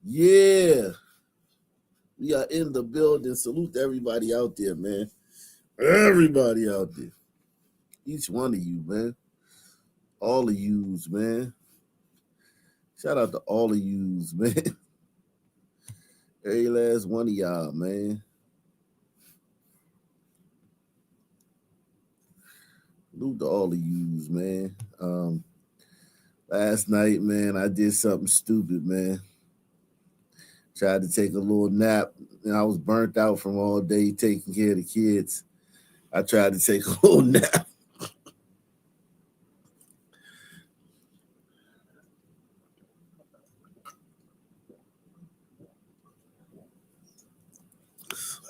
Yeah. We are in the building. Salute to everybody out there, man. Everybody out there. Each one of you, man. All of yous, man. Shout out to all of yous, man. Every last one of y'all, man. Salute to all of yous, man. Last night, man, I did something stupid, man. Tried to take a little nap, and I was burnt out from all day taking care of the kids. I tried to take a little nap.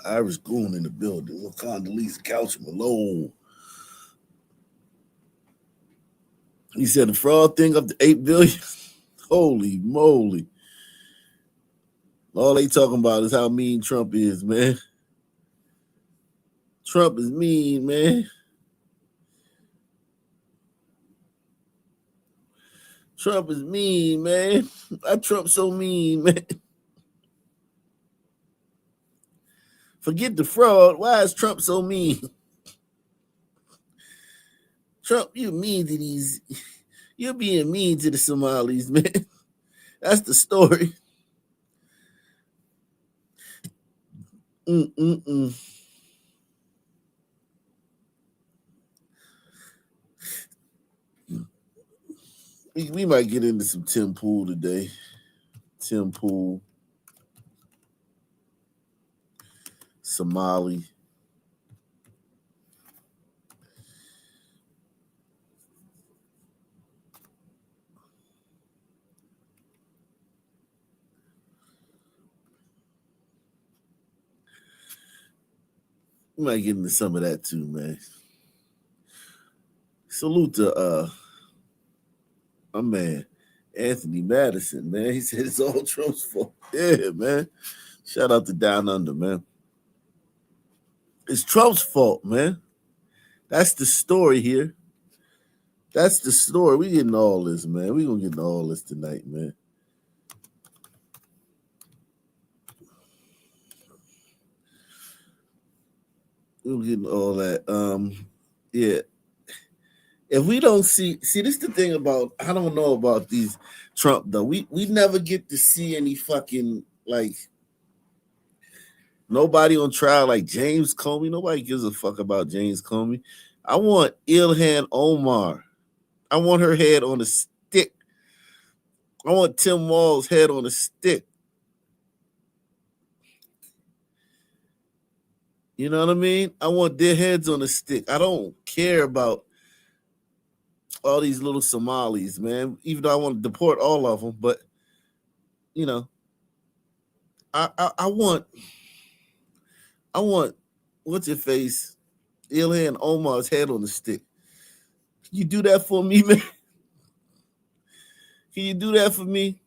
Irish Goon in the building. Condoleezza Couch Malone. He said the fraud thing up to 8 billion. Holy moly. All they talking about is how mean Trump is, man. Trump is mean, man. Trump is mean, man. Why Trump so mean, man? Forget the fraud. Why is Trump so mean? Trump, you mean to these. You're being mean to the Somalis, man. That's the story. Mm-mm-mm. We might get into some Tim Pool today. Tim Pool. Somali. We might get into some of that too, man. Salute to my man, Anthony Madison, man. He said it's all Trump's fault. Yeah, man. Shout out to Down Under, man. It's Trump's fault, man. That's the story here. That's the story. We getting all this, man. We gonna get into all this tonight, man. We're getting all that. Yeah. If we don't see, this is the thing about, I don't know about these Trump though. We never get to see any fucking like nobody on trial like James Comey. Nobody gives a fuck about James Comey. I want Ilhan Omar. I want her head on a stick. I want Tim Walz's head on a stick. You know what I mean? I want their heads on a stick. I don't care about all these little Somalis, man. Even though I want to deport all of them, but you know, I want what's your face, Ilhan Omar's head on the stick. Can you do that for me, man? Can you do that for me?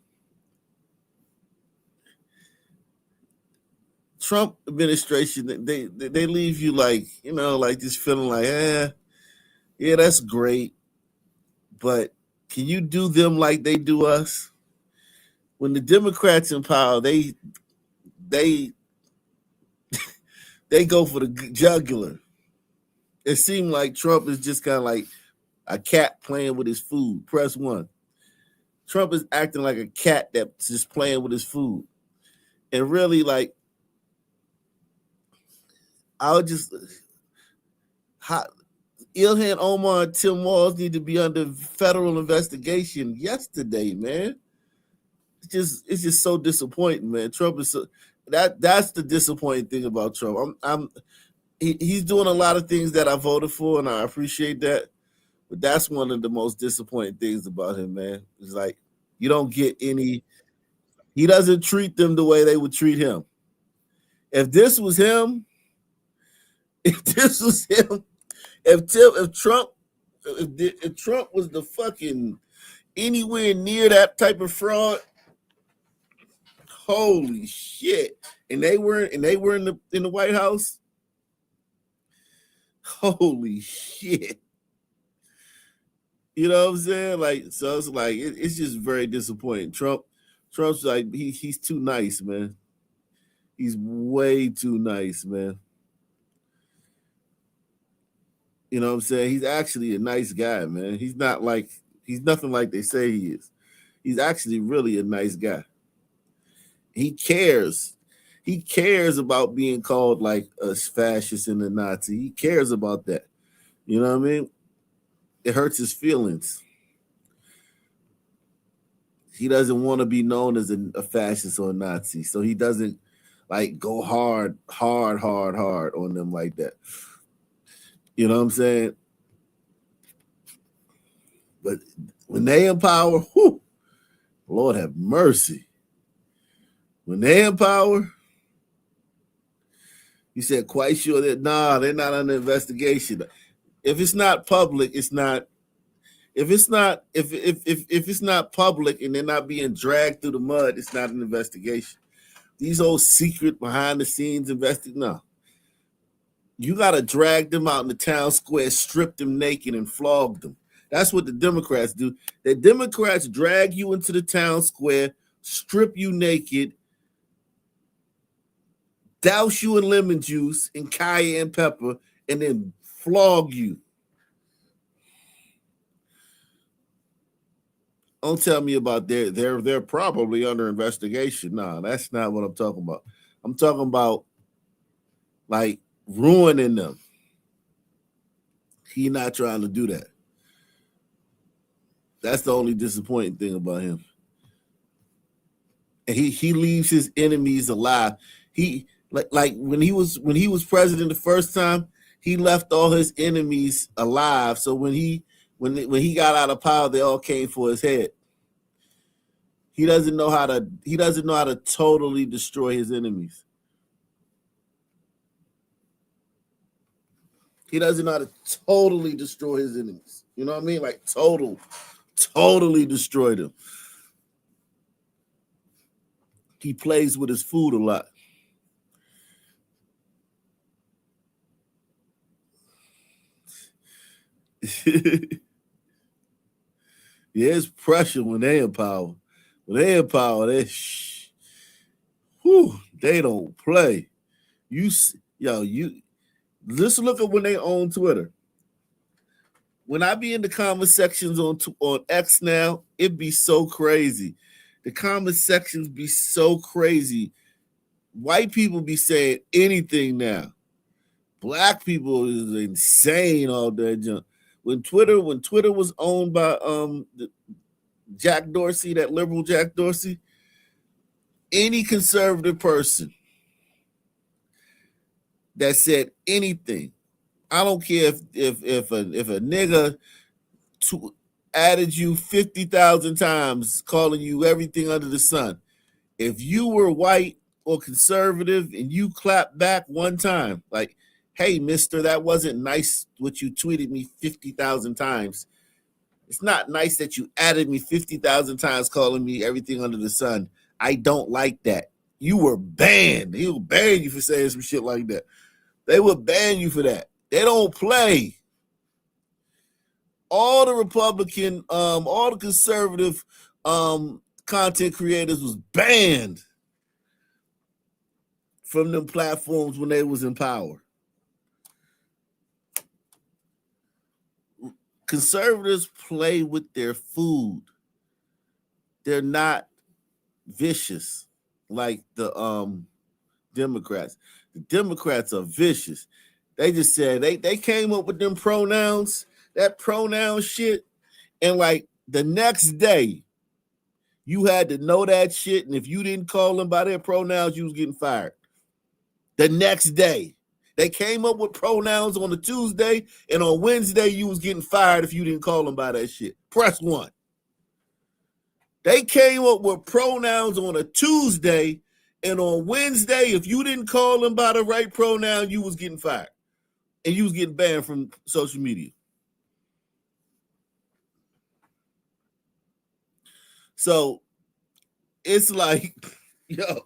Trump administration, they leave you like, you know, like just feeling like, yeah, that's great. But can you do them like they do us? When the Democrats in power, they go for the jugular. It seemed like Trump is just kind of like a cat playing with his food. Press one. Trump is acting like a cat that's just playing with his food. And really, like, I'll just Ilhan Omar and Tim Walz need to be under federal investigation yesterday, man. It's just so disappointing, man. Trump is that's the disappointing thing about Trump. He's doing a lot of things that I voted for, and I appreciate that. But that's one of the most disappointing things about him, man. It's like you don't get any. He doesn't treat them the way they would treat him. If this was him, if Trump was the fucking anywhere near that type of fraud, holy shit! And they were in the White House. Holy shit! You know what I'm saying? Like, so it's like it's just very disappointing. Trump's like he's too nice, man. He's way too nice, man. You know what I'm saying? He's actually a nice guy, man. He's nothing like they say he is. He's actually really a nice guy. He cares. He cares about being called like a fascist and a Nazi. He cares about that. You know what I mean? It hurts his feelings. He doesn't want to be known as a fascist or a Nazi, so he doesn't like go hard on them like that. You know what I'm saying? But when they in power, whew, Lord have mercy. When they in power, you said quite sure that they're not under investigation. If it's not public, it's not. If it's not public and they're not being dragged through the mud, it's not an investigation. These old secret behind the scenes no. You gotta drag them out in the town square, strip them naked, and flog them. That's what the Democrats do. The Democrats drag you into the town square, strip you naked, douse you in lemon juice and cayenne pepper, and then flog you. Don't tell me about they're probably under investigation. No, that's not what I'm talking about. I'm talking about like ruining them. He's not trying to do that. That's the only disappointing thing about him. And he leaves his enemies alive. He like when he was president the first time, he left all his enemies alive. So when he got out of power, they all came for his head. He doesn't know how to totally destroy his enemies. He doesn't know how to totally destroy his enemies. You know what I mean? Like totally destroy them. He plays with his food a lot. Yeah, it's pressure when they in power. When they in power, they don't play. You just look at when they own Twitter. When I be in the comment sections on X now, it be so crazy. The comment sections be so crazy. White people be saying anything now. Black people is insane all that junk. When Twitter was owned by Jack Dorsey, that liberal Jack Dorsey, any conservative person that said anything, I don't care if a nigga added you 50,000 times, calling you everything under the sun. If you were white or conservative and you clapped back one time, like, hey, mister, that wasn't nice what you tweeted me 50,000 times. It's not nice that you added me 50,000 times calling me everything under the sun. I don't like that. You were banned. He will ban you for saying some shit like that. They would ban you for that. They don't play. All the Republican, all the conservative content creators was banned from them platforms when they was in power. Conservatives play with their food. They're not vicious like the Democrats. The Democrats are vicious. They just said they came up with them pronouns, that pronoun shit, and like the next day, you had to know that shit, and if you didn't call them by their pronouns, you was getting fired. The next day. They came up with pronouns on a Tuesday, and on Wednesday, you was getting fired if you didn't call them by that shit. Press 1. They came up with pronouns on a Tuesday, and on Wednesday, if you didn't call them by the right pronoun, you was getting fired. And you was getting banned from social media. So it's like, yo,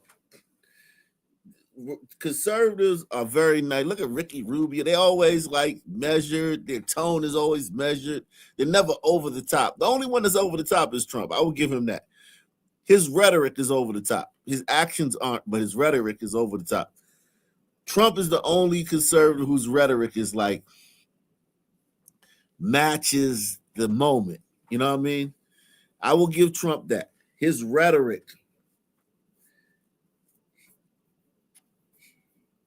conservatives are very nice. Look at Ricky Rubio. They always like measured. Their tone is always measured. They're never over the top. The only one that's over the top is Trump. I will give him that. His rhetoric is over the top. His actions aren't, but his rhetoric is over the top. Trump is the only conservative whose rhetoric is like matches the moment. You know what I mean? I will give Trump that. His rhetoric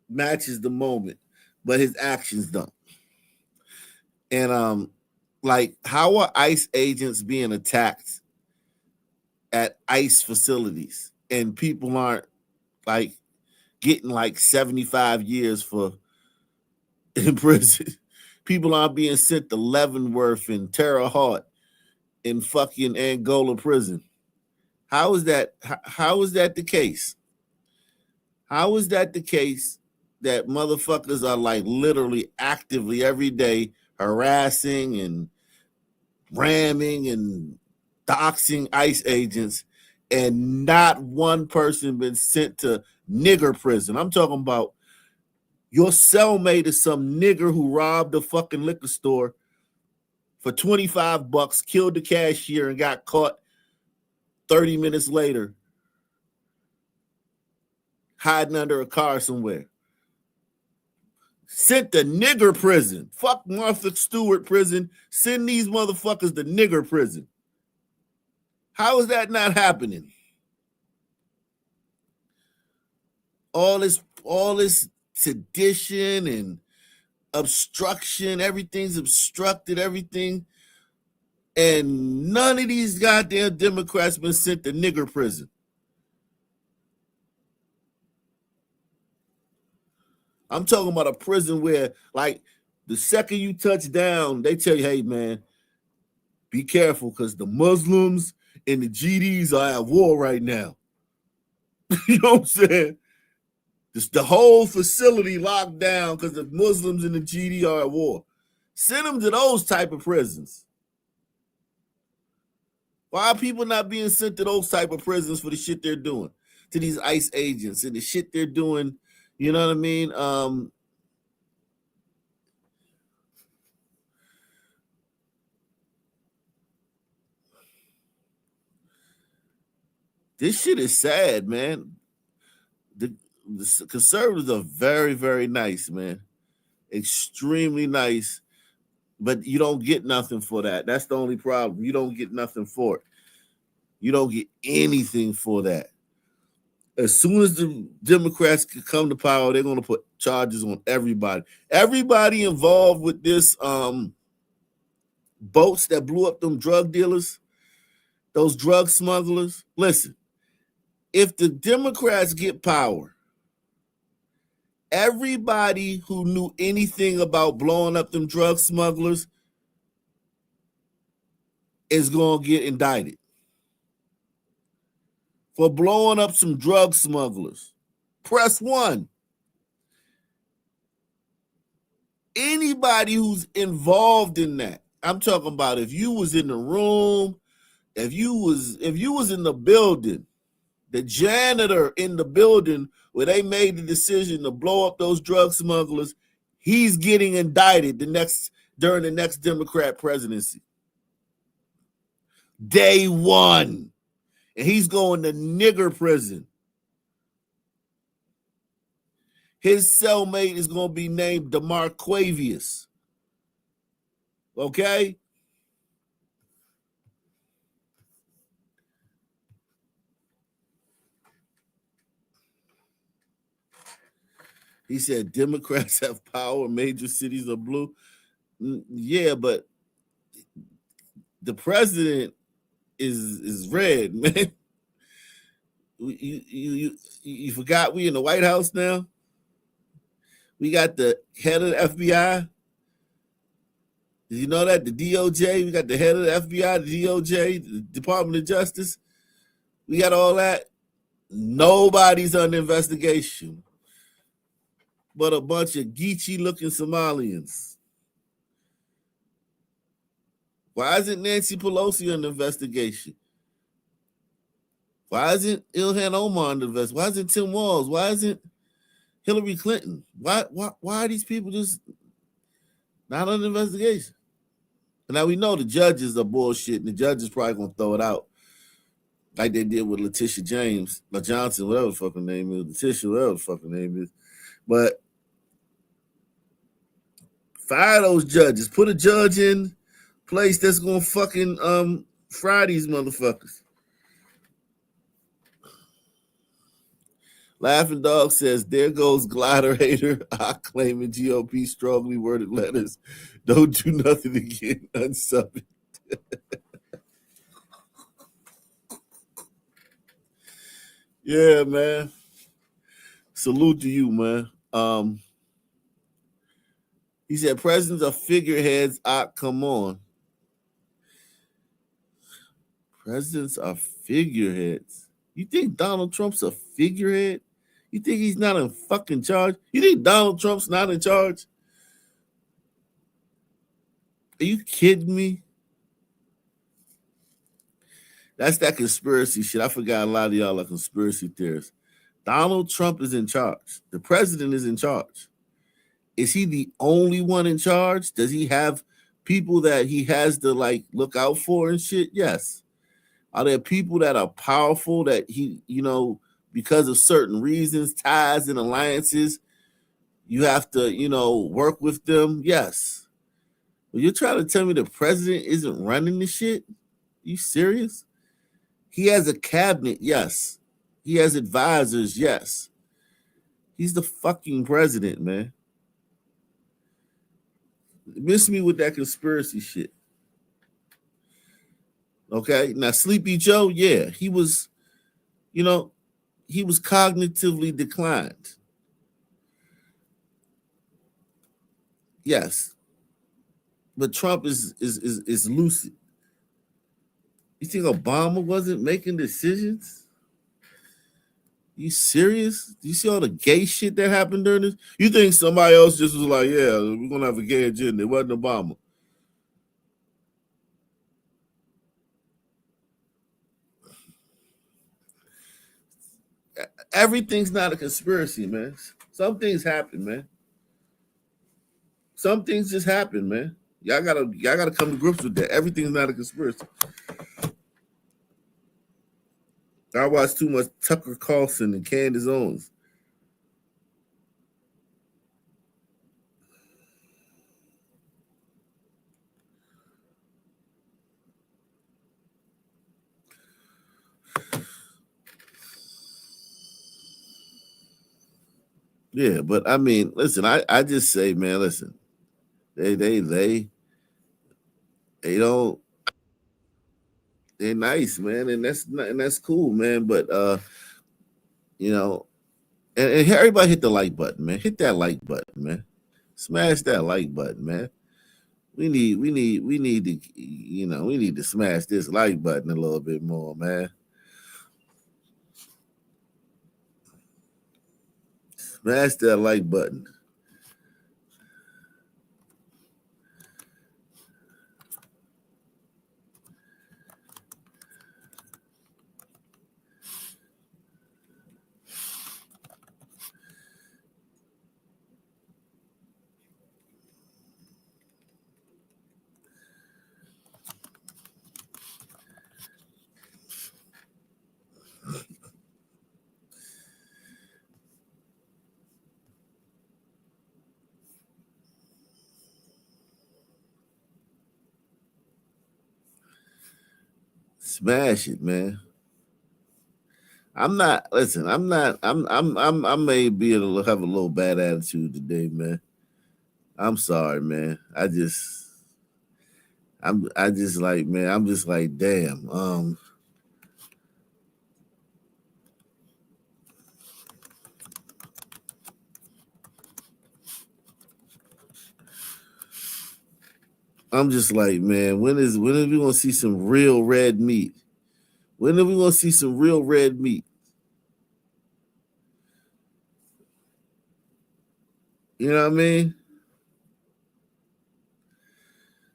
matches the moment, but his actions don't. And like, how are ICE agents being attacked at ICE facilities and people aren't like getting like 75 years for in prison? People aren't being sent to Leavenworth and Terre Haute in fucking Angola prison. How is that? How is that the case? How is that the case that motherfuckers are like literally actively every day harassing and ramming and doxing ICE agents and not one person been sent to nigger prison? I'm talking about your cellmate is some nigger who robbed a fucking liquor store for $25, killed the cashier, and got caught 30 minutes later hiding under a car somewhere. Sent to nigger prison. Fuck Martha Stewart prison. Send these motherfuckers to nigger prison. How is that not happening? All this sedition and obstruction, everything's obstructed, everything. And none of these goddamn Democrats been sent to nigger prison. I'm talking about a prison where, like, the second you touch down, they tell you, hey, man, be careful because the Muslims and the GDs are at war right now. You know what I'm saying? Just the whole facility locked down because the Muslims and the GD are at war. Send them to those type of prisons. Why are people not being sent to those type of prisons for the shit they're doing? To these ICE agents and the shit they're doing, you know what I mean? This shit is sad, man. The conservatives are very, very nice, man. Extremely nice. But you don't get nothing for that. That's the only problem. You don't get nothing for it. You don't get anything for that. As soon as the Democrats can come to power, they're going to put charges on everybody. Everybody involved with this boats that blew up them drug dealers, those drug smugglers. Listen, if the Democrats get power, everybody who knew anything about blowing up them drug smugglers is going to get indicted for blowing up some drug smugglers. Press 1. Anybody who's involved in that. I'm talking about if you was in the room, if you was in the building, the janitor in the building where they made the decision to blow up those drug smugglers, he's getting indicted during the next Democrat presidency. Day 1. And he's going to nigger prison. His cellmate is going to be named DeMarquavius. Okay? He said Democrats have power, major cities are blue. Yeah, but the president is red, man. You forgot we in the White House now? We got the head of the FBI. Did you know that? The DOJ, we got the head of the FBI, the DOJ, the Department of Justice. We got all that. Nobody's under investigation but a bunch of Geechee-looking Somalians. Why isn't Nancy Pelosi under investigation? Why isn't Ilhan Omar under investigation? Why isn't Tim Walz? Why isn't Hillary Clinton. Why are these people just not under investigation? And now we know the judges are bullshit, and the judges probably gonna throw it out like they did with Letitia James, or Johnson, whatever the fucking name is, Letitia, whatever the fucking name is. But fire those judges. Put a judge in place that's gonna fucking fry these motherfuckers. Laughing Dog says, there goes glider hater. I claiming GOP strongly worded letters. Don't do nothing again. Unsub it. Yeah, man. Salute to you, man. He said, presidents are figureheads. Come on. Presidents are figureheads. You think Donald Trump's a figurehead? You think he's not in fucking charge? You think Donald Trump's not in charge? Are you kidding me? That's that conspiracy shit. I forgot a lot of y'all are conspiracy theorists. Donald Trump is in charge. The president is in charge. Is he the only one in charge? Does he have people that he has to like look out for and shit? Yes. Are there people that are powerful that he, because of certain reasons, ties and alliances, you have to, work with them? Yes. But you're trying to tell me the president isn't running the shit? Are you serious? He has a cabinet, yes. He has advisors, yes. He's the fucking president, man. Miss me with that conspiracy shit. Okay, now Sleepy Joe, yeah, he was cognitively declined. Yes, but Trump is lucid. You think Obama wasn't making decisions? You serious? Do you see all the gay shit that happened during this? You think somebody else just was like, yeah, we're gonna have a gay agenda? It wasn't Obama. Everything's not a conspiracy, man. Some things happen, man. Some things just happen, man. Y'all gotta come to grips with that. Everything's not a conspiracy. I watch too much Tucker Carlson and Candace Owens. Yeah, but I mean, listen, I just say, man, listen, they don't, they're nice, man, and that's cool, man. But and everybody hit the like button, man. Hit that like button, man. Smash that like button, man. We need to smash this like button a little bit more, man. Smash that like button. Smash it, man. I'm not. Listen, I'm not. I may be have a little bad attitude today, man. I'm sorry, man. I just like, man. I'm just like, damn. I'm just like, man. When are we gonna see some real red meat? When are we gonna see some real red meat? You know what I mean?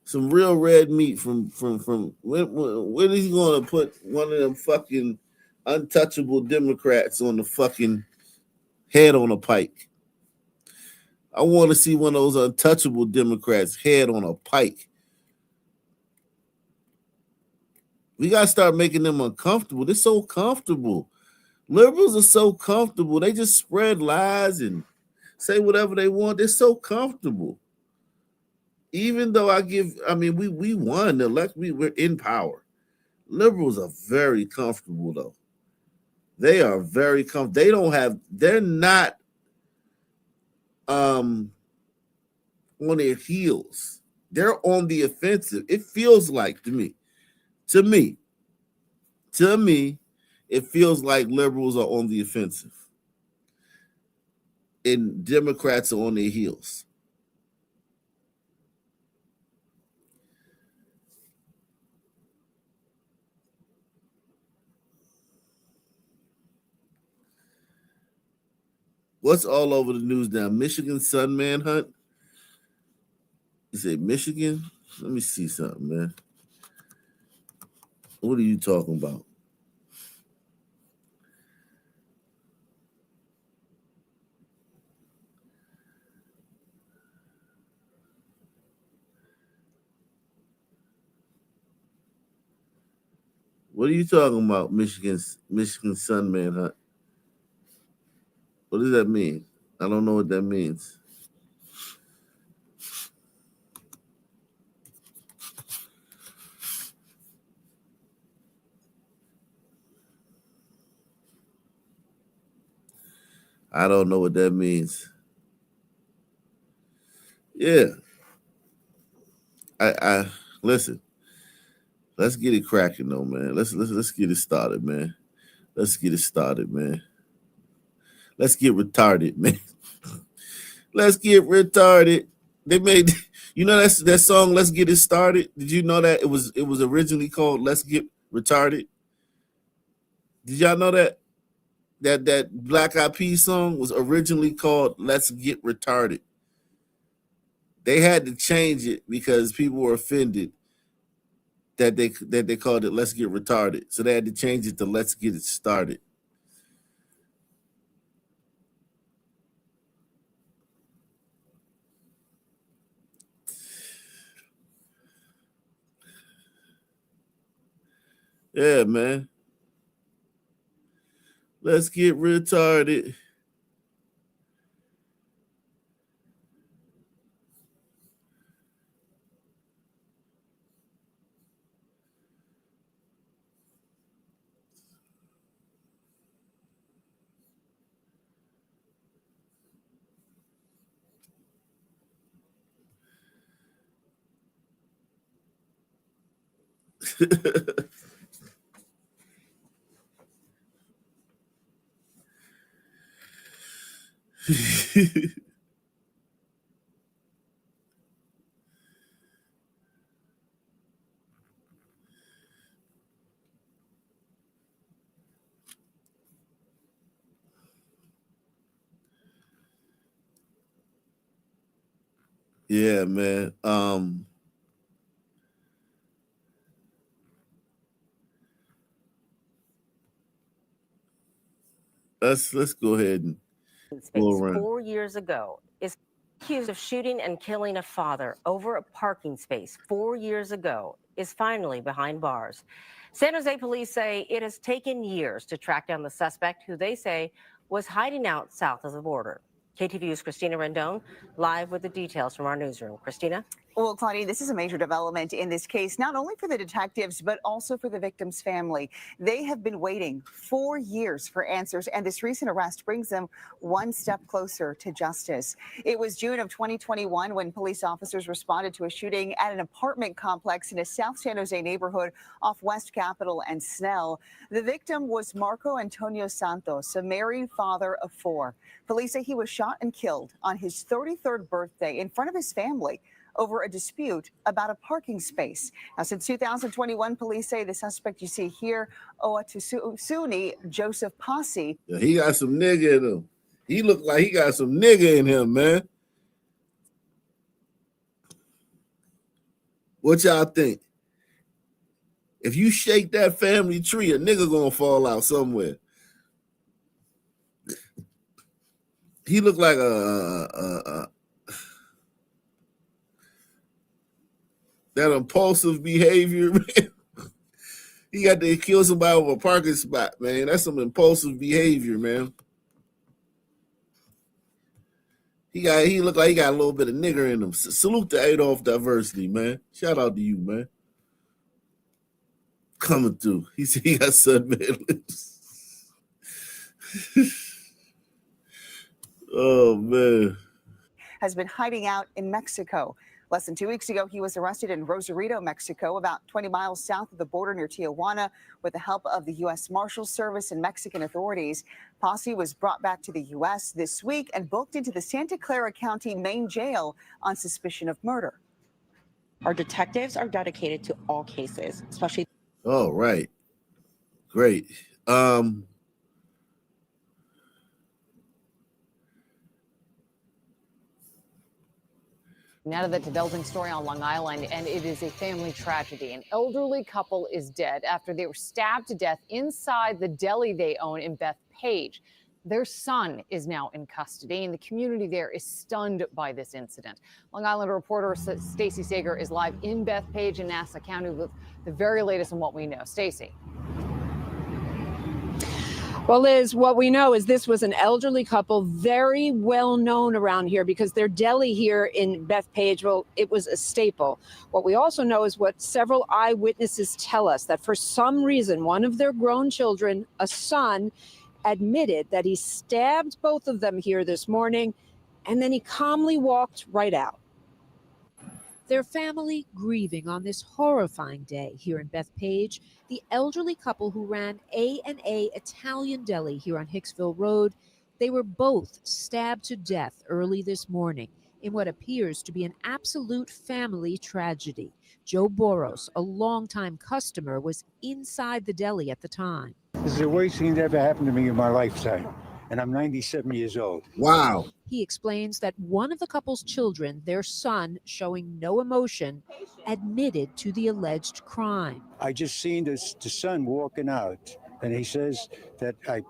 Some real red meat from when is he gonna put one of them fucking untouchable Democrats on the fucking head on a pike? I want to see one of those untouchable Democrats head on a pike. We got to start making them uncomfortable. They're so comfortable. Liberals are so comfortable. They just spread lies and say whatever they want. They're so comfortable. Even though we won the election, we're in power. Liberals are very comfortable though. They are very comfortable. They're not on their heels. They're on the offensive. It feels like to me, it feels like liberals are on the offensive and Democrats are on their heels. What's all over the news now? Michigan son manhunt? You say Michigan? Let me see something, man. What are you talking about? What are you talking about, Michigan son manhunt? What does that mean? I don't know what that means. I don't know what that means. Yeah. I listen. Let's get it cracking though, man. Let's get it started, man. Let's get it started, man. Let's get retarded, man. Let's get retarded. They made that's that song Let's Get It Started. Did you know that it was originally called Let's Get Retarded? Did y'all know that? That Black Eyed Peas song was originally called Let's Get Retarded. They had to change it because people were offended that they called it Let's Get Retarded. So they had to change it to Let's Get It Started. Yeah, man. Let's get retarded. Yeah, man. Let's go ahead and go around. 4 years ago is accused of shooting and killing a father over a parking space 4 years ago is finally behind bars. San Jose police say it has taken years to track down the suspect, who they say was hiding out south of the border. KTVU's Christina Rendon live with the details from our newsroom. Christina? Well, Claudia, this is a major development in this case, not only for the detectives, but also for the victim's family. They have been waiting 4 years for answers, and this recent arrest brings them one step closer to justice. It was June of 2021 when police officers responded to a shooting at an apartment complex in a South San Jose neighborhood off West Capitol and Snell. The victim was Marco Antonio Santos, a married father of 4. Police say he was shot and killed on his 33rd birthday in front of his family over a dispute about a parking space. Now, since 2021, police say the suspect you see here, Oatusuni Joseph Posse. Yeah, he got some nigga in him. He looked like he got some nigga in him, man. What y'all think? If you shake that family tree, a nigga gonna fall out somewhere. He looked like That impulsive behavior, man. He got to kill somebody over a parking spot, man. That's some impulsive behavior, man. He looked like he got a little bit of nigger in him. Salute to Adolf Diversity, man. Shout out to you, man. Coming through. He said he got sunbed lips. Oh, man. Has been hiding out in Mexico. Less than 2 weeks ago, he was arrested in Rosarito, Mexico, about 20 miles south of the border near Tijuana, with the help of the U.S. Marshals Service and Mexican authorities. Posse was brought back to the U.S. this week and booked into the Santa Clara County main jail on suspicion of murder. Our detectives are dedicated to all cases, especially. All right. Great. Now to the developing story on Long Island, and it is a family tragedy. An elderly couple is dead after they were stabbed to death inside the deli they own in Bethpage. Their son is now in custody, and the community there is stunned by this incident. Long Island reporter Stacey Sager is live in Bethpage in Nassau County with the very latest on what we know. Stacey. Well, Liz, what we know is this was an elderly couple, very well known around here because their deli here in Bethpage, well, it was a staple. What we also know is what several eyewitnesses tell us, that for some reason, one of their grown children, a son, admitted that he stabbed both of them here this morning, and then he calmly walked right out. Their family grieving on this horrifying day here in Bethpage. The elderly couple who ran A&A Italian Deli here on Hicksville Road, they were both stabbed to death early this morning in what appears to be an absolute family tragedy. Joe Boros, a longtime customer, was inside the deli at the time. This is the worst thing that ever happened to me in my lifetime, and I'm 97 years old. Wow. He explains that one of the couple's children, their son, showing no emotion, admitted to the alleged crime. I just seen the son walking out, and he says that I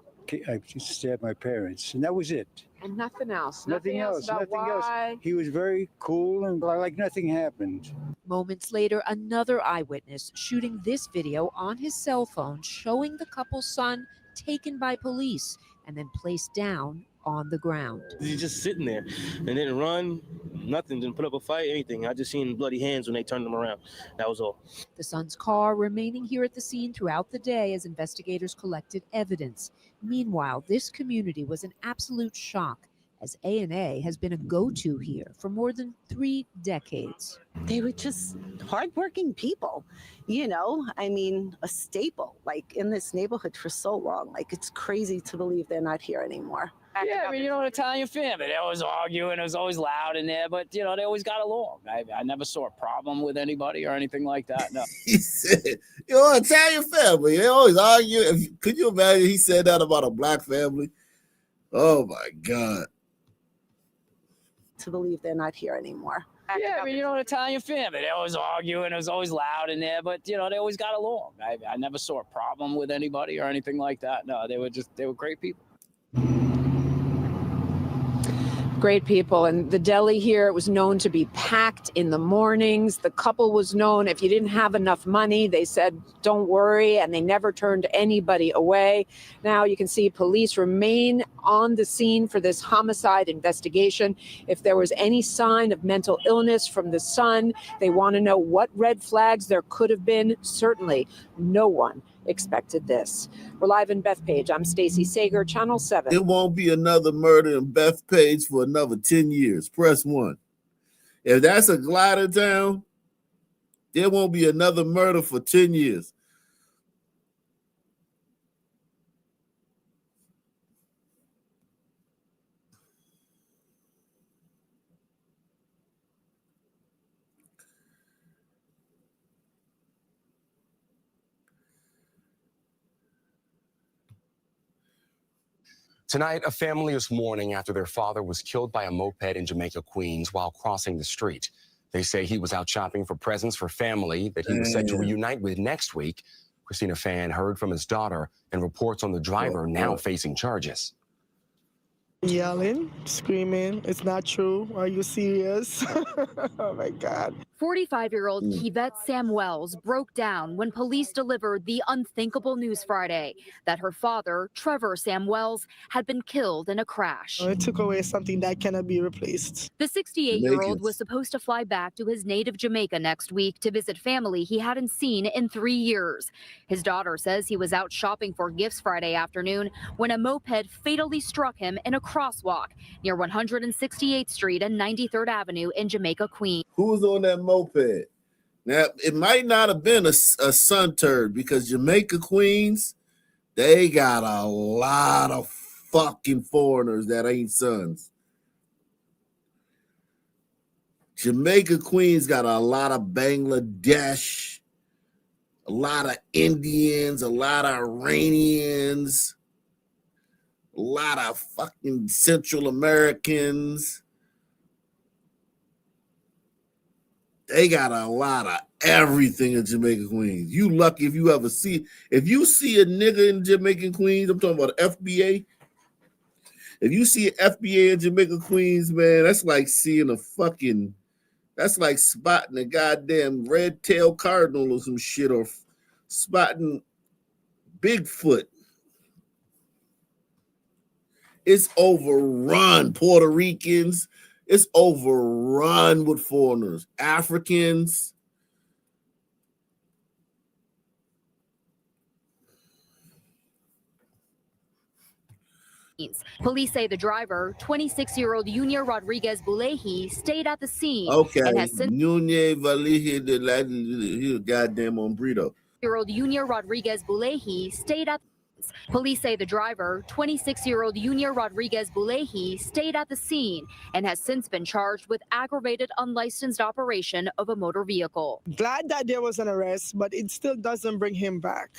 stabbed my parents, and that was it. And nothing else. Nothing else. About Nothing why. else. He was very cool and like nothing happened. Moments later, another eyewitness shooting this video on his cell phone showing the couple's son taken by police and then placed down on the ground. He's just sitting there and didn't run, nothing, didn't put up a fight, anything. I just seen bloody hands when they turned him around. That was all. The son's car remaining here at the scene throughout the day as investigators collected evidence. Meanwhile, this community was in absolute shock as A&A has been a go-to here for more than 3 decades. They were just hardworking people, you know, I mean, a staple, like in this neighborhood for so long. Like, it's crazy to believe they're not here anymore. Yeah, I mean, you know, an Italian family, they always argue and it was always loud in there, but, you know, they always got along. I never saw a problem with anybody or anything like that, no. He said, you know, Italian family, they always argue. Could you imagine he said that about a black family? Oh, my God. To believe they're not here anymore. Yeah, I mean, you know, an Italian family, they always argue and it was always loud in there, but, you know, they always got along. I never saw a problem with anybody or anything like that. No, they were great people. Great people. And the deli here, it was known to be packed in the mornings. The couple was known, if you didn't have enough money, they said, don't worry, and they never turned anybody away. Now you can see police remain on the scene for this homicide investigation. If there was any sign of mental illness from the son, they want to know what red flags there could have been. Certainly no one expected this. We're live in Bethpage. I'm Stacey Sager, Channel 7. It won't be another murder in Bethpage for another 10 years. Press 1. If that's a glider town, there won't be another murder for 10 years. Tonight, a family is mourning after their father was killed by a moped in Jamaica, Queens, while crossing the street. They say he was out shopping for presents for family that he was set to reunite with next week. Christina Fan heard from his daughter and reports on the driver now facing charges. Yelling, screaming, it's not true. Are you serious? Oh my God. 45-year-old Kivette Samuels broke down when police delivered the unthinkable news Friday that her father, Trevor Samuels, had been killed in a crash. It took away something that cannot be replaced. The 68-year-old was supposed to fly back to his native Jamaica next week to visit family he hadn't seen in 3 years. His daughter says he was out shopping for gifts Friday afternoon when a moped fatally struck him in a crosswalk near 168th Street and 93rd Avenue in Jamaica, Queens. Who was on that moped? Now, it might not have been a son turd because Jamaica, Queens, they got a lot of fucking foreigners that ain't sons. Jamaica, Queens got a lot of Bangladesh, a lot of Indians, a lot of Iranians, a lot of fucking Central Americans. They got a lot of everything in Jamaica, Queens. You lucky if you ever see, if you see a nigga in Jamaica, Queens, I'm talking about FBA. If you see an FBA in Jamaica, Queens, man, that's like seeing a fucking, that's like spotting a goddamn red-tailed cardinal or some shit, or spotting Bigfoot. It's overrun. Puerto Ricans. It's overrun with foreigners. Africans. Police say the driver, 26-year-old Junior Rodriguez Bulehi, stayed at the scene. Okay, And has since Nunez Valihi, he a goddamn hombrito. Year-old Junior Rodriguez Bulehi stayed at. Police say the driver, 26-year-old Junior Rodriguez Bulehi, stayed at the scene and has since been charged with aggravated unlicensed operation of a motor vehicle. Glad that there was an arrest, but it still doesn't bring him back.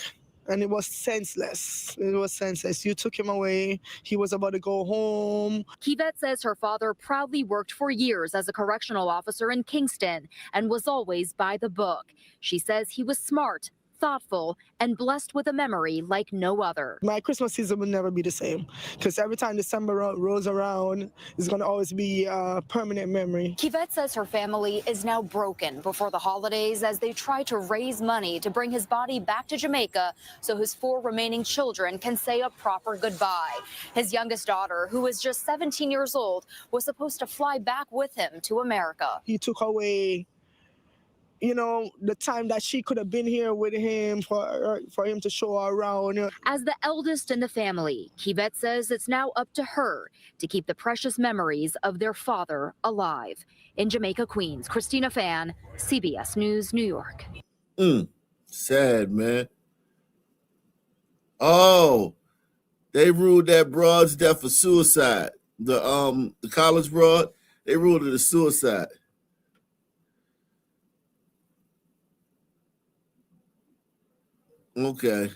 And it was senseless. It was senseless. You took him away. He was about to go home. Kivette says her father proudly worked for years as a correctional officer in Kingston and was always by the book. She says he was smart, thoughtful, and blessed with a memory like no other. My Christmas season will never be the same because every time December rolls around, it's going to always be a permanent memory. Kivette says her family is now broken before the holidays as they try to raise money to bring his body back to Jamaica so his 4 remaining children can say a proper goodbye. His youngest daughter, who is just 17 years old, was supposed to fly back with him to America. He took away, you know, the time that she could have been here with him for him to show her around. As the eldest in the family, Kivette says it's now up to her to keep the precious memories of their father alive. In Jamaica, Queens, Christina Fan, CBS News, New York. Sad, man. Oh, they ruled that broad's death for suicide. The college broad, they ruled it a suicide. Okay.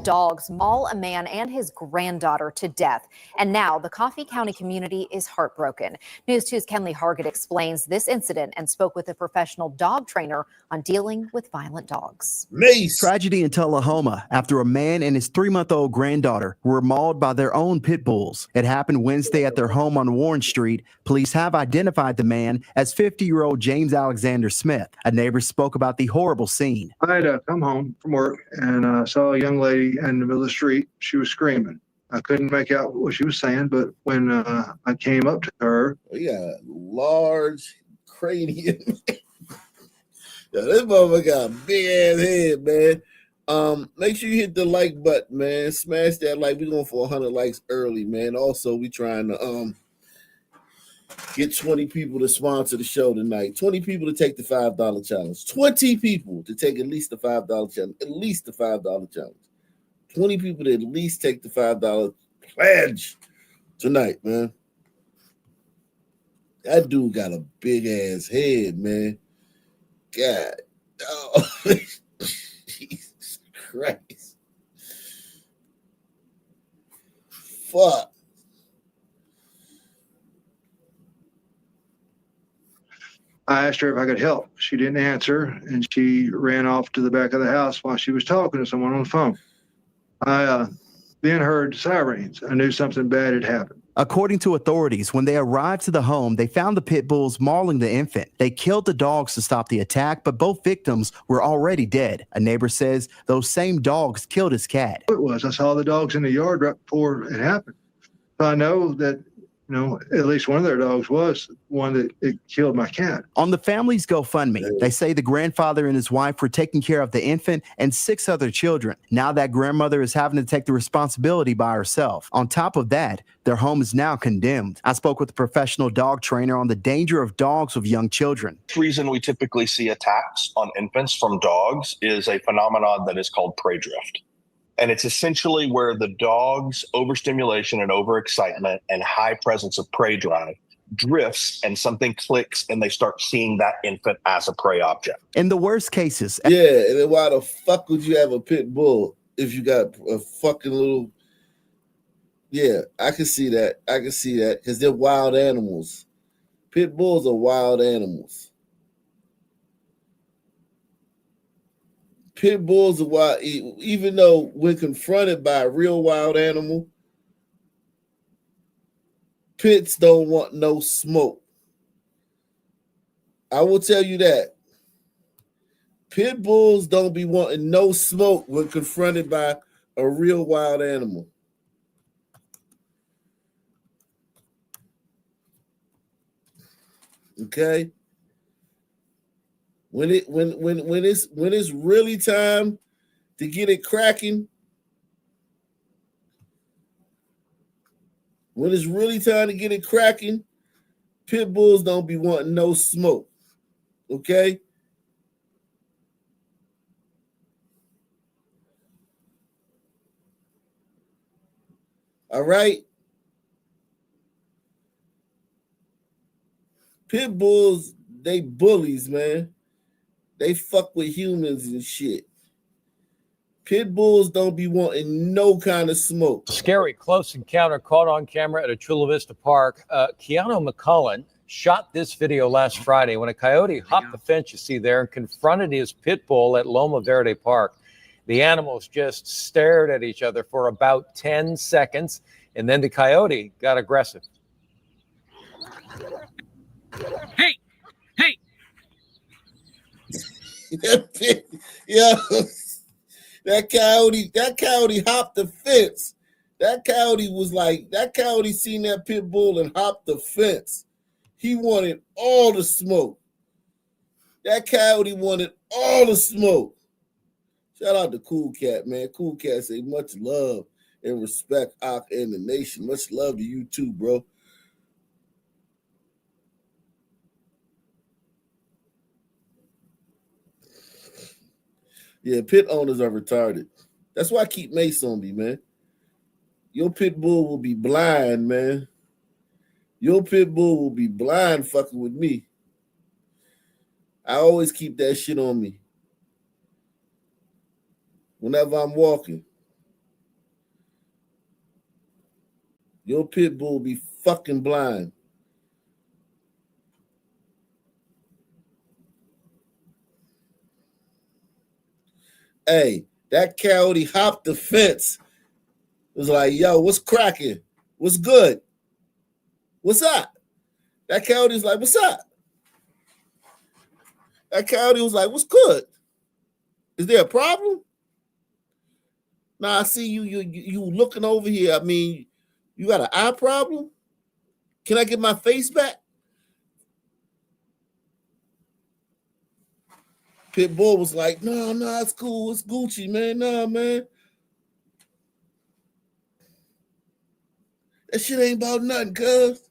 Dogs maul a man and his granddaughter to death. And now the Coffee County community is heartbroken. News 2's Kenley Hargett explains this incident and spoke with a professional dog trainer on dealing with violent dogs. Mace. Tragedy in Tullahoma after a man and his 3-month-old granddaughter were mauled by their own pit bulls. It happened Wednesday at their home on Warren Street. Police have identified the man as 50-year-old James Alexander Smith. A neighbor spoke about the horrible scene. I had come home from work and saw a young lady in the middle of the street. She was screaming. I couldn't make out what she was saying, but when I came up to her, yeah, large cranium. Yeah, this motherfucker got a big ass head, man. Make sure you hit the like button, man. Smash that like. We're going for 100 likes early, man. Also, we trying to get 20 people to sponsor the show tonight. 20 people to take the $5 challenge. 20 people to take at least the $5 challenge. At least the $5 challenge. 20 people to at least take the $5 pledge tonight, man. That dude got a big ass head, man. God. Oh, Jesus Christ. Fuck. I asked her if I could help. She didn't answer, and she ran off to the back of the house while she was talking to someone on the phone. I then heard sirens. I knew something bad had happened. According to authorities, when they arrived to the home, they found the pit bulls mauling the infant. They killed the dogs to stop the attack, but both victims were already dead. A neighbor says those same dogs killed his cat. It was. I saw the dogs in the yard right before it happened. So I know that, at least one of their dogs was one that it killed my cat. On the family's GoFundMe, they say the grandfather and his wife were taking care of the infant and 6 other children. Now that grandmother is having to take the responsibility by herself. On top of that, their home is now condemned. I spoke with a professional dog trainer on the danger of dogs with young children. The reason we typically see attacks on infants from dogs is a phenomenon that is called prey drift. And it's essentially where the dog's overstimulation and overexcitement and high presence of prey drive drifts and something clicks and they start seeing that infant as a prey object. In the worst cases. Yeah, and then why the fuck would you have a pit bull if you got a fucking little... Yeah, I can see that. I can see that because they're wild animals. Pit bulls are wild animals. Pit bulls are wild, even though when confronted by a real wild animal, pits don't want no smoke. I will tell you that. Pit bulls don't be wanting no smoke when confronted by a real wild animal. Okay? When it's really time to get it cracking, when it's really time to get it cracking, pit bulls don't be wanting no smoke. Okay? All right? Pit bulls, they bullies, man. They fuck with humans and shit. Pit bulls don't be wanting no kind of smoke. Scary close encounter caught on camera at a Chula Vista park. Keanu McCullen shot this video last Friday when a coyote hopped the fence you see there and confronted his pit bull at Loma Verde Park. The animals just stared at each other for about 10 seconds, and then the coyote got aggressive. Hey! Hey! Yeah, that coyote hopped the fence. That coyote seen that pit bull and hopped the fence. He wanted all the smoke. That coyote wanted all the smoke. Shout out to Cool Cat, man. Cool Cat say much love and respect out in the nation. Much love to you too, bro. Yeah, pit owners are retarded. That's why I keep Mace on me, man. Your pit bull will be blind, man. Your pit bull will be blind fucking with me. I always keep that shit on me. Whenever I'm walking. Your pit bull will be fucking blind. Hey, that coyote hopped the fence. It was like, yo, what's cracking? What's good? What's up? That coyote's like, what's up? That coyote was like, what's good? Is there a problem? Nah, I see you looking over here. I mean, you got an eye problem? Can I get my face back? Pit bull was like, no, it's cool. It's Gucci, man. Nah, man. That shit ain't about nothing, cuz.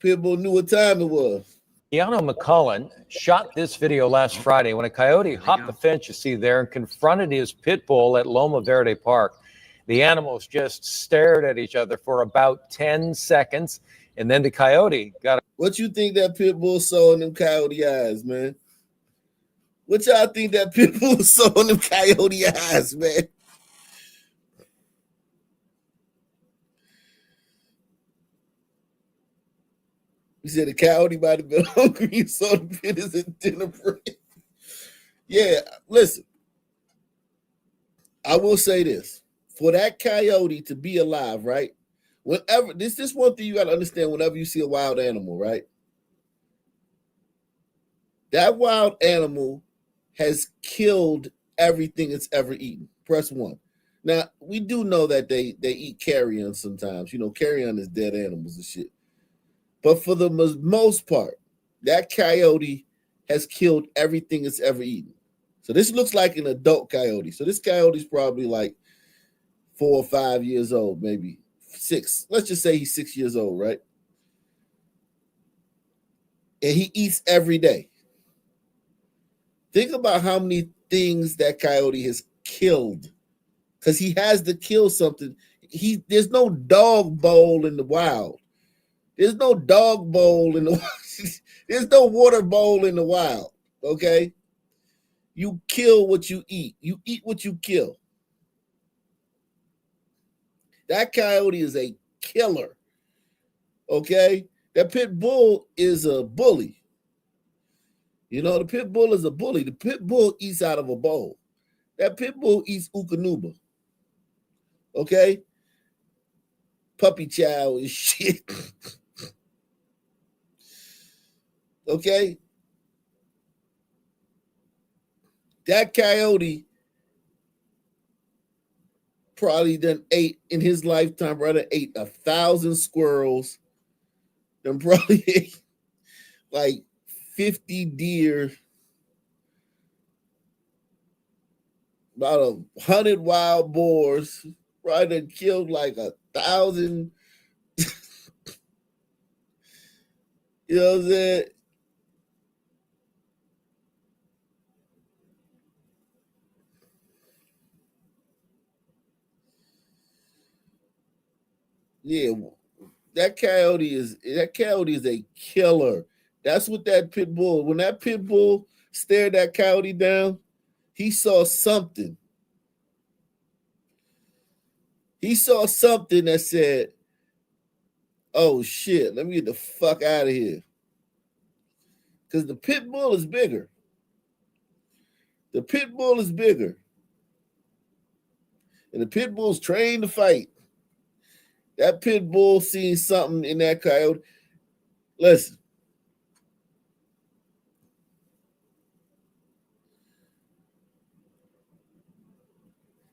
Pit bull knew what time it was. Keanu McCullen shot this video last Friday when a coyote hopped the fence you see there and confronted his pit bull at Loma Verde Park. The animals just stared at each other for about 10 seconds, and then the coyote got... What you think that pit bull saw in them coyote eyes, man? What y'all think that pit bull saw in them coyote eyes, man? You said the coyote might have been hungry. You saw the pit as a dinner break. Yeah, listen. I will say this. For that coyote to be alive, right? Whenever this is one thing you got to understand whenever you see a wild animal, right? That wild animal has killed everything it's ever eaten. Press 1. Now, we do know that they eat carrion sometimes. You know, carrion is dead animals and shit. But for the most part, that coyote has killed everything it's ever eaten. So this looks like an adult coyote. So this coyote's probably like 4 or 5 years old, maybe 6. Let's just say he's 6 years old, right? And he eats every day. Think about how many things that coyote has killed, because he has to kill something. There's no dog bowl in the wild. There's no dog bowl in the wild. There's no water bowl in the wild. Okay, you kill what you eat. You eat what you kill. That coyote is a killer. Okay, that pit bull is a bully. You know, the pit bull is a bully. The pit bull eats out of a bowl. That pit bull eats Ukanuba. Okay? Puppy chow is shit. Okay? That coyote probably done ate in his lifetime, brother, ate 1,000 squirrels. Then probably ate like 50 deer, about 100 wild boars, probably done killed like 1,000. You know what I'm saying? Yeah, that coyote is a killer. That's what that pit bull. When that pit bull stared that coyote down, he saw something. He saw something that said, "Oh shit, let me get the fuck out of here." Because the pit bull is bigger. The pit bull is bigger. And the pit bull's trained to fight. That pit bull seen something in that coyote. Listen.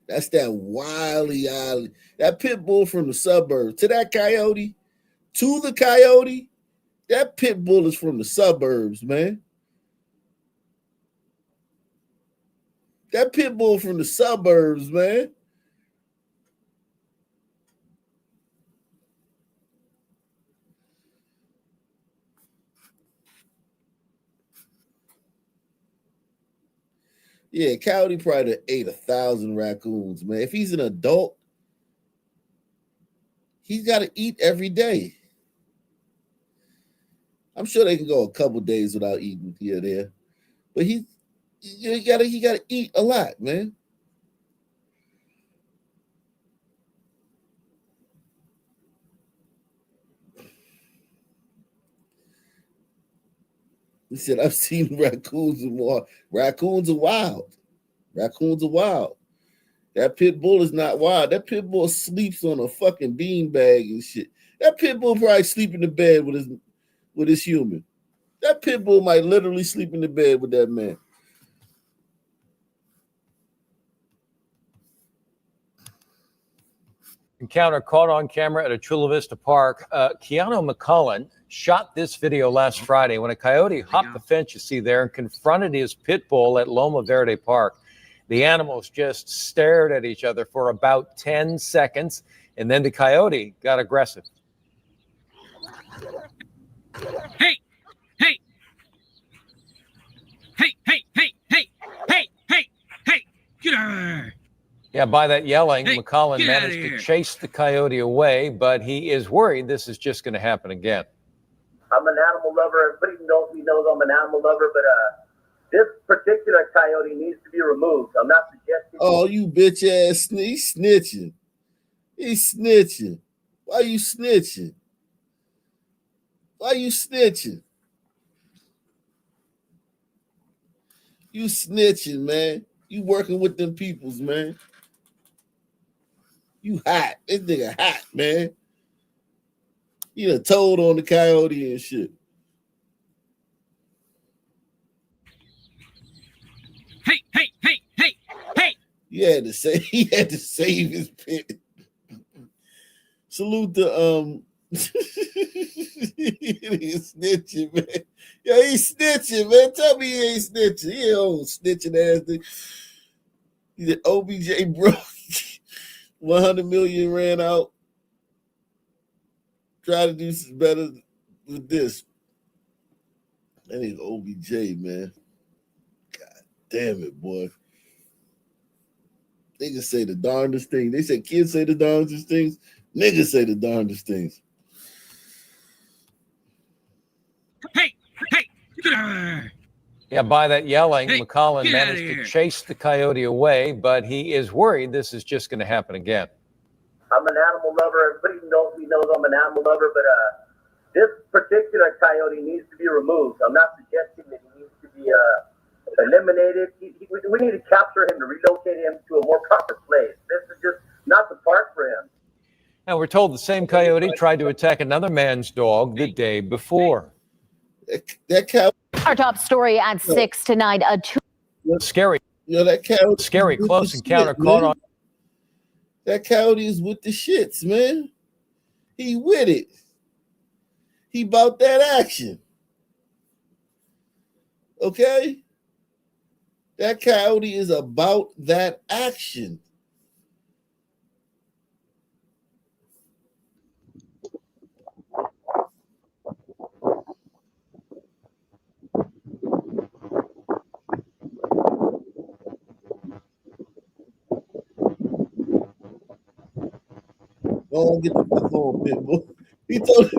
That's that wily, that pit bull from the suburbs. To that coyote, to the coyote, that pit bull is from the suburbs, man. That pit bull from the suburbs, man. Yeah, coyote probably ate 1,000 raccoons, man. If he's an adult, he's got to eat every day. I'm sure they can go a couple days without eating here or there, but he gotta eat a lot, man. He said, "I've seen raccoons and more. Raccoons are wild. Raccoons are wild. That pit bull is not wild. That pit bull sleeps on a fucking beanbag and shit. That pit bull probably sleep in the bed with his human. That pit bull might literally sleep in the bed with that man." Encounter caught on camera at a Chula Vista park. Keanu McCullen shot this video last Friday when a coyote hopped the fence you see there and confronted his pit bull at Loma Verde Park. The animals just stared at each other for about 10 seconds, and then the coyote got aggressive. Hey! Hey! Hey! Hey! Hey! Hey! Hey! Hey! Hey! Get out of there! Yeah, by that yelling, Hey, McCullen get outta managed to here. chase the coyote away, but he is worried this is just going to happen again. I'm an animal lover. Everybody knows me knows I'm an animal lover, but this particular coyote needs to be removed. I'm not suggesting. Oh, you bitch ass he's snitching. He's snitching. Why you snitching? Why you snitching? You snitching, man. You working with them peoples, man. You hot. This nigga hot, man. He done told on the coyote and shit. Hey, hey, hey, hey, hey. He had to save his pit. Salute to he's snitching, man. Yo, he's snitching, man. Tell me he ain't snitching. He old snitching ass thing. He said OBJ broke. 100 million ran out. Try to do better with this. That nigga OBJ, man. God damn it, boy. Niggas say the darndest thing. They say kids say the darndest things. Niggas say the darndest things. Hey, hey, get out of there. Yeah, by that yelling, Hey, McCollum get outta managed to here. chase the coyote away, but he is worried this is just going to happen again. I'm an animal lover. Everybody knows me knows I'm an animal lover, but this particular coyote needs to be removed. I'm not suggesting that he needs to be eliminated. We need to capture him to relocate him to a more proper place. This is just not the park for him. And we're told the same coyote tried to attack another man's dog the day before. That coyote. Our top story at 6 tonight. Scary. That coyote. Scary close encounter caught on. That coyote is with the shits, man. He with it. He about that action. Okay? That coyote is about that action. Go on, get the fuck on, Pitbull. He told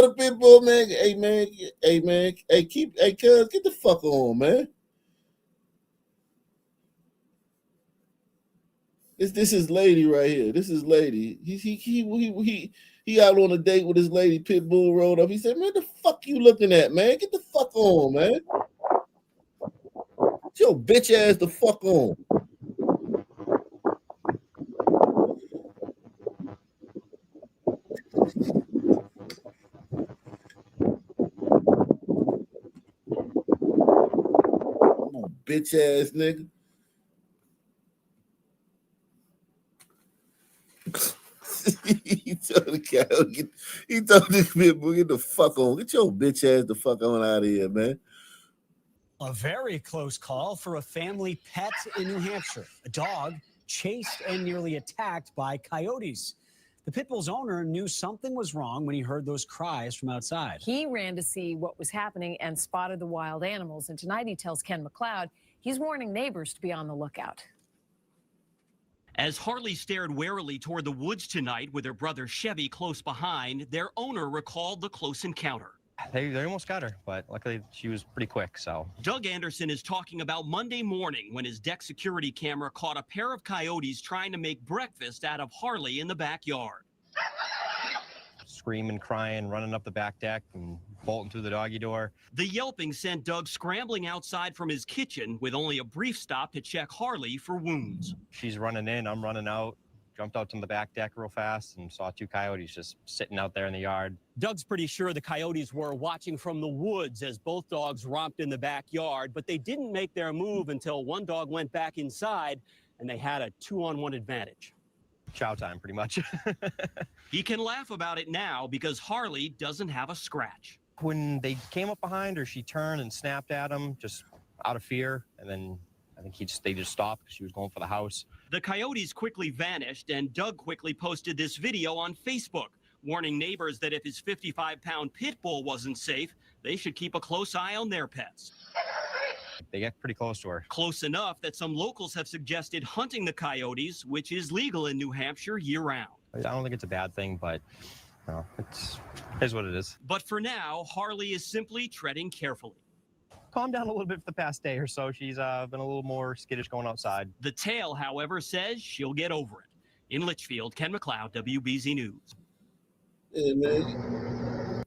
the Pitbull, man, hey, cuz, get the fuck on, man. This is lady right here. This is lady. He out on a date with his lady. Pitbull rolled up. He said, "Man, the fuck you looking at, man? Get the fuck on, man. Get your bitch ass the fuck on." Bitch ass nigga. he told the Pitbull, get the fuck on. Get your bitch ass the fuck on out of here, man. A very close call for a family pet in New Hampshire. A dog chased and nearly attacked by coyotes. The pit bull's owner knew something was wrong when he heard those cries from outside. He ran to see what was happening and spotted the wild animals. And tonight he tells Ken McLeod he's warning neighbors to be on the lookout. As Harley stared warily toward the woods tonight with her brother Chevy close behind, their owner recalled the close encounter. They almost got her, but luckily she was pretty quick, so. Doug Anderson is talking about Monday morning when his deck security camera caught a pair of coyotes trying to make breakfast out of Harley in the backyard. Screaming, crying, running up the back deck and bolting through the doggy door. The yelping sent Doug scrambling outside from his kitchen with only a brief stop to check Harley for wounds. She's running in, I'm running out. Jumped out to the back deck real fast and saw two coyotes just sitting out there in the yard. Doug's pretty sure the coyotes were watching from the woods as both dogs romped in the backyard, but they didn't make their move until one dog went back inside and they had a 2-on-1 advantage. Chow time, pretty much. He can laugh about it now because Harley doesn't have a scratch. When they came up behind her, she turned and snapped at him just out of fear, and then I think they just stopped because she was going for the house. The coyotes quickly vanished, and Doug quickly posted this video on Facebook, warning neighbors that if his 55-pound pit bull wasn't safe, they should keep a close eye on their pets. They get pretty close to her. Close enough that some locals have suggested hunting the coyotes, which is legal in New Hampshire year-round. I don't think it's a bad thing, but no, it's what it is. But for now, Harley is simply treading carefully. Calmed down a little bit for the past day or so. She's been a little more skittish going outside. The tail, however, says she'll get over it. In Litchfield, Ken McLeod, WBZ News. Hey, man.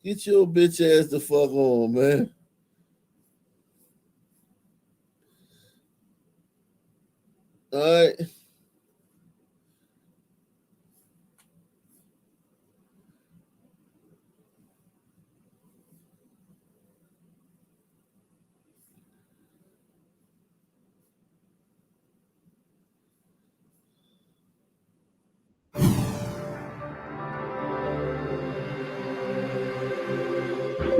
Get your bitch ass the fuck on, man. All right.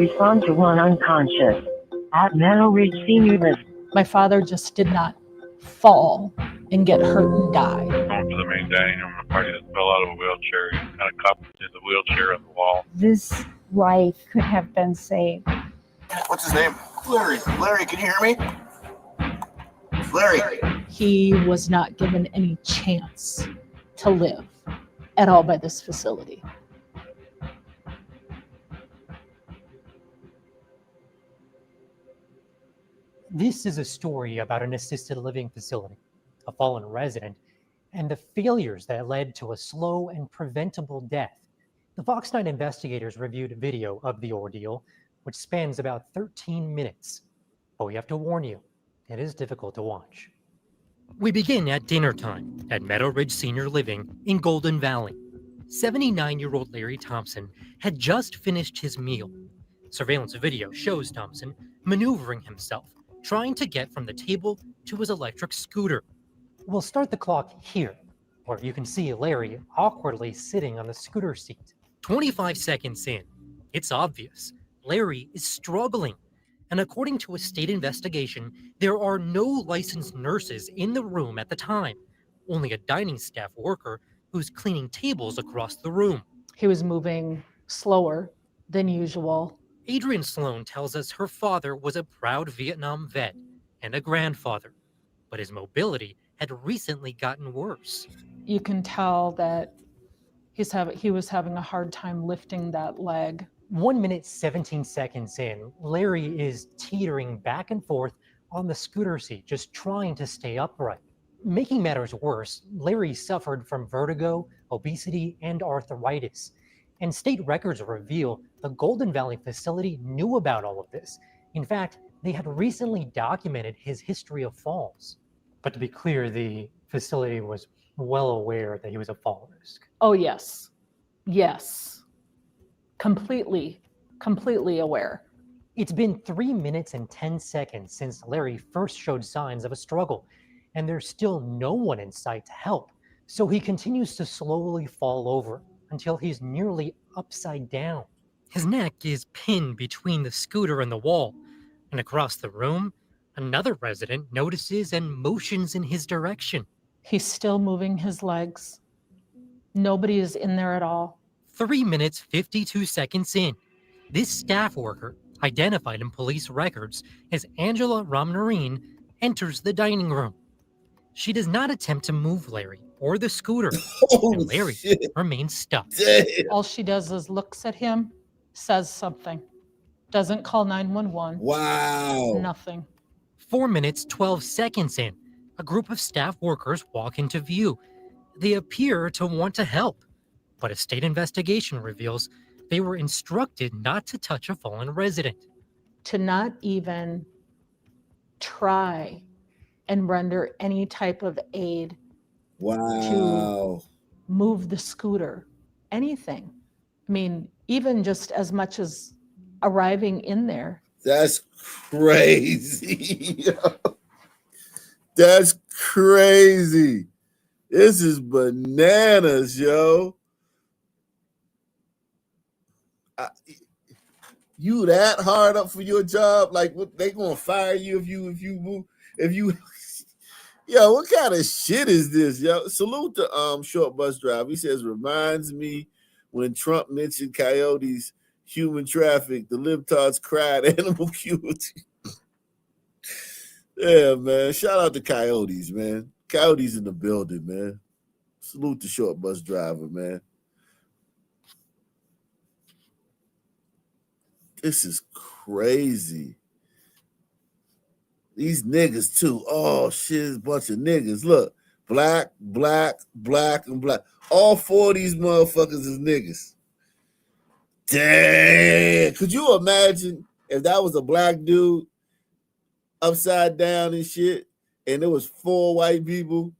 Respond to 1 unconscious. At Meadow Ridge Senior Living. My father just did not fall and get hurt and die. Going to the main dining room, a party that fell out of a wheelchair. He kind of cupped in the wheelchair on the wall. This life could have been saved. What's his name? Larry. Larry, can you hear me? Larry. He was not given any chance to live at all by this facility. This is a story about an assisted living facility, a fallen resident, and the failures that led to a slow and preventable death. The Fox 9 investigators reviewed video of the ordeal, which spans about 13 minutes. But we have to warn you, it is difficult to watch. We begin at dinner time at Meadow Ridge Senior Living in Golden Valley. 79-year-old Larry Thompson had just finished his meal. Surveillance video shows Thompson maneuvering himself, trying to get from the table to his electric scooter. We'll start the clock here, where you can see Larry awkwardly sitting on the scooter seat. 25 seconds in, it's obvious. Larry is struggling. And according to a state investigation, there are no licensed nurses in the room at the time, only a dining staff worker who's cleaning tables across the room. He was moving slower than usual. Adrienne Sloan tells us her father was a proud Vietnam vet and a grandfather, but his mobility had recently gotten worse. You can tell that he was having a hard time lifting that leg. 1 minute, 17 seconds in, Larry is teetering back and forth on the scooter seat, just trying to stay upright. Making matters worse, Larry suffered from vertigo, obesity, and arthritis. And state records reveal the Golden Valley facility knew about all of this. In fact, they had recently documented his history of falls. But to be clear, the facility was well aware that he was a fall risk. Oh, yes. Yes. Completely aware. It's been 3 minutes and 10 seconds since Larry first showed signs of a struggle, and there's still no one in sight to help. So he continues to slowly fall over until he's nearly upside down. His neck is pinned between the scooter and the wall, and across the room, another resident notices and motions in his direction. He's still moving his legs. Nobody is in there at all. 3 minutes, 52 seconds in, this staff worker, identified in police records as Angela Ramnarine, enters the dining room. She does not attempt to move Larry or the scooter, and Larry remains stuck. Damn. All she does is looks at him, says something, doesn't call 911. Wow. Nothing. 4 minutes, 12 seconds in, a group of staff workers walk into view. They appear to want to help, but a state investigation reveals they were instructed not to touch a fallen resident. To not even try and render any type of aid. Wow. To move the scooter, anything. I mean, even just as much as arriving in there. That's crazy. That's crazy. This is bananas, yo. You that hard up for your job? Like, what, they gonna fire you if you move? Yo, what kind of shit is this, yo? Salute to Short Bus Drive. He says, reminds me when Trump mentioned coyotes, human traffic, the libtards cried animal cruelty. Yeah, man. Shout out to coyotes, man. Coyotes in the building, man. Salute to Short Bus Driver, man. This is crazy. These niggas too. Oh shit, it's a bunch of niggas. Look, black, and black. All 4 of these motherfuckers is niggas. Damn. Could you imagine if that was a black dude upside down and shit, and there was 4 white people?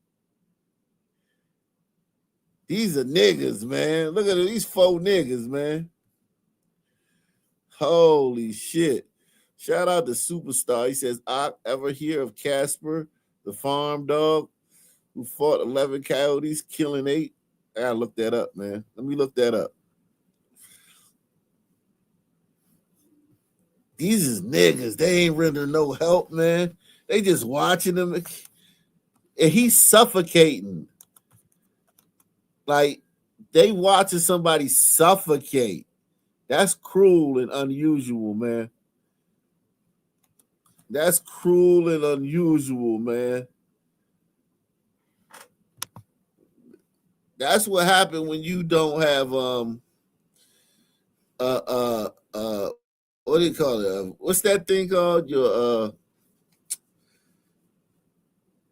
These are niggas, man. Look at these 4 niggas, man. Holy shit. Shout out to Superstar. He says, ever hear of Casper, the farm dog, who fought 11 coyotes, killing 8? I gotta look that up, man. Let me look that up. these is niggas. They ain't rendering no help, man. They just watching him, and he's suffocating. Like they watching somebody suffocate. That's cruel and unusual, man. That's cruel and unusual, man. That's what happened when you don't have what do you call it? What's that thing called? Your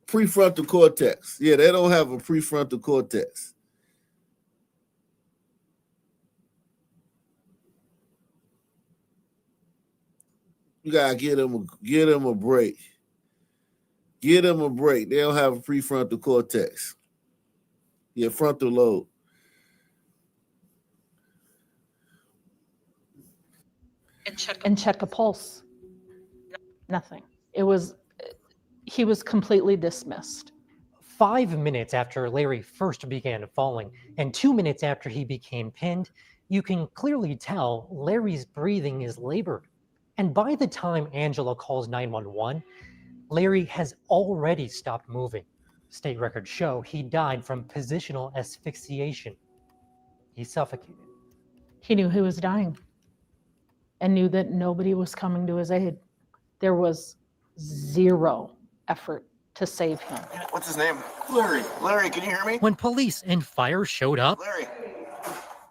prefrontal cortex. Yeah, they don't have a prefrontal cortex. You gotta get them a break. Get them a break. They don't have a prefrontal cortex. Yeah, frontal lobe. And check a pulse. Nothing. He was completely dismissed. 5 minutes after Larry first began falling and 2 minutes after he became pinned, you can clearly tell Larry's breathing is labored. And by the time Angela calls 911, Larry has already stopped moving. State records show he died from positional asphyxiation. He suffocated. He knew he was dying and knew that nobody was coming to his aid. There was zero effort to save him. What's his name? Larry. Larry, can you hear me? When police and fire showed up, Larry.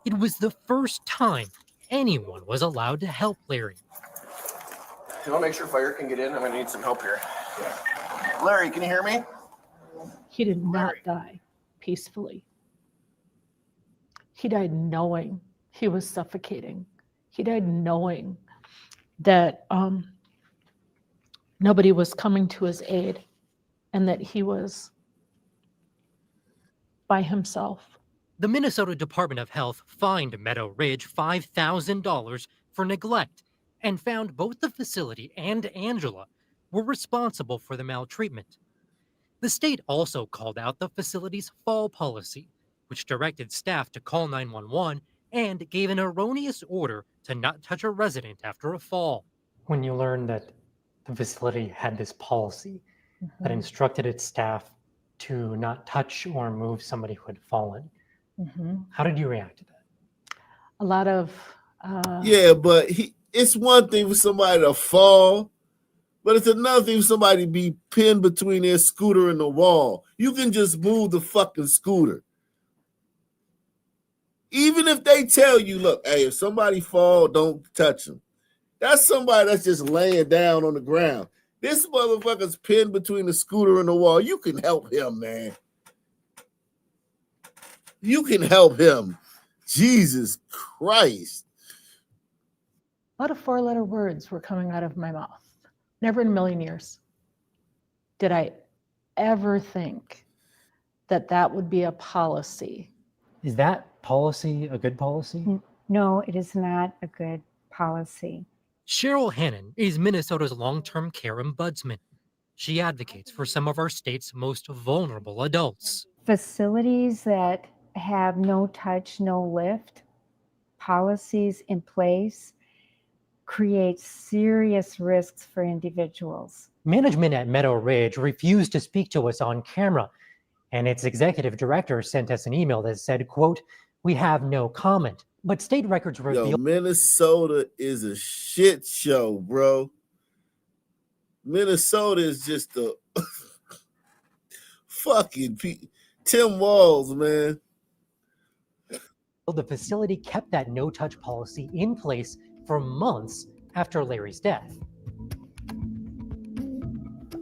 it was the first time anyone was allowed to help Larry. You want to make sure fire can get in? I'm going to need some help here. Larry, can you hear me? He did not die peacefully. He died knowing he was suffocating. He died knowing that nobody was coming to his aid and that he was by himself. The Minnesota Department of Health fined Meadow Ridge $5,000 for neglect and found both the facility and Angela were responsible for the maltreatment. The state also called out the facility's fall policy, which directed staff to call 911 and gave an erroneous order to not touch a resident after a fall. When you learned that the facility had this policy that instructed its staff to not touch or move somebody who had fallen, how did you react to that? A lot of yeah, but it's one thing for somebody to fall, but it's another thing for somebody to be pinned between their scooter and the wall. You can just move the fucking scooter. Even if they tell you, look, hey, if somebody fall, don't touch them. That's somebody that's just laying down on the ground. This motherfucker's pinned between the scooter and the wall. You can help him, man. You can help him. Jesus Christ. A lot of four-letter words were coming out of my mouth. Never in a million years did I ever think that that would be a policy. Is that policy a good policy? No, it is not a good policy. Cheryl Hannon is Minnesota's long-term care ombudsman. She advocates for some of our state's most vulnerable adults. Facilities that have no touch, no lift policies in place create serious risks for individuals. Management at Meadow Ridge refused to speak to us on camera, and its executive director sent us an email that said, quote, "We have no comment." But state records reveal Minnesota is a shit show, bro. Minnesota is just a fucking Tim Walz, man. the facility kept that no-touch policy in place for months after Larry's death.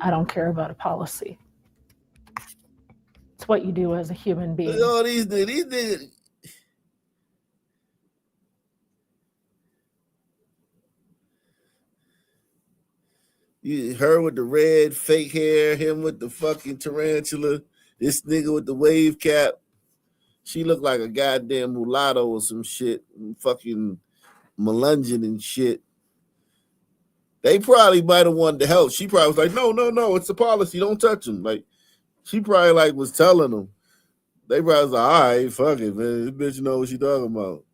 I don't care about a policy. It's what you do as a human being. Oh, these niggas. Her with the red fake hair, him with the fucking tarantula, this nigga with the wave cap. She looked like a goddamn mulatto or some shit, fucking melunging and shit. They probably might have wanted to help. She probably was like, no, it's a policy. Don't touch him. Like, she probably like was telling them. They probably was like, all right, fuck it, man. This bitch know what she talking about.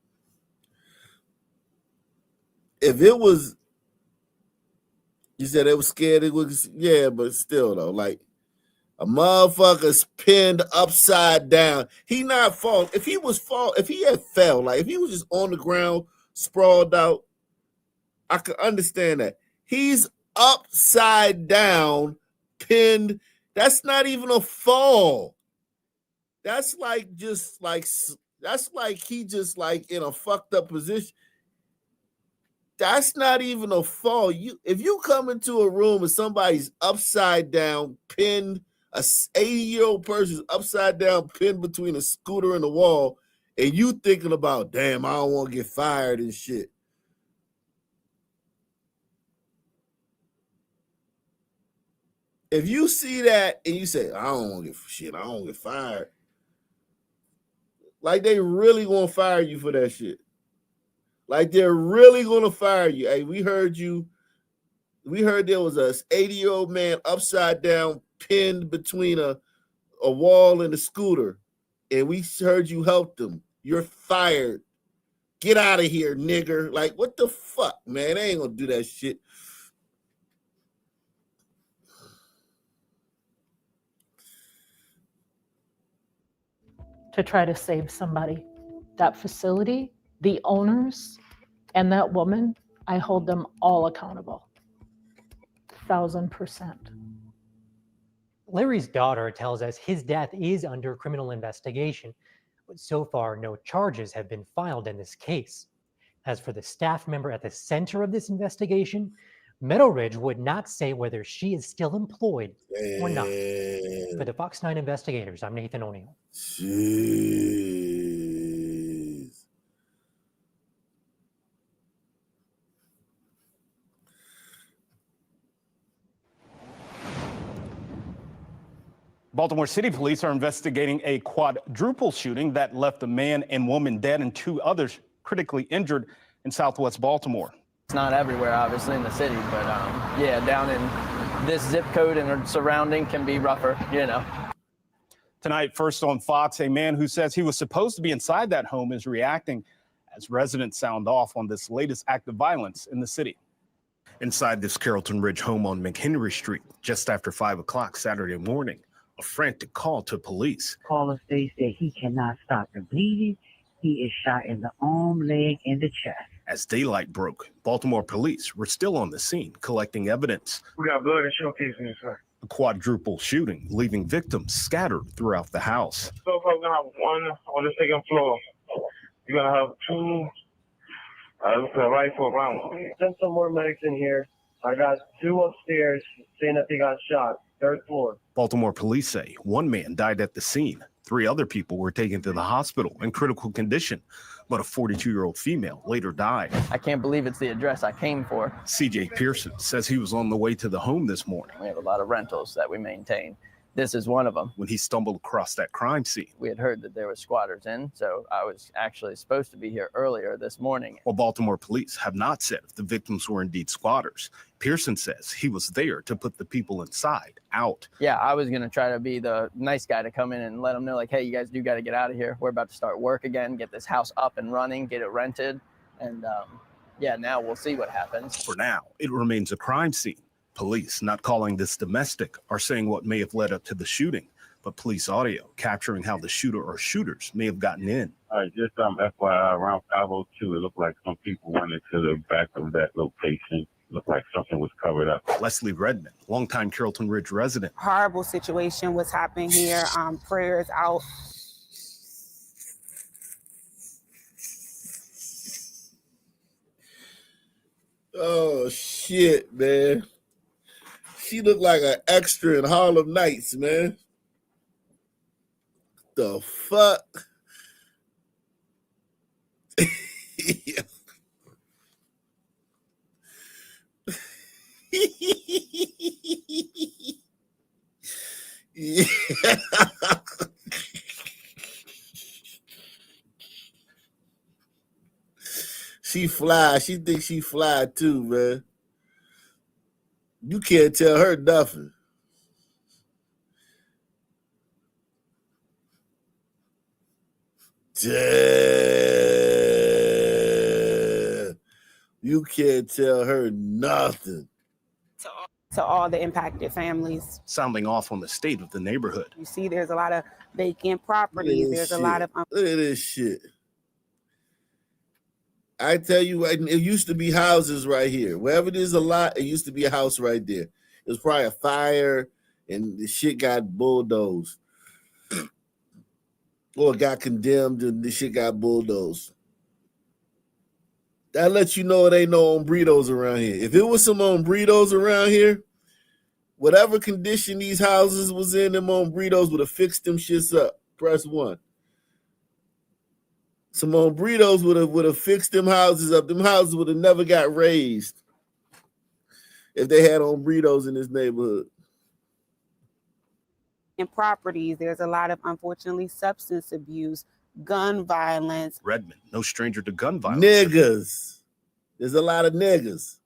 If it was You said they were scared it was, yeah, but still though, like a motherfucker's pinned upside down. He not fall. If he had fell, like if he was just on the ground, sprawled out, I could understand that. He's upside down, pinned. That's not even a fall. That's like that's like he just like in a fucked up position. That's not even a fall. If you come into a room and somebody's upside down, pinned, a 80-year-old person's upside down, pinned between a scooter and the wall, and you thinking about, damn, I don't want to get fired and shit. If you see that and you say, I don't want to get shit, I don't want to get fired. Like they really gonna fire you for that shit. Like they're really gonna fire you. Hey, we heard you. We heard there was a 80-year-old man upside down, pinned between a wall and a scooter, and we heard you helped him. You're fired. Get out of here, nigger. Like, what the fuck, man? They ain't gonna do that shit. To try to save somebody. That facility, the owners, and that woman, I hold them all accountable. 1000%. Larry's daughter tells us his death is under criminal investigation, but so far no charges have been filed in this case. As for the staff member at the center of this investigation, Meadow Ridge would not say whether she is still employed or not. For the Fox 9 investigators, I'm Nathan O'Neill. Jeez. Baltimore City Police are investigating a quadruple shooting that left a man and woman dead and 2 others critically injured in Southwest Baltimore. It's not everywhere, obviously, in the city, but yeah, down in this zip code and surrounding can be rougher, you know. Tonight, first on Fox, a man who says he was supposed to be inside that home is reacting as residents sound off on this latest act of violence in the city. Inside this Carrollton Ridge home on McHenry Street, just after 5 o'clock Saturday morning, a frantic call to police. Caller states that he cannot stop the bleeding. He is shot in the arm, leg, and the chest. As daylight broke, Baltimore police were still on the scene collecting evidence. We got blood and showcase in this, sir. A quadruple shooting, leaving victims scattered throughout the house. So far, we're going to have one on the second floor. You're going to have 2 rifle rounds. Send some more medics in here. I got 2 upstairs saying that they got shot. 3rd floor. Baltimore police say 1 man died at the scene. 3 other people were taken to the hospital in critical condition, but a 42-year-old female later died. I can't believe it's the address I came for. CJ Pearson says he was on the way to the home this morning. We have a lot of rentals that we maintain. This is one of them. When he stumbled across that crime scene. We had heard that there were squatters in, so I was actually supposed to be here earlier this morning. While Baltimore police have not said if the victims were indeed squatters, Pearson says he was there to put the people inside out. Yeah, I was going to try to be the nice guy to come in and let them know, like, hey, you guys do got to get out of here. We're about to start work again, get this house up and running, get it rented. And yeah, now we'll see what happens. For now, it remains a crime scene. Police, not calling this domestic, are saying what may have led up to the shooting, but police audio capturing how the shooter or shooters may have gotten in. All right, just FYI, around 5:02, it looked like some people went into the back of that location. Looked like something was covered up. Leslie Redmond, longtime Carrollton Ridge resident. Horrible situation was happening here. Prayers out. Oh shit, man. She looked like an extra in Harlem Nights, man. The fuck? Yeah. She fly. She thinks she fly too, man. You can't tell her nothing. Damn. You can't tell her nothing. To to all the impacted families. sounding off on the state of the neighborhood. You see, there's a lot of vacant Look at properties. this There's a shit. lot of Look at this shit. I tell you, it used to be houses right here. Wherever there's a lot, it used to be a house right there. It was probably a fire, and the shit got bulldozed. Or got condemned, and the shit got bulldozed. That lets you know it ain't no hombredos around here. If it was some hombredos around here, whatever condition these houses was in, them hombredos would have fixed them shits up. Press 1. Some hombredos would have fixed them houses up. Them houses would have never got raised if they had hombredos in this neighborhood. in properties. There's a lot of, unfortunately, substance abuse, gun violence. Redmond, no stranger to gun violence. Niggas. There's a lot of niggas.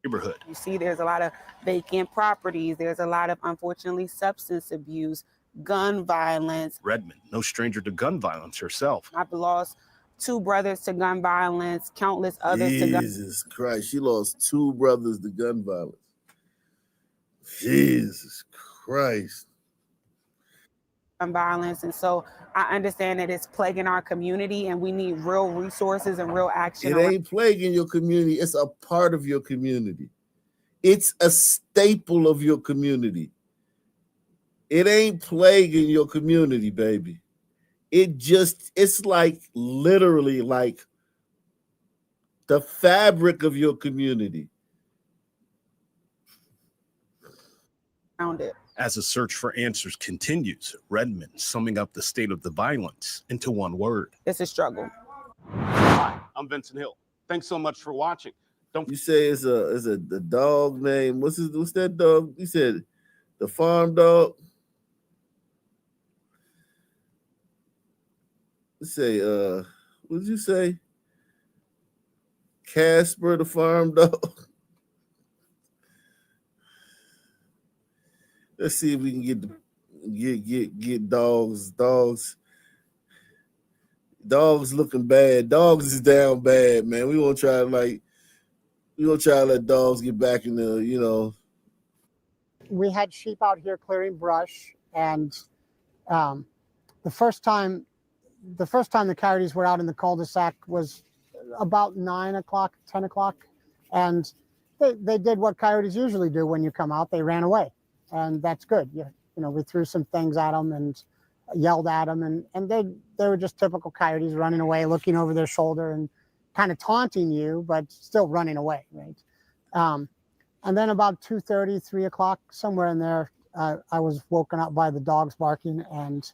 Neighborhood. You see, there's a lot of vacant properties. There's a lot of, unfortunately, substance abuse, gun violence. Redmond, no stranger to gun violence herself. I've lost 2 brothers to gun violence, countless others to gun. Jesus Christ, she lost 2 brothers to gun violence. Jesus Christ. Violence. And so I understand that it's plaguing our community and we need real resources and real action. It ain't plaguing your community. It's a part of your community. It's a staple of your community. It ain't plaguing your community, baby. It's like literally like the fabric of your community. Found it. As a search for answers continues, Redmond summing up the state of the violence into one word. It's a struggle. Hi, I'm Vincent Hill. Thanks so much for watching. You say it's a dog name. What's that dog? You said the farm dog. Let's say what did you say? Casper the farm dog. Let's see if we can get dogs looking bad. Dogs is down bad, man. We gonna try to let dogs get back in the, you know. We had sheep out here clearing brush, and the first time the coyotes were out in the cul-de-sac was about 9 o'clock, 10 o'clock, and they did what coyotes usually do when you come out. They ran away. And that's good. You know, we threw some things at them and yelled at them, and they were just typical coyotes running away, looking over their shoulder and kind of taunting you, but still running away, right? And then about 2:30, 3 o'clock, somewhere in there, I was woken up by the dogs barking and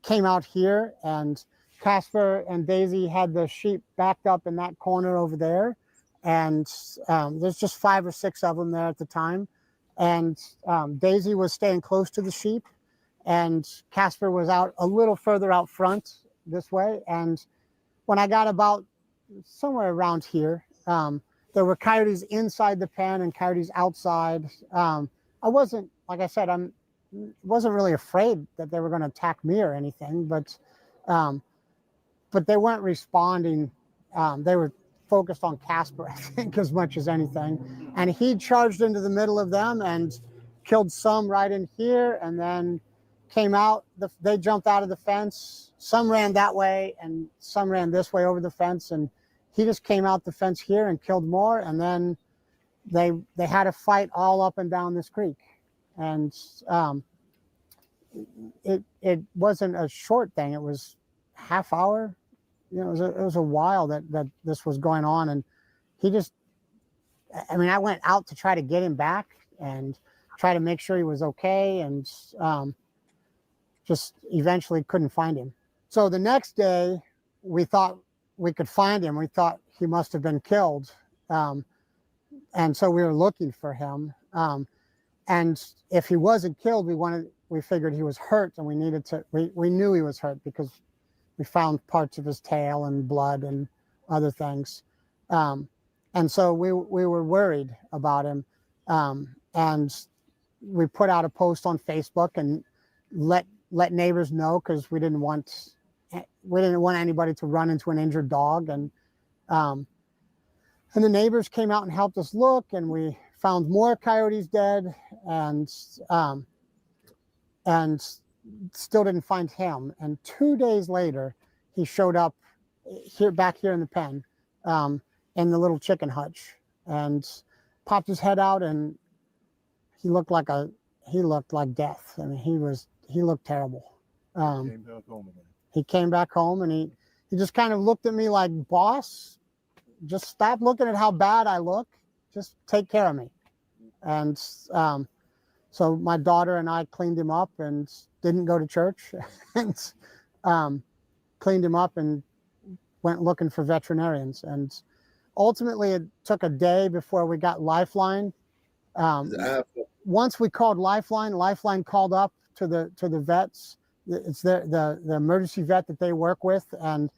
came out here, and Casper and Daisy had the sheep backed up in that corner over there, and there's just 5 or 6 of them there at the time. And Daisy was staying close to the sheep, and Casper was out a little further out front this way. And when I got about somewhere around here, there were coyotes inside the pen and coyotes outside. I wasn't, like I said, wasn't really afraid that they were going to attack me or anything, but they weren't responding. They were focused on Casper, I think, as much as anything. And he charged into the middle of them and killed some right in here, and then came out. They jumped out of the fence. Some ran that way and some ran this way over the fence, and he just came out the fence here and killed more. And then they had a fight all up and down this creek. And it wasn't a short thing. It was half hour. You know, it was a while that this was going on, and he just, I mean, I went out to try to get him back and try to make sure he was okay, and just eventually couldn't find him. So the next day, we thought we could find him. We thought he must have been killed, and so we were looking for him. And if he wasn't killed, we figured he was hurt, and we needed to. We knew he was hurt because we found parts of his tail and blood and other things. And so we were worried about him. And we put out a post on Facebook and let neighbors know, because we didn't want anybody to run into an injured dog. And the neighbors came out and helped us look, and we found more coyotes dead, and still didn't find him. And 2 days later, he showed up back here in the pen, in the little chicken hutch, and popped his head out, and he looked like death. I mean, he looked terrible. He came back home, and he just kind of looked at me like, boss, just stop looking at how bad I look. Just take care of me. And so my daughter and I cleaned him up and didn't go to church, and cleaned him up and went looking for veterinarians. And ultimately, it took a day before we got Lifeline. Once we called Lifeline, Lifeline called up to the vets. It's the emergency vet that they work with, and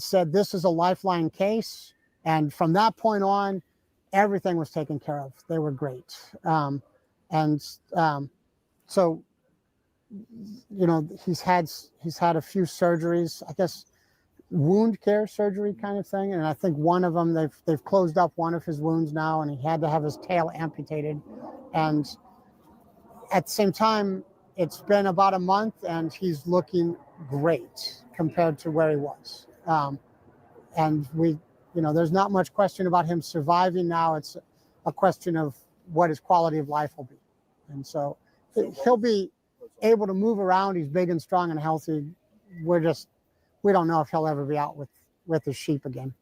said this is a Lifeline case. And from that point on, everything was taken care of. They were great. So, you know, he's had a few surgeries, I guess, wound care surgery kind of thing. And I think one of them, they've closed up one of his wounds now, and he had to have his tail amputated. And at the same time, it's been about a month, and he's looking great compared to where he was. And there's not much question about him surviving now. It's a question of what his quality of life will be. And so he'll be able to move around. He's big and strong and healthy. We don't know if he'll ever be out with his sheep again.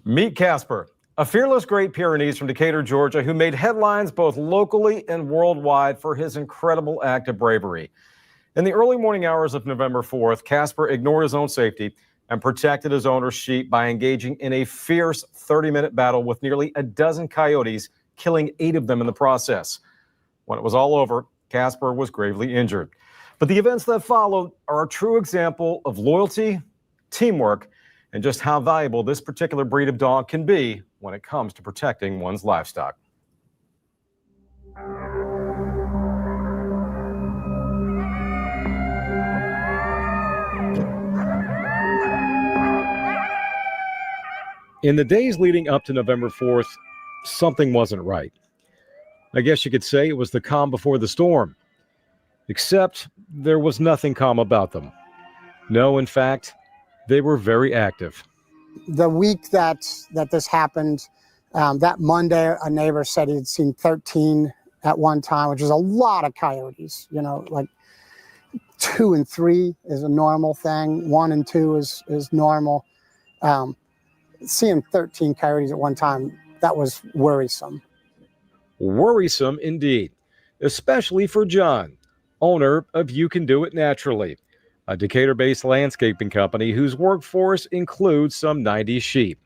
Meet Casper, a fearless Great Pyrenees from Decatur, Georgia, who made headlines both locally and worldwide for his incredible act of bravery. In the early morning hours of November 4th, Casper ignored his own safety and protected his owner's sheep by engaging in a fierce 30-minute battle with nearly a dozen coyotes, killing 8 of them in the process. When it was all over, Casper was gravely injured. But the events that followed are a true example of loyalty, teamwork, and just how valuable this particular breed of dog can be when it comes to protecting one's livestock. In the days leading up to November 4th, something wasn't right. I guess you could say it was the calm before the storm. Except there was nothing calm about them. No, in fact, they were very active. The week that this happened, that Monday, a neighbor said he'd seen 13 at one time, which is a lot of coyotes. You know, like 2 and 3 is a normal thing. 1 and 2 is normal. Seeing 13 coyotes at one time, that was worrisome. Worrisome indeed, especially for John, owner of You Can Do It Naturally, a Decatur-based landscaping company whose workforce includes some 90 sheep.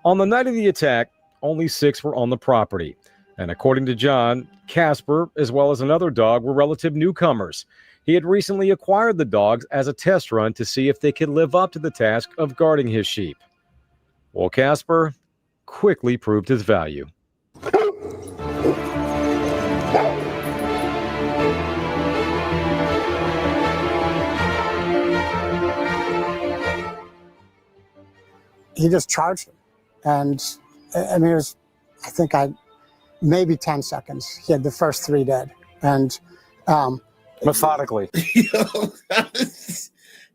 On the night of the attack, only 6 were on the property. And according to John, Casper, as well as another dog, were relative newcomers. He had recently acquired the dogs as a test run to see if they could live up to the task of guarding his sheep. Well, Casper quickly proved his value. He just charged him. And I mean, I think maybe 10 seconds. He had the first 3 dead. And methodically.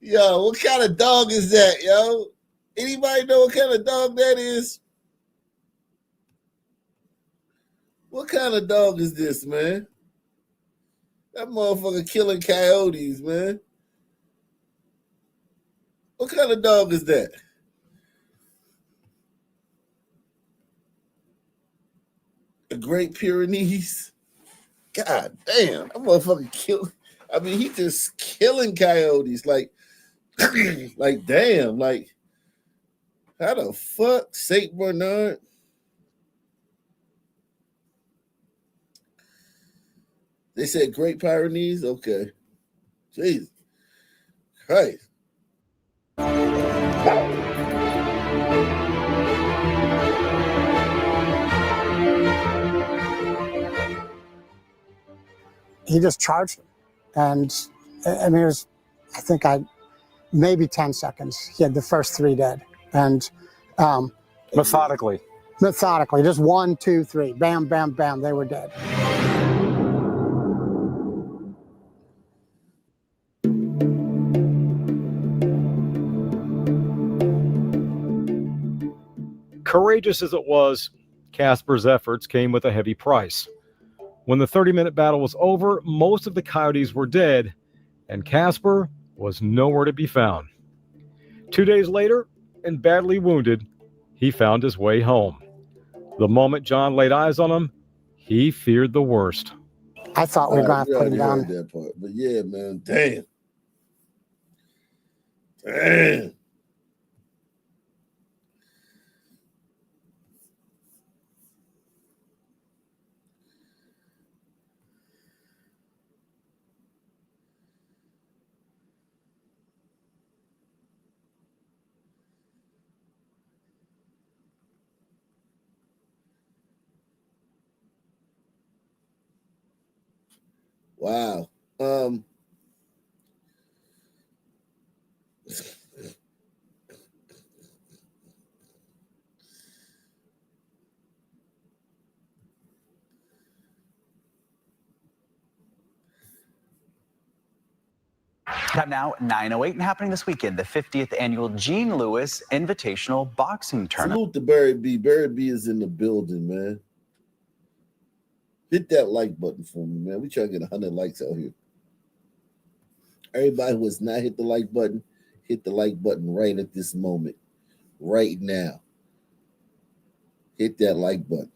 Yo, what kind of dog is that, yo? Anybody know what kind of dog that is? What kind of dog is this, man? That motherfucker killing coyotes, man. What kind of dog is that? A Great Pyrenees? God damn, that motherfucker killed. I mean, he just killing coyotes. Like, like damn, like, how the fuck? Saint Bernard? They said Great Pyrenees? Okay. Jesus Christ. He just charged him. And I mean, I think maybe 10 seconds. He had the first 3 dead. And Methodically. Methodically, just 1, 2, 3, bam, bam, bam, they were dead. Courageous as it was, Casper's efforts came with a heavy price. When the 30-minute battle was over, most of the coyotes were dead, and Casper was nowhere to be found. 2 days later, and badly wounded, he found his way home. The moment John laid eyes on him, he feared the worst. I thought we were going to put him down. That part. But yeah, man, damn. Damn. Wow. Time now, 9:08, and happening this weekend, the 50th annual Gene Lewis Invitational Boxing Tournament. Salute to Barry B. Barry B is in the building, man. Hit that like button for me, man. We try to get 100 likes out here. Everybody who has not hit the like button, hit the like button right at this moment, right now. Hit that like button.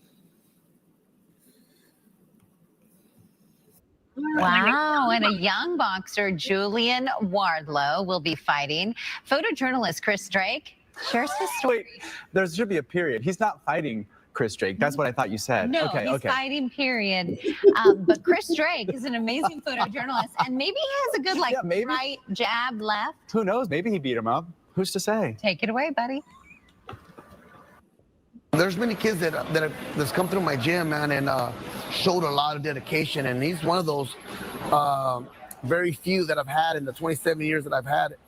Wow, and a young boxer, Julian Wardlow, will be fighting photojournalist Chris Drake. Shares his story. Wait, there should be a period. He's not fighting Chris Drake. That's what I thought you said. No, okay, he's fighting, period. But Chris Drake is an amazing photojournalist, and maybe he has a good, right jab, left. Who knows? Maybe he beat him up. Who's to say? Take it away, buddy. There's many kids that's come through my gym, man, and showed a lot of dedication. And he's one of those very few that I've had in the 27 years that I've had it.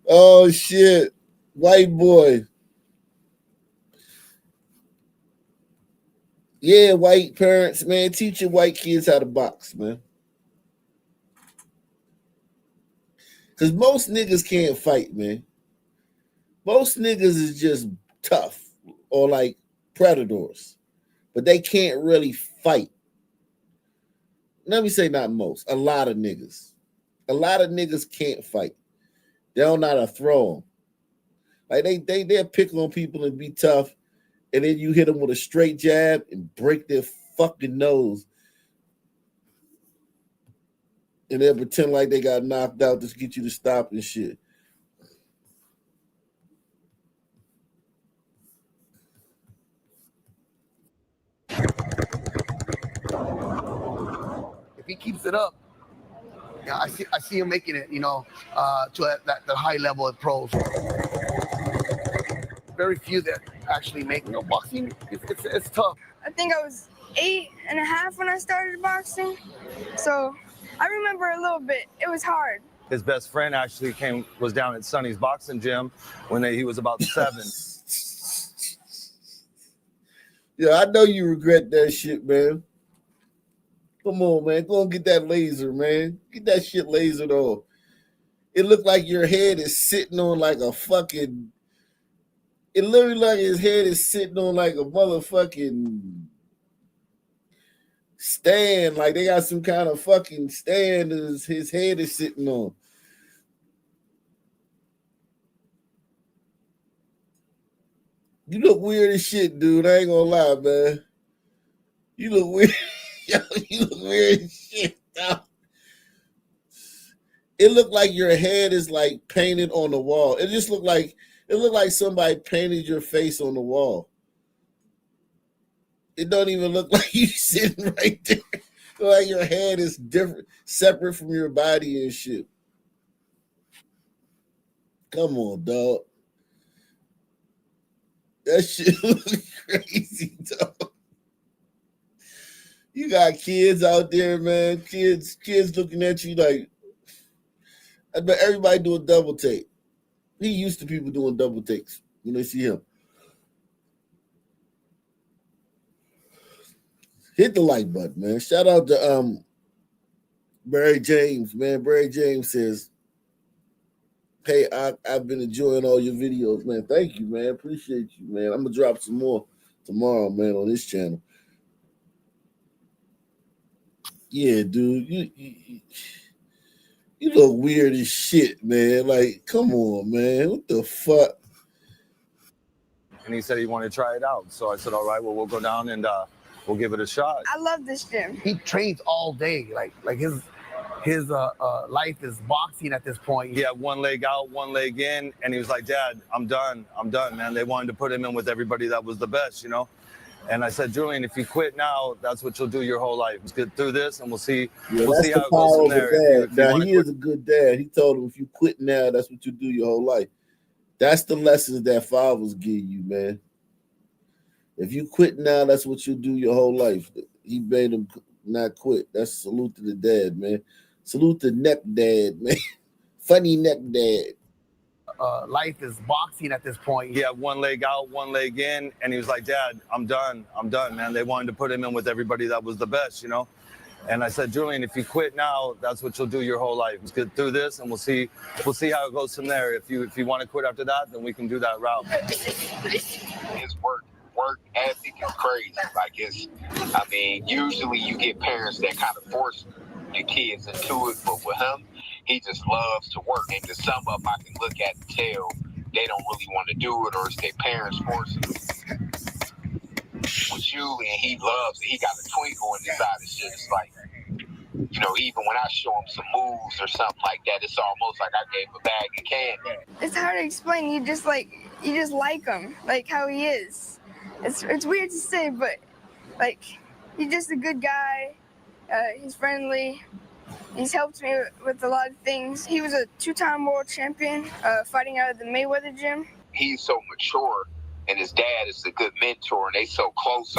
Oh, shit. White boy. Yeah, white parents, man. Teach your white kids how to box, man. Because most niggas can't fight, man. Most niggas is just tough or like predators, but they can't really fight. Let me say not most. A lot of niggas. A lot of niggas can't fight. They don't know how to throw them. Like they'll pick on people and be tough, and then you hit them with a straight jab and break their fucking nose. And they'll pretend like they got knocked out to get you to stop and shit. If he keeps it up, yeah, I see him making it, to that high level of pros. Very few that actually make, boxing. It's tough. I think I was 8.5 when I started boxing, so I remember a little bit. It was hard. His best friend actually was down at Sonny's boxing gym when he was about 7. Yeah, I know you regret that shit, man. Come on, man. Go and get that laser, man. Get that shit lasered off. It looked like your head is sitting on like a fucking... It literally like his head is sitting on like a motherfucking stand. Like they got some kind of fucking stand his head is sitting on. You look weird as shit, dude. I ain't gonna lie, man. You look weird. Yo, you look weird as shit, dog. It looked like your head is like painted on the wall. It looked like somebody painted your face on the wall. It don't even look like you sitting right there. It look like your head is different, separate from your body and shit. Come on, dog. That shit looks crazy, dog. You got kids out there, man. Kids looking at you like, I bet everybody do a double take. He used to people doing double takes when they see him. Hit the like button, man. Shout out to Barry James, man. Barry James says, hey, I've been enjoying all your videos, man. Thank you, man. Appreciate you, man. I'm gonna drop some more tomorrow, man, on this channel. Yeah, dude, you look weird as shit, man. Like, come on, man. What the fuck? And he said he wanted to try it out. So I said, all right, well, we'll go down and we'll give it a shot. I love this gym. He trains all day. Like his life is boxing at this point. He had one leg out, one leg in, and he was like, Dad, I'm done, man. They wanted to put him in with everybody that was the best, you know? And I said, Julian, if you quit now, that's what you'll do your whole life. Let's get through this, and we'll see how it goes from there. Now, he is a good dad. He told him, if you quit now, that's what you do your whole life. That's the lessons that fathers give you, man. If you quit now, that's what you do your whole life. He made him not quit. That's salute to the dad, man. Salute to neck dad, man. Funny neck dad. Life is boxing at this point. He had one leg out, one leg in, and he was like, Dad, I'm done, man. They wanted to put him in with everybody that was the best, you know? And I said, Julian, if you quit now, that's what you'll do your whole life. Let's get through this, and we'll see how it goes from there. If you want to quit after that, then we can do that route. His work ethic is crazy. Usually you get parents that kind of force your kids into it, but with him, he just loves to work. And to sum up, I can look at and tell they don't really want to do it, or it's their parents forcing them. With Julian, he loves it. He got a twinkle in his eye. It's just like, even when I show him some moves or something like that, it's almost like I gave him a bag of candy. It's hard to explain. You just like him, like how he is. It's weird to say, but like he's just a good guy. He's friendly. He's helped me with a lot of things. He was a 2-time world champion, fighting out of the Mayweather gym. He's so mature, and his dad is a good mentor, and they so close.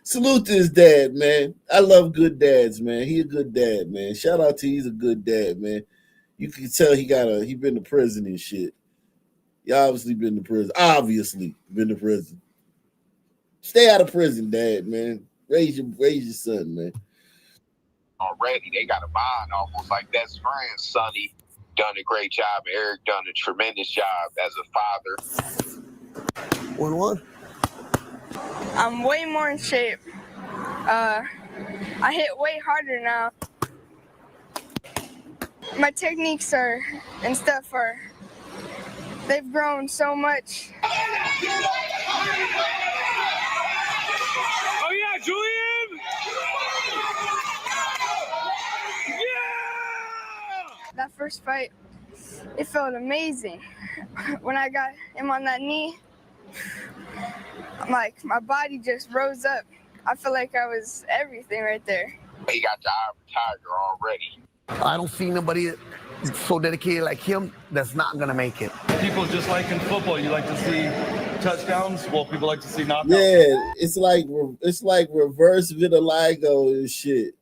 Salute to his dad, man. I love good dads, man. He a good dad, man. Shout out to he's a good dad, man. You can tell he been to prison and shit. He obviously been to prison. Stay out of prison, Dad, man. Raise your son, man. Already, they got a bond almost like best friends. Sonny done a great job. Eric done a tremendous job as a father. 1-1. I'm way more in shape. I hit way harder now. My techniques they've grown so much. Oh yeah, Julian! Yeah! That first fight, it felt amazing. When I got him on that knee, my body just rose up. I feel like I was everything right there. He got the eye of a tiger already. I don't see nobody so dedicated like him that's not gonna make it. People just like in football, you like to see touchdowns. Well, people like to see knockouts. Yeah, it's like reverse vitiligo and shit.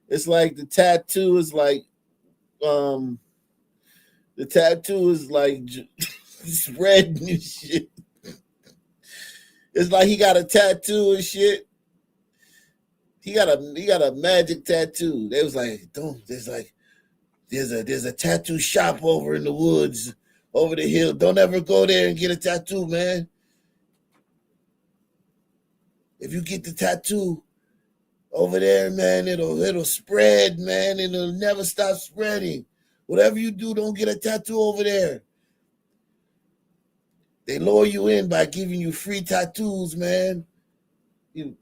It's like the tattoo is like spreading and shit. It's like he got a tattoo and shit. He got a magic tattoo. They was like, there's a tattoo shop over in the woods, over the hill. Don't ever go there and get a tattoo, man. If you get the tattoo over there, man, it'll spread, man, and it'll never stop spreading. Whatever you do, don't get a tattoo over there. They lure you in by giving you free tattoos, man. He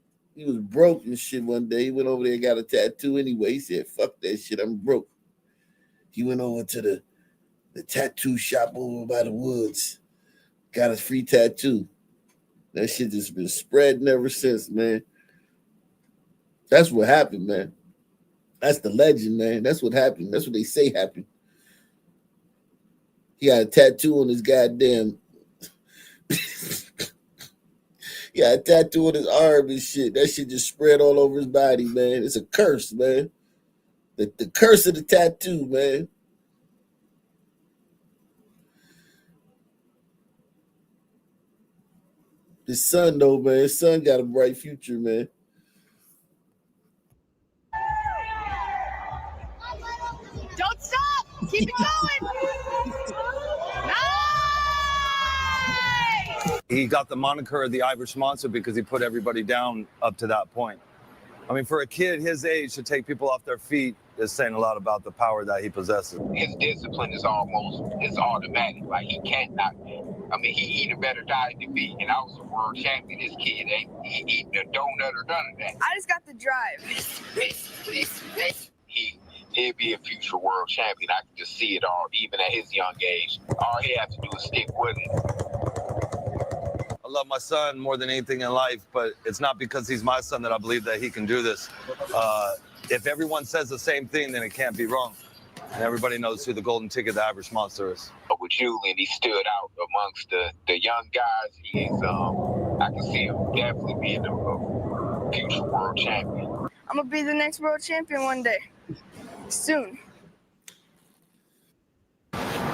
was broke and shit one day. He went over there and got a tattoo anyway. He said, fuck that shit, I'm broke. He went over to the tattoo shop over by the woods. Got a free tattoo. That shit just been spreading ever since, man. That's what happened, man. That's the legend, man. That's what happened. That's what they say happened. He got a tattoo on his goddamn... He got a tattoo on his arm and shit. That shit just spread all over his body, man. It's a curse, man. The curse of the tattoo, man. His son, though, man. His son got a bright future, man. Don't stop! Keep it going! He got the moniker of the Irish Monster because he put everybody down up to that point. I mean, for a kid his age to take people off their feet is saying a lot about the power that he possesses. His discipline is automatic. Like he can't not. I mean, he eat a better diet than me, and I was a world champion. This kid ain't eating a donut or none of that. I just got the drive. He'll be a future world champion. I can just see it all, even at his young age. All he has to do is stick with it. I love my son more than anything in life, but it's not because he's my son that I believe that he can do this. If everyone says the same thing, then it can't be wrong. And everybody knows who the golden ticket, the Irish Monster is. But with Julian, he stood out amongst the young guys. He's I can see him definitely being a future world champion. I'm gonna be the next world champion one day. Soon.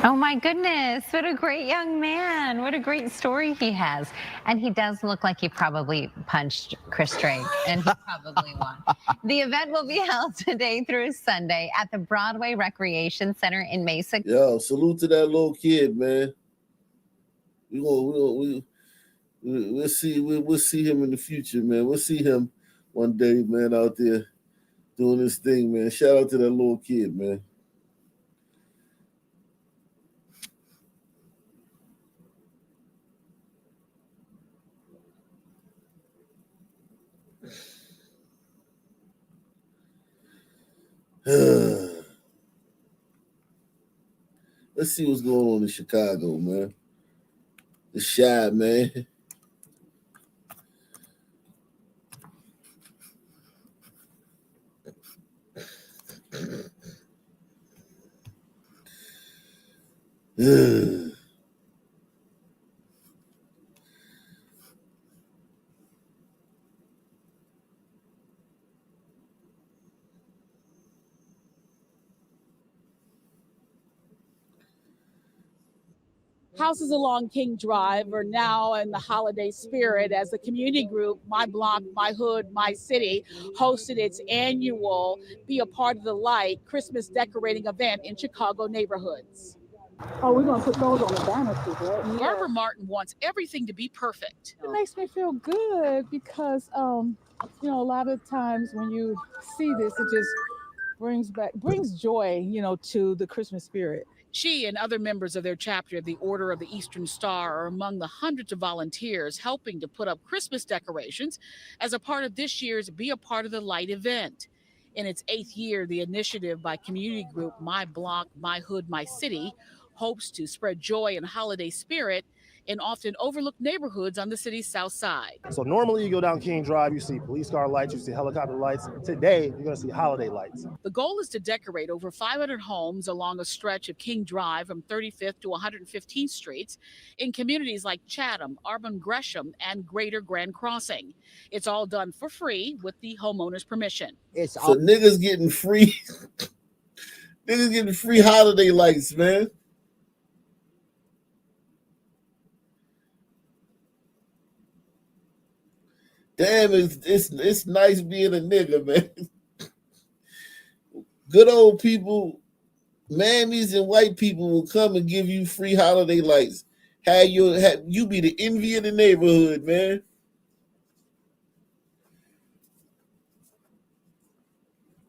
Oh my goodness, what a great young man. What a great story he has. And he does look like he probably punched Chris Drake, and he probably won. The event will be held today through Sunday at the Broadway Recreation Center in Mesa. Yo, salute to that little kid, man. We'll see him in the future, man. We'll see him one day, man, out there doing his thing, man. Shout out to that little kid, man. Let's see what's going on in Chicago, man. The Shy, man. Houses along King Drive are now in the holiday spirit as the community group, My Block, My Hood, My City, hosted its annual Be a Part of the Light Christmas decorating event in Chicago neighborhoods. Oh, we're going to put those on the bannisters, right? Yeah. Barbara Martin wants everything to be perfect. It makes me feel good because, you know, a lot of times when you see this, it just brings joy, you know, to the Christmas spirit. She and other members of their chapter of the Order of the Eastern Star are among the hundreds of volunteers helping to put up Christmas decorations as a part of this year's Be a Part of the Light event. In its 8th year, the initiative by community group My Block, My Hood, My City hopes to spread joy and holiday spirit in often overlooked neighborhoods on the city's south side. So normally you go down King Drive, you see police car lights, you see helicopter lights. Today, you're gonna see holiday lights. The goal is to decorate over 500 homes along a stretch of King Drive from 35th to 115th Streets in communities like Chatham, Arbon Gresham, and Greater Grand Crossing. It's all done for free with the homeowner's permission. So niggas getting free, niggas getting free holiday lights, man. Damn, it's nice being a nigga, man. Good old people, mammies and white people will come and give you free holiday lights. You be the envy of the neighborhood, man.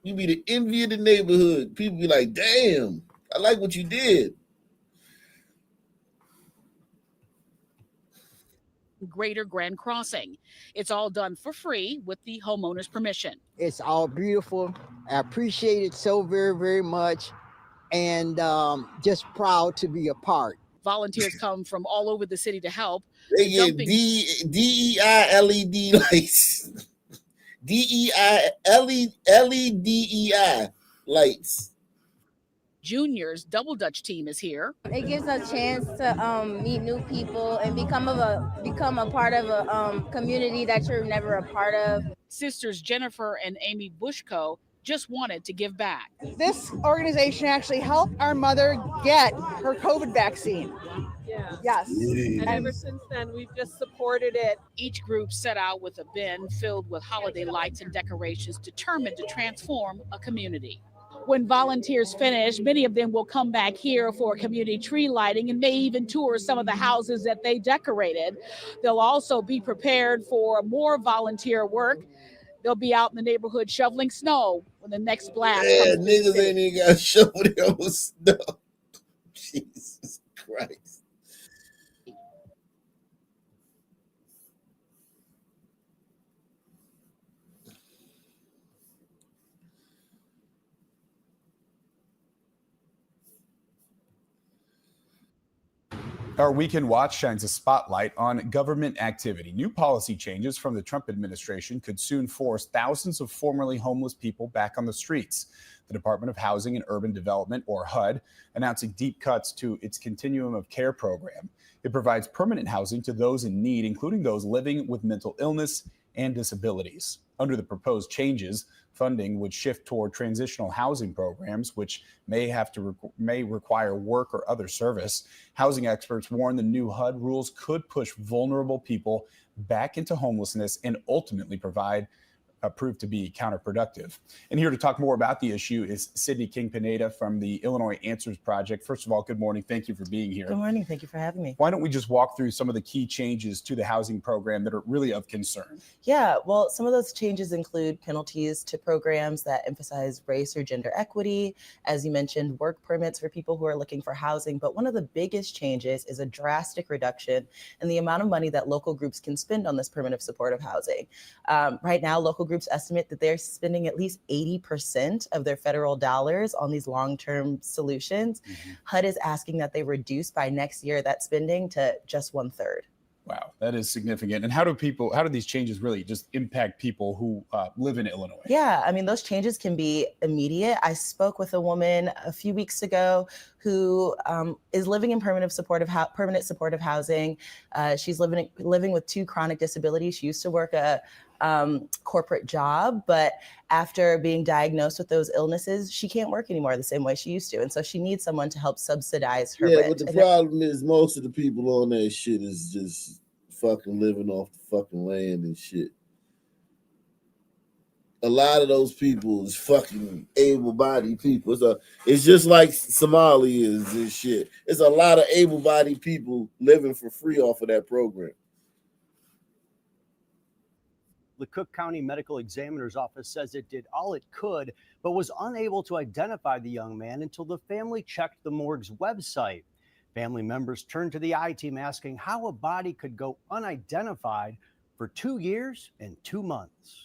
You be the envy of the neighborhood. People be like, damn, I like what you did. Greater Grand Crossing. It's all done for free with the homeowner's permission. It's all beautiful. I appreciate it so very, very much, and just proud to be a part. Volunteers come from all over the city to help. They get DEI LED lights. DEI LEDEI lights. Junior's Double Dutch team is here. It gives a chance to meet new people and become a part of a community that you're never a part of. Sisters Jennifer and Amy Bushko just wanted to give back. This organization actually helped our mother get her COVID vaccine. Yeah. Yes. And ever since then, we've just supported it. Each group set out with a bin filled with holiday lights and decorations, determined to transform a community. When volunteers finish, many of them will come back here for community tree lighting and may even tour some of the houses that they decorated. They'll also be prepared for more volunteer work. They'll be out in the neighborhood shoveling snow when the next blast Yeah, comes through the niggas city. ain't even got to shovel their own stuff. Jesus Christ. Our Weekend Watch shines a spotlight on government activity. New policy changes from the Trump administration could soon force thousands of formerly homeless people back on the streets. The Department of Housing and Urban Development, or HUD, announcing deep cuts to its Continuum of Care program. It provides permanent housing to those in need, including those living with mental illness and disabilities. Under the proposed changes, funding would shift toward transitional housing programs, which may require work or other service. Housing experts warn the new HUD rules could push vulnerable people back into homelessness and ultimately prove to be counterproductive. And here to talk more about the issue is Sydney King-Pineda from the Illinois Answers Project. First of all, good morning. Thank you for being here. Good morning. Thank you for having me. Why don't we just walk through some of the key changes to the housing program that are really of concern? Yeah, well, some of those changes include penalties to programs that emphasize race or gender equity. As you mentioned, work permits for people who are looking for housing. But one of the biggest changes is a drastic reduction in the amount of money that local groups can spend on this permanent supportive housing. Right now, local groups estimate that they're spending at least 80% of their federal dollars on these long-term solutions. HUD is asking that they reduce by next year that spending to just 1/3. Wow, that is significant. And how do these changes really just impact people who live in Illinois? Yeah, I mean, those changes can be immediate. I spoke with a woman a few weeks ago who is living in permanent supportive housing. She's living with 2 chronic disabilities. She used to work a corporate job, but after being diagnosed with those illnesses, she can't work anymore the same way she used to. And so she needs someone to help subsidize her rent. But the problem is most of the people on that shit is just fucking living off the fucking land and shit. A lot of those people is fucking able-bodied people. It's just like Somali is and shit. It's a lot of able-bodied people living for free off of that program. The Cook County Medical Examiner's Office says it did all it could, but was unable to identify the young man until the family checked the morgue's website. Family members turned to the I-Team asking how a body could go unidentified for 2 years and 2 months.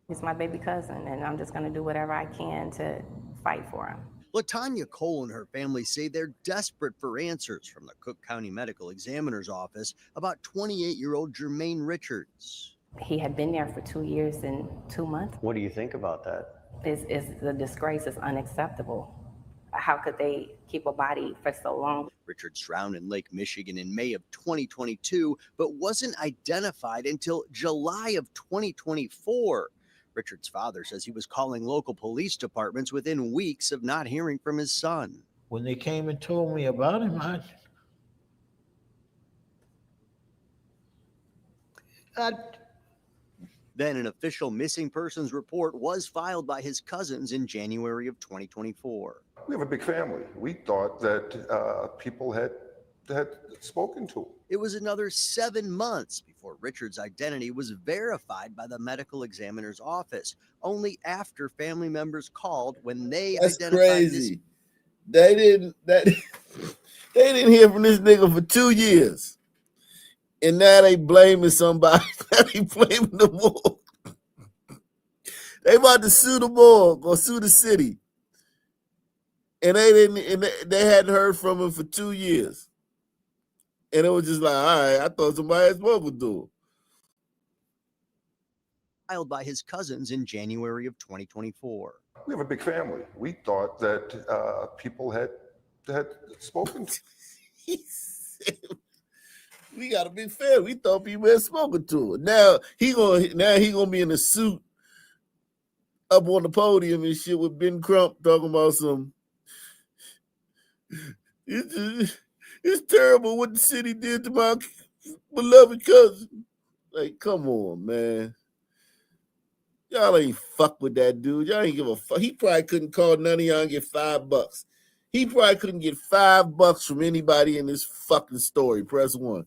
He's my baby cousin, and I'm just going to do whatever I can to fight for him. LaTanya Cole and her family say they're desperate for answers from the Cook County Medical Examiner's Office about 28-year-old Jermaine Richards. He had been there for 2 years and 2 months. What do you think about that? It's the disgrace is unacceptable. How could they keep a body for so long? Richards drowned in Lake Michigan in May of 2022, but wasn't identified until July of 2024. Richard's father says he was calling local police departments within weeks of not hearing from his son. When they came and told me about him, Then an official missing persons report was filed by his cousins in January of 2024. We have a big family. We thought that people had spoken to him. It was another 7 months before Richard's identity was verified by the medical examiner's office, only after family members called when they identified crazy. They didn't hear from this nigga for 2 years. And now they blaming somebody. Now they blaming the morgue. They about to sue the morgue or sue the city. And they hadn't heard from him for 2 years. And it was just like, all right, I thought somebody had spoken to him. Filed by his cousins in January of 2024. We have a big family. We thought that people had spoken to him. We got a big fan. We thought people had spoken to him. Now he gonna be in a suit up on the podium and shit with Ben Crump talking about some. It's terrible what the city did to my beloved cousin. Like, come on, man. Y'all ain't fuck with that dude. Y'all ain't give a fuck. He probably couldn't call none of y'all and get $5. He probably couldn't get $5 from anybody in this fucking story. Press 1.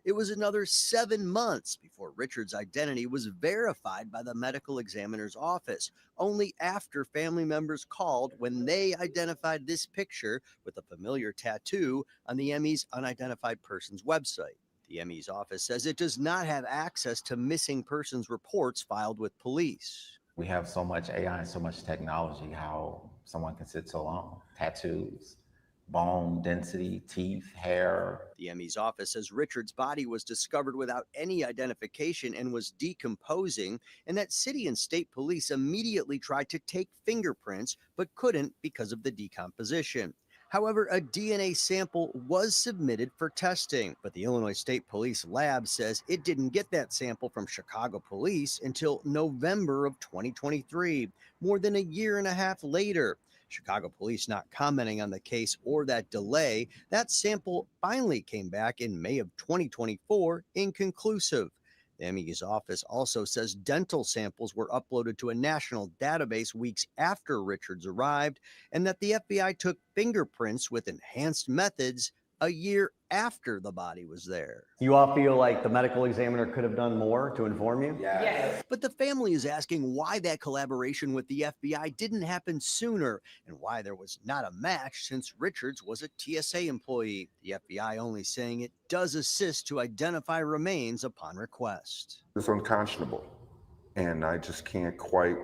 It was another 7 months before Richard's identity was verified by the medical examiner's office, only after family members called when they identified this picture with a familiar tattoo on the ME's unidentified persons website. The ME's office says it does not have access to missing persons reports filed with police. We have so much AI and so much technology, how someone can sit so long. Tattoos, bone density, teeth, hair. The ME's office says Richard's body was discovered without any identification and was decomposing, and that city and state police immediately tried to take fingerprints but couldn't because of the decomposition. However, a DNA sample was submitted for testing, but the Illinois State Police lab says it didn't get that sample from Chicago police until November of 2023, more than a year and a half later. Chicago police not commenting on the case or that delay. That sample finally came back in May of 2024, inconclusive. The ME's office also says dental samples were uploaded to a national database weeks after Richards arrived, and that the FBI took fingerprints with enhanced methods a year after the body was there. You all feel like the medical examiner could have done more to inform you? Yes. But the family is asking why that collaboration with the FBI didn't happen sooner and why there was not a match since Richards was a TSA employee. The FBI only saying it does assist to identify remains upon request. It's unconscionable, and I just can't quite.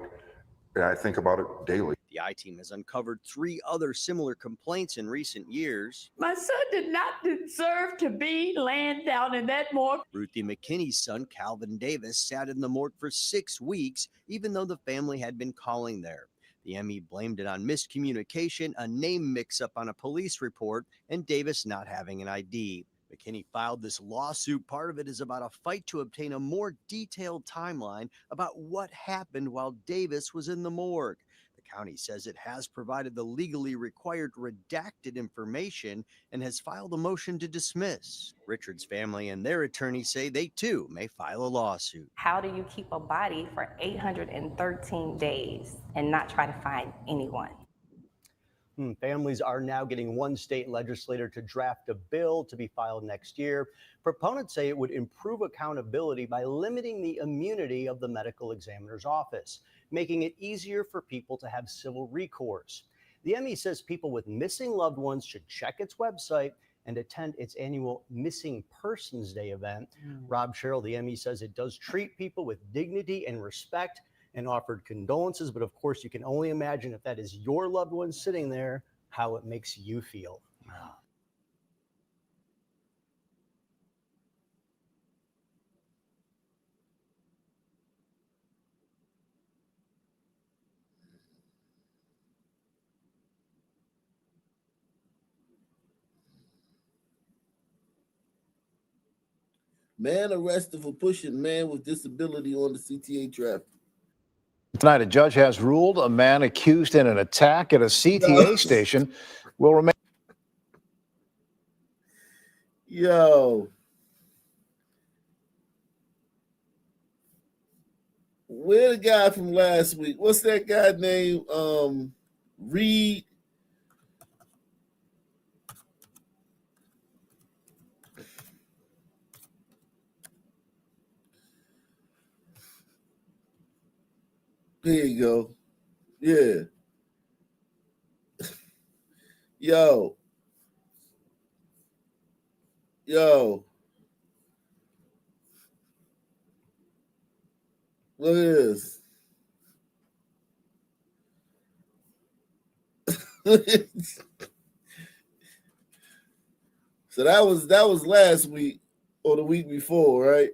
I think about it daily. The I-team has uncovered 3 other similar complaints in recent years. My son did not deserve to be laying down in that morgue. Ruthie McKinney's son, Calvin Davis, sat in the morgue for 6 weeks, even though the family had been calling there. The ME blamed it on miscommunication, a name mix-up on a police report, and Davis not having an ID. McKinney filed this lawsuit. Part of it is about a fight to obtain a more detailed timeline about what happened while Davis was in the morgue. The county says it has provided the legally required redacted information and has filed a motion to dismiss. Richard's family and their attorney say they too may file a lawsuit. How do you keep a body for 813 days and not try to find anyone? Families are now getting one state legislator to draft a bill to be filed next year. Proponents say it would improve accountability by limiting the immunity of the medical examiner's office, making it easier for people to have civil recourse. The ME says people with missing loved ones should check its website and attend its annual Missing Persons Day event. Rob Sherrill, the ME, says it does treat people with dignity and respect and offered condolences. But of course, you can only imagine if that is your loved one sitting there, how it makes you feel. Man arrested for pushing man with disability on the CTA traffic. Tonight, a judge has ruled a man accused in an attack at a CTA station will remain. Yo. Where the guy from last week? What's that guy named? Reed. There you go. Yeah. Yo. Look at this. So that was last week or the week before, right?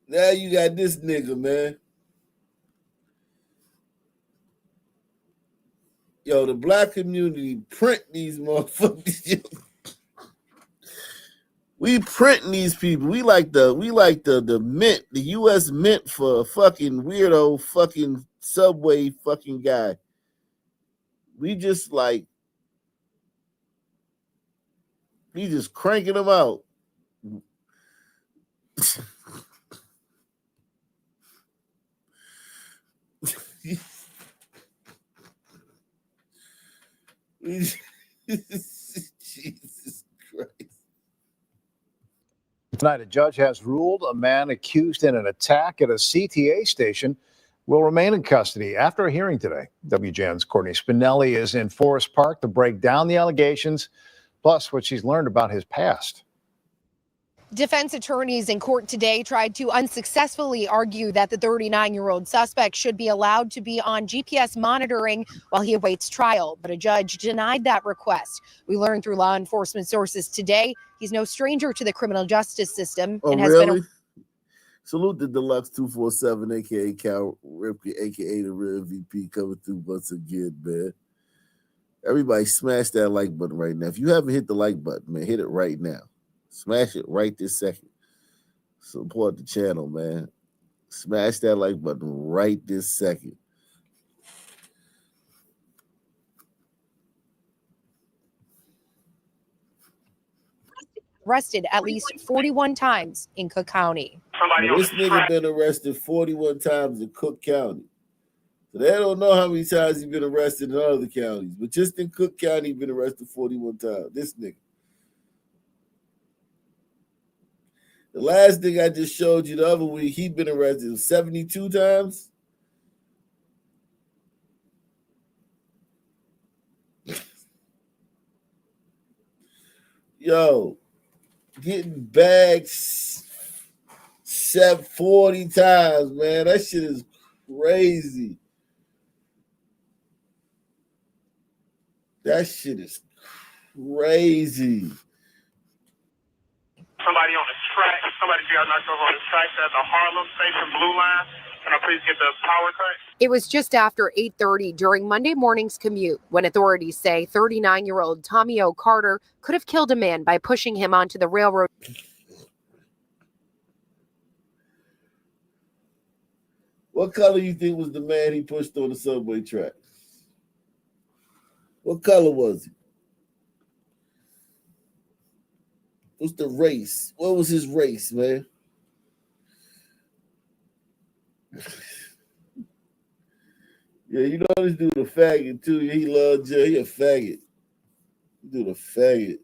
Now you got this nigga, man. Yo, the black community print these motherfuckers. We printing these people. We like the mint, the U.S. Mint for a fucking weirdo fucking subway fucking guy. We just cranking them out. Jesus Christ. Tonight, a judge has ruled a man accused in an attack at a CTA station will remain in custody after a hearing today. WGN's Courtney Spinelli is in Forest Park to break down the allegations, plus what she's learned about his past. Defense attorneys in court today tried to unsuccessfully argue that the 39-year-old suspect should be allowed to be on GPS monitoring while he awaits trial, but a judge denied that request. We learned through law enforcement sources today he's no stranger to the criminal justice system and has really? been. Salute the Deluxe 247, aka Cal Ripke, aka the real VP, coming through once again, man. Everybody smash that like button right now. If you haven't hit the like button, man, hit it right now. Smash it right this second. Support the channel, man. Smash that like button right this second. Arrested at least 41 times in Cook County. This nigga been arrested 41 times in Cook County. So they don't know how many times he's been arrested in other counties. But just in Cook County, he's been arrested 41 times. This nigga. The last thing I just showed you the other week, he'd been arrested 72 times. Yo, getting bags 40 times, man. That shit is crazy. That shit is crazy. Somebody on the track, somebody got knocked over on the track at the Harlem Station Blue Line. Can I please get the power cut? It was just after 8:30 during Monday morning's commute when authorities say 39-year-old Tommy O. Carter could have killed a man by pushing him onto the railroad. What color you think was the man he pushed on the subway track? What color was he? What's the race? What was his race, man? Yeah, you know this dude a faggot too. He loves jail. He a faggot. This dude a faggot.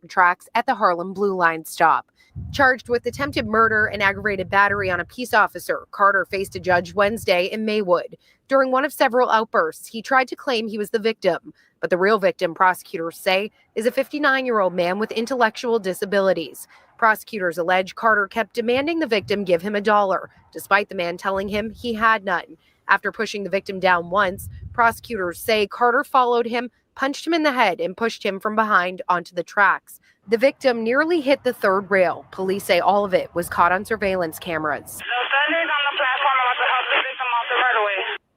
Tracks at the Harlem Blue Line stop. Charged with attempted murder and aggravated battery on a peace officer, Carter faced a judge Wednesday in Maywood. During one of several outbursts, he tried to claim he was the victim, but the real victim, prosecutors say, is a 59-year-old man with intellectual disabilities. Prosecutors allege Carter kept demanding the victim give him $1, despite the man telling him he had none. After pushing the victim down once, prosecutors say Carter followed him, punched him in the head, and pushed him from behind onto the tracks. The victim nearly hit the third rail. Police say all of it was caught on surveillance cameras.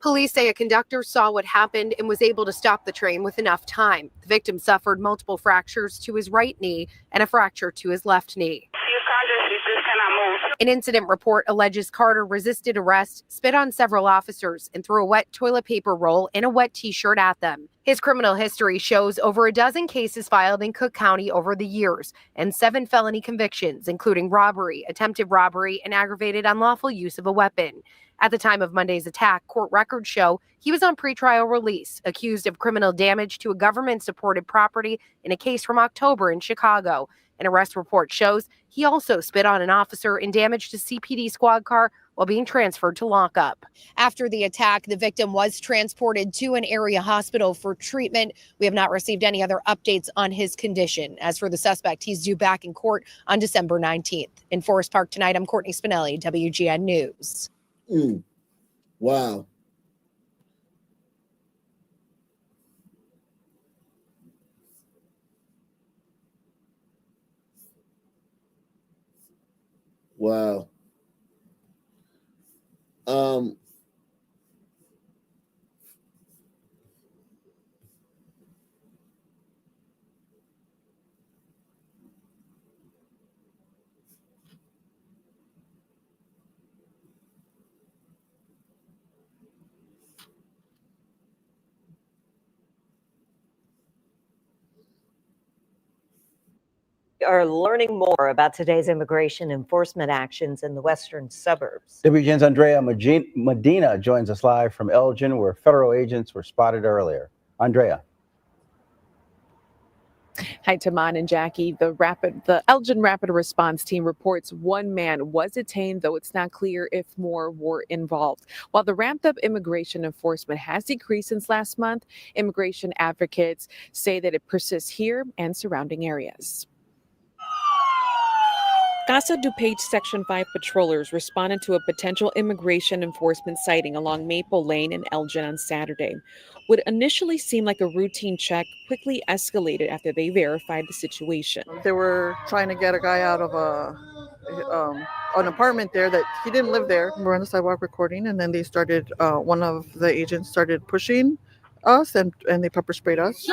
Police say a conductor saw what happened and was able to stop the train with enough time. The victim suffered multiple fractures to his right knee and a fracture to his left knee. An incident report alleges Carter resisted arrest, spit on several officers, and threw a wet toilet paper roll and a wet t-shirt at them. His criminal history shows over a dozen cases filed in Cook County over the years and 7 felony convictions, including robbery, attempted robbery, and aggravated unlawful use of a weapon. At the time of Monday's attack, court records show he was on pretrial release, accused of criminal damage to a government-supported property in a case from October in Chicago. An arrest report shows he also spit on an officer and damaged a CPD squad car while being transferred to lockup. After the attack, the victim was transported to an area hospital for treatment. We have not received any other updates on his condition. As for the suspect, he's due back in court on December 19th. In Forest Park tonight, I'm Courtney Spinelli, WGN News. Wow. Wow. Um, are learning more about today's immigration enforcement actions in the western suburbs. WGN's Andrea Medina joins us live from Elgin, where federal agents were spotted earlier. Andrea. Hi, Taman and Jackie. The Elgin Rapid Response Team reports one man was detained, though it's not clear if more were involved. While the ramped-up immigration enforcement has decreased since last month, immigration advocates say that it persists here and surrounding areas. Casa DuPage Section 5 patrollers responded to a potential immigration enforcement sighting along Maple Lane in Elgin on Saturday. What initially seemed like a routine check quickly escalated after they verified the situation. They were trying to get a guy out of an apartment there that he didn't live there. We're on the sidewalk recording, and then they started, one of the agents started pushing us and they pepper sprayed us.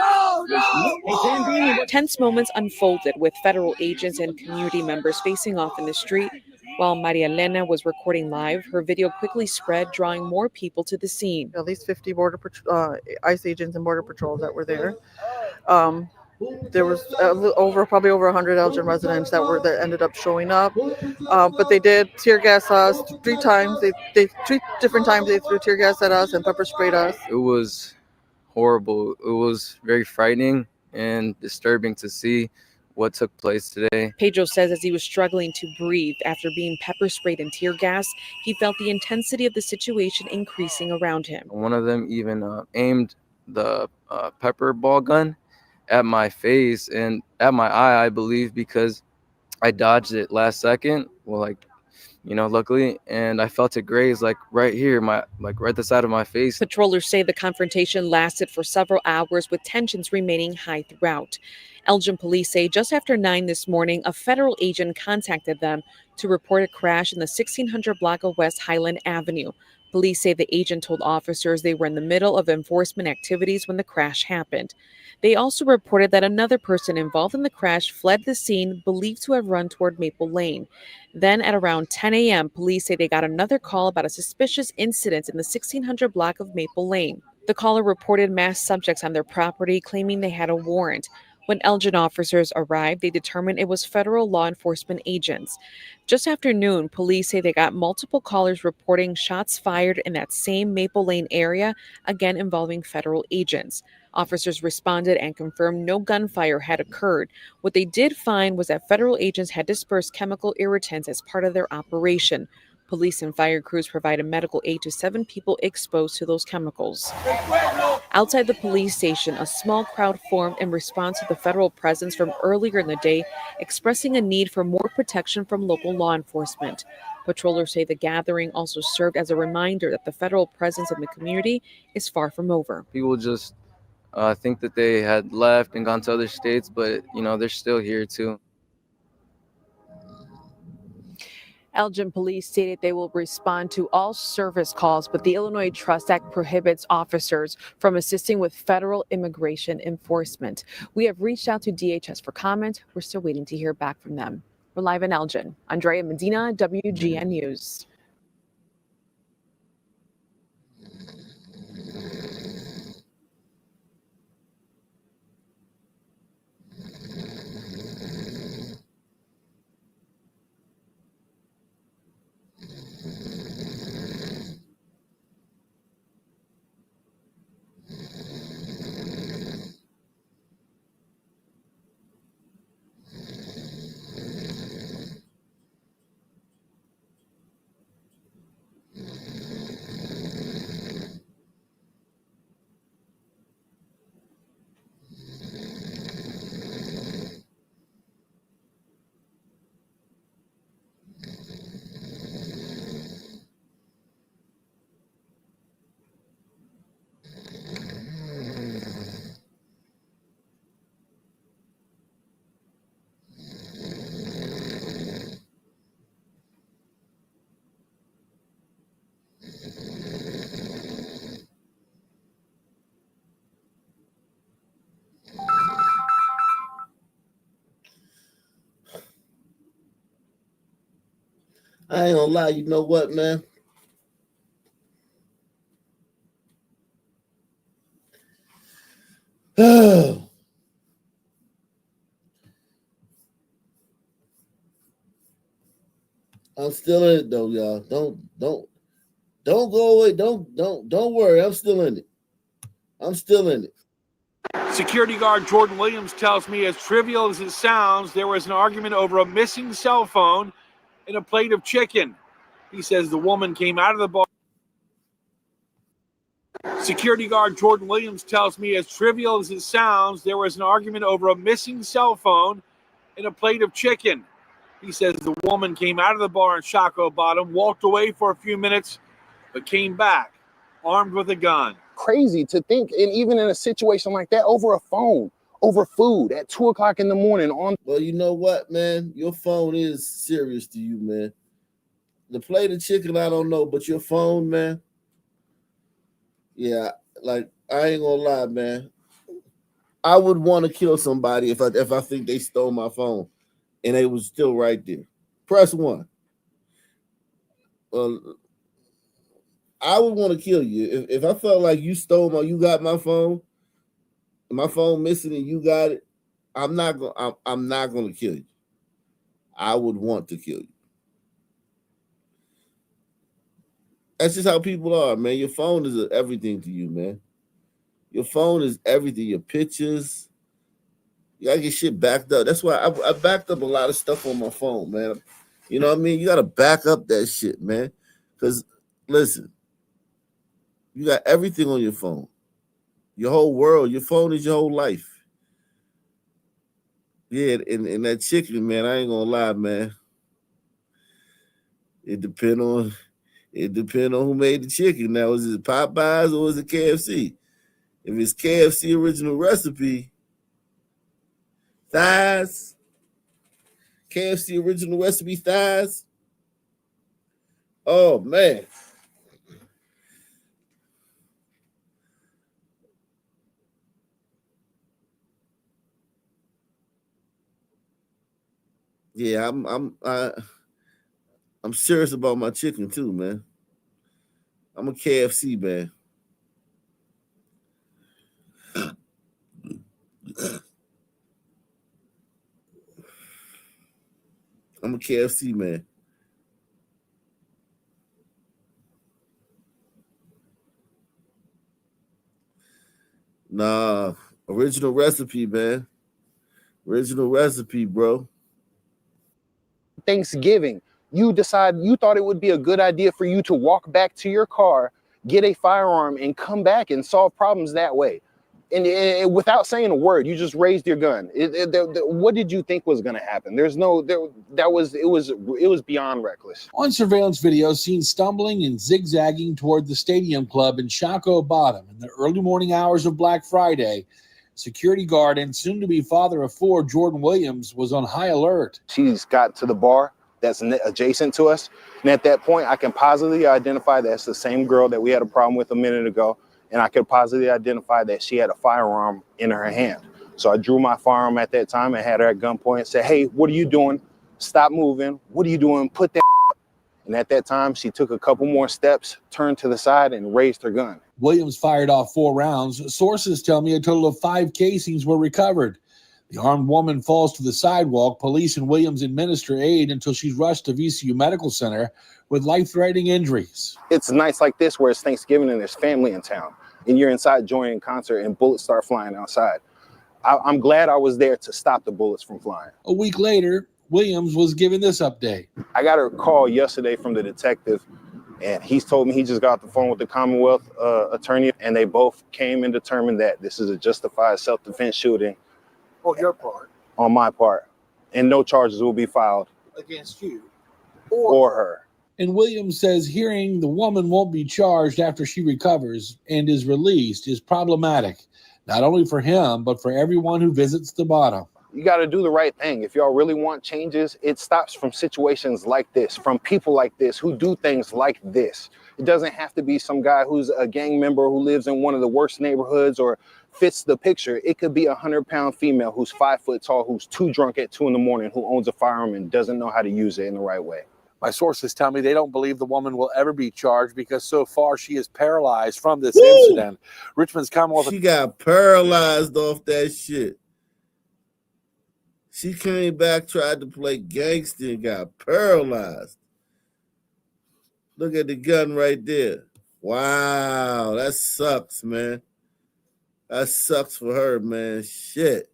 Tense moments unfolded with federal agents and community members facing off in the street. While Maria Elena was recording live, her video quickly spread, drawing more people to the scene. At least 50 ICE agents and Border Patrols that were there. There was probably over 100 Elgin residents that ended up showing up. But they did tear gas us 3 times. They 3 different times they threw tear gas at us and pepper sprayed us. It was horrible. It was very frightening and disturbing to see what took place today. Pedro says as he was struggling to breathe after being pepper sprayed and tear gas, he felt the intensity of the situation increasing around him. One of them even aimed the pepper ball gun at my face and at my eye, I believe, because I dodged it last second. Well, luckily, and I felt it graze right here, right the side of my face. Patrollers say the confrontation lasted for several hours with tensions remaining high throughout. Elgin police say just after 9 this morning, a federal agent contacted them to report a crash in the 1600 block of West Highland Avenue. Police say the agent told officers they were in the middle of enforcement activities when the crash happened. They also reported that another person involved in the crash fled the scene, believed to have run toward Maple Lane. Then at around 10 a.m., police say they got another call about a suspicious incident in the 1600 block of Maple Lane. The caller reported masked subjects on their property, claiming they had a warrant. When Elgin officers arrived, they determined it was federal law enforcement agents. Just after noon, police say they got multiple callers reporting shots fired in that same Maple Lane area, again involving federal agents. Officers responded and confirmed no gunfire had occurred. What they did find was that federal agents had dispersed chemical irritants as part of their operation. Police and fire crews provided medical aid to 7 people exposed to those chemicals. Outside the police station, a small crowd formed in response to the federal presence from earlier in the day, expressing a need for more protection from local law enforcement. Patrollers say the gathering also served as a reminder that the federal presence in the community is far from over. People just think that they had left and gone to other states, but they're still here too. Elgin police stated they will respond to all service calls, but the Illinois Trust Act prohibits officers from assisting with federal immigration enforcement. We have reached out to DHS for comment. We're still waiting to hear back from them. We're live in Elgin. Andrea Medina, WGN News. I ain't gonna lie, you know what, man? I'm still in it though, y'all. Don't go away. Don't worry. I'm still in it. I'm still in it. Security guard Jordan Williams tells me, as trivial as it sounds, there was an argument over a missing cell phone and a plate of chicken. He says the woman came out of the bar. Security guard Jordan Williams tells me, as trivial as it sounds, there was an argument over a missing cell phone and a plate of chicken. He says the woman came out of the bar in Shockoe Bottom, walked away for a few minutes, but came back armed with a gun. Crazy to think, and even in a situation like that, over a phone, over food at 2 o'clock in the morning on. Well, you know what, man? Your phone is serious to you, man. The plate of chicken, I don't know, but your phone, man. Yeah, like I ain't gonna lie, man. I would want to kill somebody if I think they stole my phone and they was still right there. Press 1. I would want to kill you if I felt like you got my phone missing and you got it. I'm not gonna kill you. I would want to kill you. That's just how people are, man. Your phone is everything to you, man. Your phone is everything. Your pictures. You gotta get shit backed up. That's why I backed up a lot of stuff on my phone, man. You know what I mean? You gotta back up that shit, man. Because listen, you got everything on your phone. Your whole world. Your phone is your whole life. Yeah, and that chicken, man, I ain't gonna lie, man. It depend on who made the chicken. Now, is it Popeyes or is it KFC? If it's KFC original recipe, thighs, KFC original recipe thighs. Oh man. Yeah, I'm serious about my chicken too, man. I'm a KFC man. I'm a KFC man. Nah, original recipe, man. Original recipe, bro. Thanksgiving, you thought it would be a good idea for you to walk back to your car, get a firearm, and come back and solve problems that way. And without saying a word, you just raised your gun. What did you think was going to happen? It was beyond reckless. On surveillance video, seen stumbling and zigzagging toward the Stadium Club in Shockoe Bottom in the early morning hours of Black Friday, security guard and soon-to-be father of 4, Jordan Williams, was on high alert. She's got to the bar that's adjacent to us. And at that point, I can positively identify that's the same girl that we had a problem with a minute ago. And I could positively identify that she had a firearm in her hand. So I drew my firearm at that time and had her at gunpoint and said, "Hey, what are you doing? Stop moving. What are you doing? Put that." And at that time, she took a couple more steps, turned to the side, and raised her gun. Williams fired off 4 rounds. Sources tell me a total of 5 casings were recovered. The armed woman falls to the sidewalk. Police and Williams administer aid until she's rushed to VCU Medical Center with life-threatening injuries. It's nights like this where it's Thanksgiving and there's family in town, and you're inside joining a concert and bullets start flying outside. I'm glad I was there to stop the bullets from flying. A week later, Williams was given this update. I got a call yesterday from the detective, and he's told me he just got off the phone with the Commonwealth attorney, and they both came and determined that this is a justified self-defense shooting. On your part? On my part. And no charges will be filed. Against you? Or her. And Williams says hearing the woman won't be charged after she recovers and is released is problematic, not only for him, but for everyone who visits the bottom. You got to do the right thing. If y'all really want changes, it stops from situations like this, from people like this who do things like this. It doesn't have to be some guy who's a gang member who lives in one of the worst neighborhoods or fits the picture. It could be a 100-pound female who's 5 foot tall, who's too drunk at 2 in the morning, who owns a firearm and doesn't know how to use it in the right way. My sources tell me they don't believe the woman will ever be charged because so far she is paralyzed from this Woo! incident. Richmond's Commonwealth. She got paralyzed off that shit. She came back, tried to play gangster, and got paralyzed. Look at the gun right there. Wow, that sucks, man. That sucks for her, man. Shit.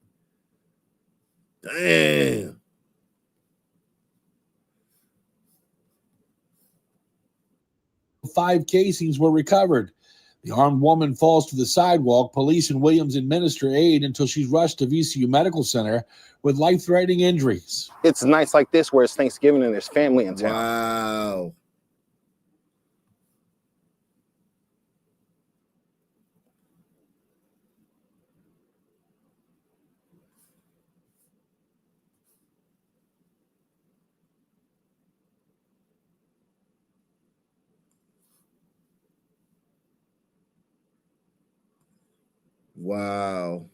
Damn. Five casings were recovered. The armed woman falls to the sidewalk. Police and Williams administer aid until she's rushed to VCU Medical Center with life-threatening injuries. It's nights like this where it's Thanksgiving and there's family in town. Wow. Wow.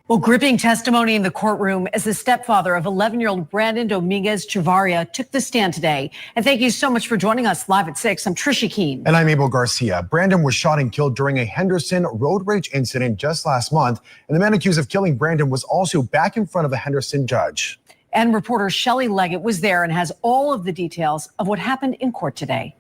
Well, gripping testimony in the courtroom as the stepfather of 11-year-old Brandon Dominguez Chavarria took the stand today. And thank you so much for joining us live at 6. I'm Trisha Keene. And I'm Abel Garcia. Brandon was shot and killed during a Henderson road rage incident just last month. And the man accused of killing Brandon was also back in front of a Henderson judge. And reporter Shelley Leggett was there and has all of the details of what happened in court today.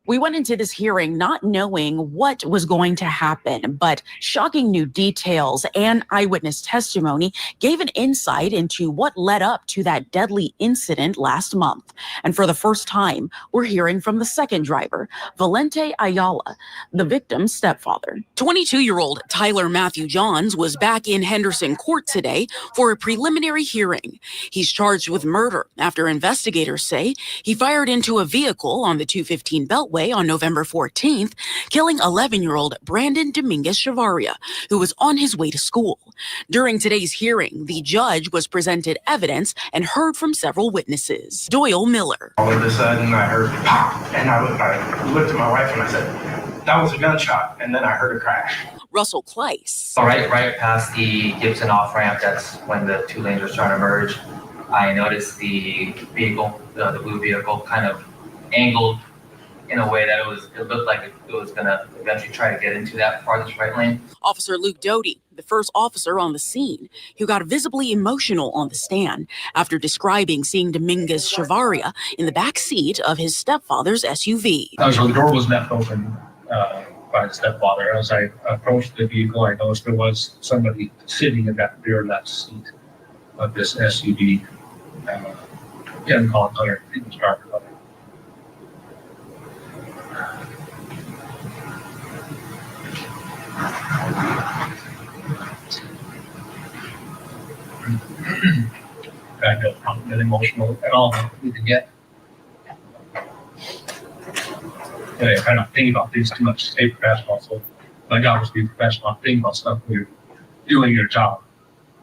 We went into this hearing not knowing what was going to happen, but shocking new details and eyewitness testimony gave an insight into what led up to that deadly incident last month. And for the first time, we're hearing from the second driver, Valente Ayala, the victim's stepfather. 22-year-old Tyler Matthew Johns was back in Henderson court today for a preliminary hearing. He's charged with murder after investigators say he fired into a vehicle on the 215 Beltway on November 14th, killing 11-year-old Brandon Dominguez Chavarria, who was on his way to school. During today's hearing, the judge was presented evidence and heard from several witnesses. Doyle Miller. All of a sudden, I heard pop, and I looked at my wife and I said, that was a gunshot, and then I heard a crash. Russell Kleiss. Right past the Gibson off-ramp, that's when the two lanes were starting to merge. I noticed the vehicle, the blue vehicle, kind of angled in a way that it looked like it was gonna eventually try to get into that farthest right lane. Officer Luke Doty, the first officer on the scene, who got visibly emotional on the stand after describing seeing Dominguez Chavarria in the back seat of his stepfather's SUV. So the door was left open by the stepfather. As I approached the vehicle, I noticed there was somebody sitting in that rear left seat of this SUV. Didn't call it color, it was dark color. I don't get emotional at all. You can get. I kind of think about things too much. Stay professional. So my job is to be professional. Think about stuff when you're doing your job.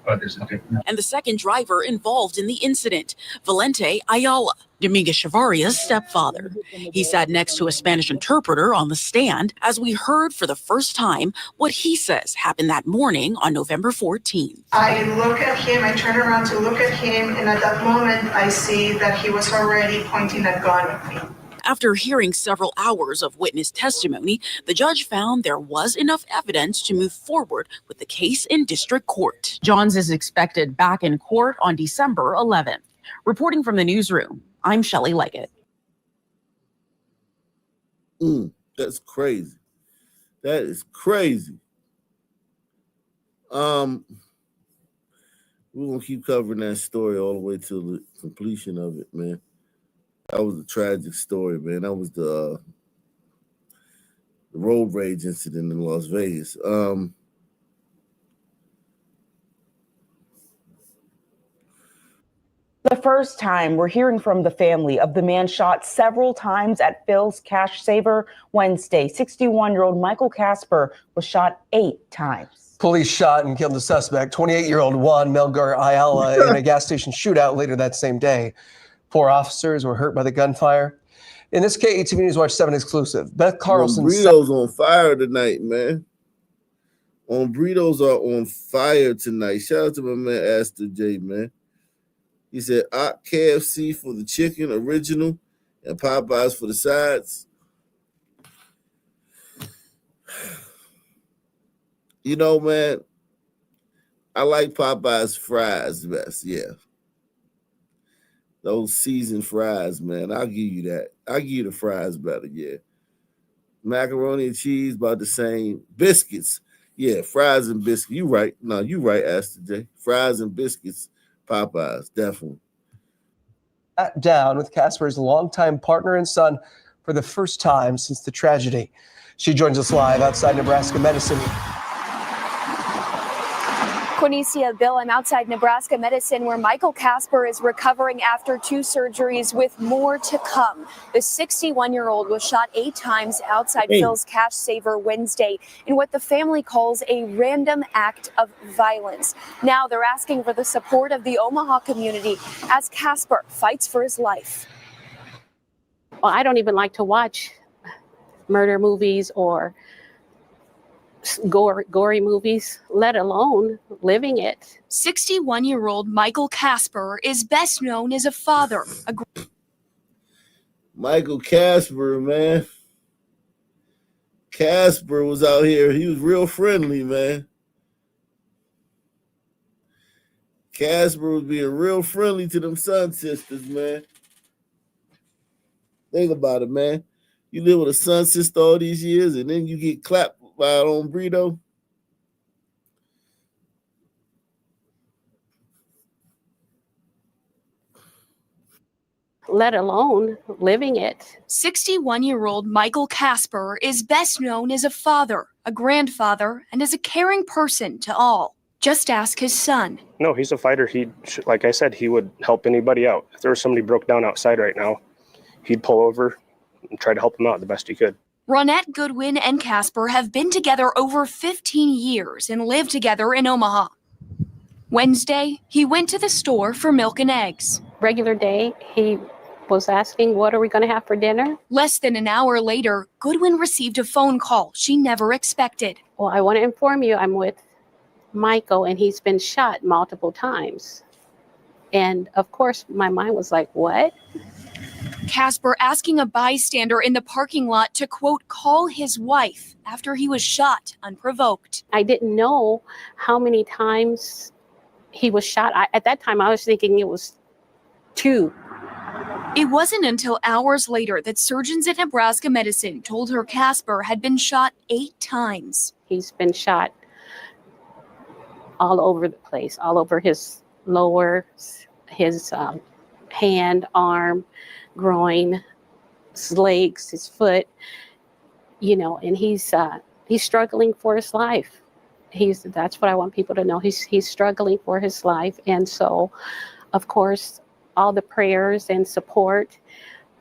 But there's a difference. And the second driver involved in the incident, Valente Ayala, Dominguez Chavarria's stepfather. He sat next to a Spanish interpreter on the stand as we heard for the first time what he says happened that morning on November 14th. I look at him, I turn around to look at him, and at that moment I see that he was already pointing a gun at me. After hearing several hours of witness testimony, the judge found there was enough evidence to move forward with the case in district court. Johns is expected back in court on December 11th. Reporting from the newsroom, I'm Shelley Leggett. That's crazy. That is crazy. We're gonna keep covering that story all the way to the completion of it, man. That was a tragic story, man. That was the road rage incident in Las Vegas. The first time we're hearing from the family of the man shot several times at Phil's Cash Saver Wednesday. 61-year-old Michael Casper was shot 8 times. Police shot and killed the suspect, 28-year-old Juan Melgar Ayala, in a gas station shootout later that same day. 4 officers were hurt by the gunfire. In this KETV News Watch 7 exclusive, Beth Carlson. Burrito's on fire tonight, man. On burritos are on fire tonight. Shout out to my man Astor J, man. He said KFC for the chicken original and Popeyes for the sides. You know, man, I like Popeyes fries best. Yeah. Those seasoned fries, man. I'll give you that. I'll give you the fries better, yeah. Macaroni and cheese, about the same. Biscuits. Yeah, fries and biscuits. You right. No, you right, Astor J. Fries and biscuits, Popeyes, definitely. Sat down with Casper's longtime partner and son for the first time since the tragedy. She joins us live outside Nebraska Medicine. Quinicia, Bill, I'm outside Nebraska Medicine where Michael Casper is recovering after 2 surgeries with more to come. The 61-year-old was shot 8 times outside Phil's Cash Saver Wednesday in what the family calls a random act of violence. Now they're asking for the support of the Omaha community as Casper fights for his life. Well, I don't even like to watch murder movies or gory movies, let alone living it. 61-year-old Michael Casper is best known as a father. Michael Casper, man. Casper was out here. He was real friendly, man. Casper was being real friendly to them Sun sisters, man. Think about it, man. You live with a Sun sister all these years, and then you get clapped by an own burrito. Let alone living it. 61-year-old Michael Casper is best known as a father, a grandfather, and as a caring person to all. Just ask his son. No, he's a fighter. Like I said, he would help anybody out. If there was somebody broke down outside right now, he'd pull over and try to help them out the best he could. Ronette Goodwin and Casper have been together over 15 years and live together in Omaha. Wednesday, he went to the store for milk and eggs. Regular day, he was asking, what are we going to have for dinner? Less than an hour later, Goodwin received a phone call she never expected. Well, I want to inform you, I'm with Michael, and he's been shot multiple times. And of course, my mind was like, what? Casper asking a bystander in the parking lot to, quote, call his wife after he was shot unprovoked. I didn't know how many times he was shot. At that time, I was thinking it was 2. It wasn't until hours later that surgeons at Nebraska Medicine told her Casper had been shot 8 times. He's been shot all over the place, all over his lower, his hand, arm, groin, his legs, his foot, and he's struggling for his life. That's what I want people to know. He's struggling for his life. And so, of course, all the prayers and support,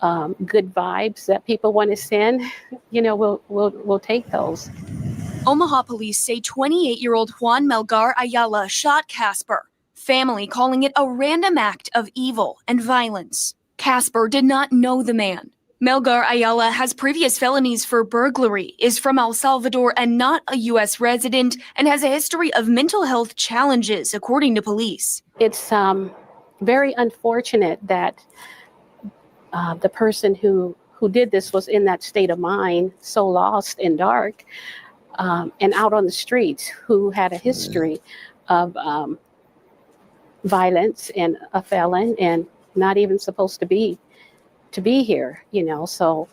good vibes that people want to send, we'll take those. Omaha police say 28-year-old Juan Melgar Ayala shot Casper, family calling it a random act of evil and violence. Casper did not know the man. Melgar Ayala has previous felonies for burglary, is from El Salvador and not a U.S. resident, and has a history of mental health challenges, according to police. It's very unfortunate that the person who did this was in that state of mind, so lost and dark, and out on the streets, who had a history of violence and a felon and not even supposed to be here, so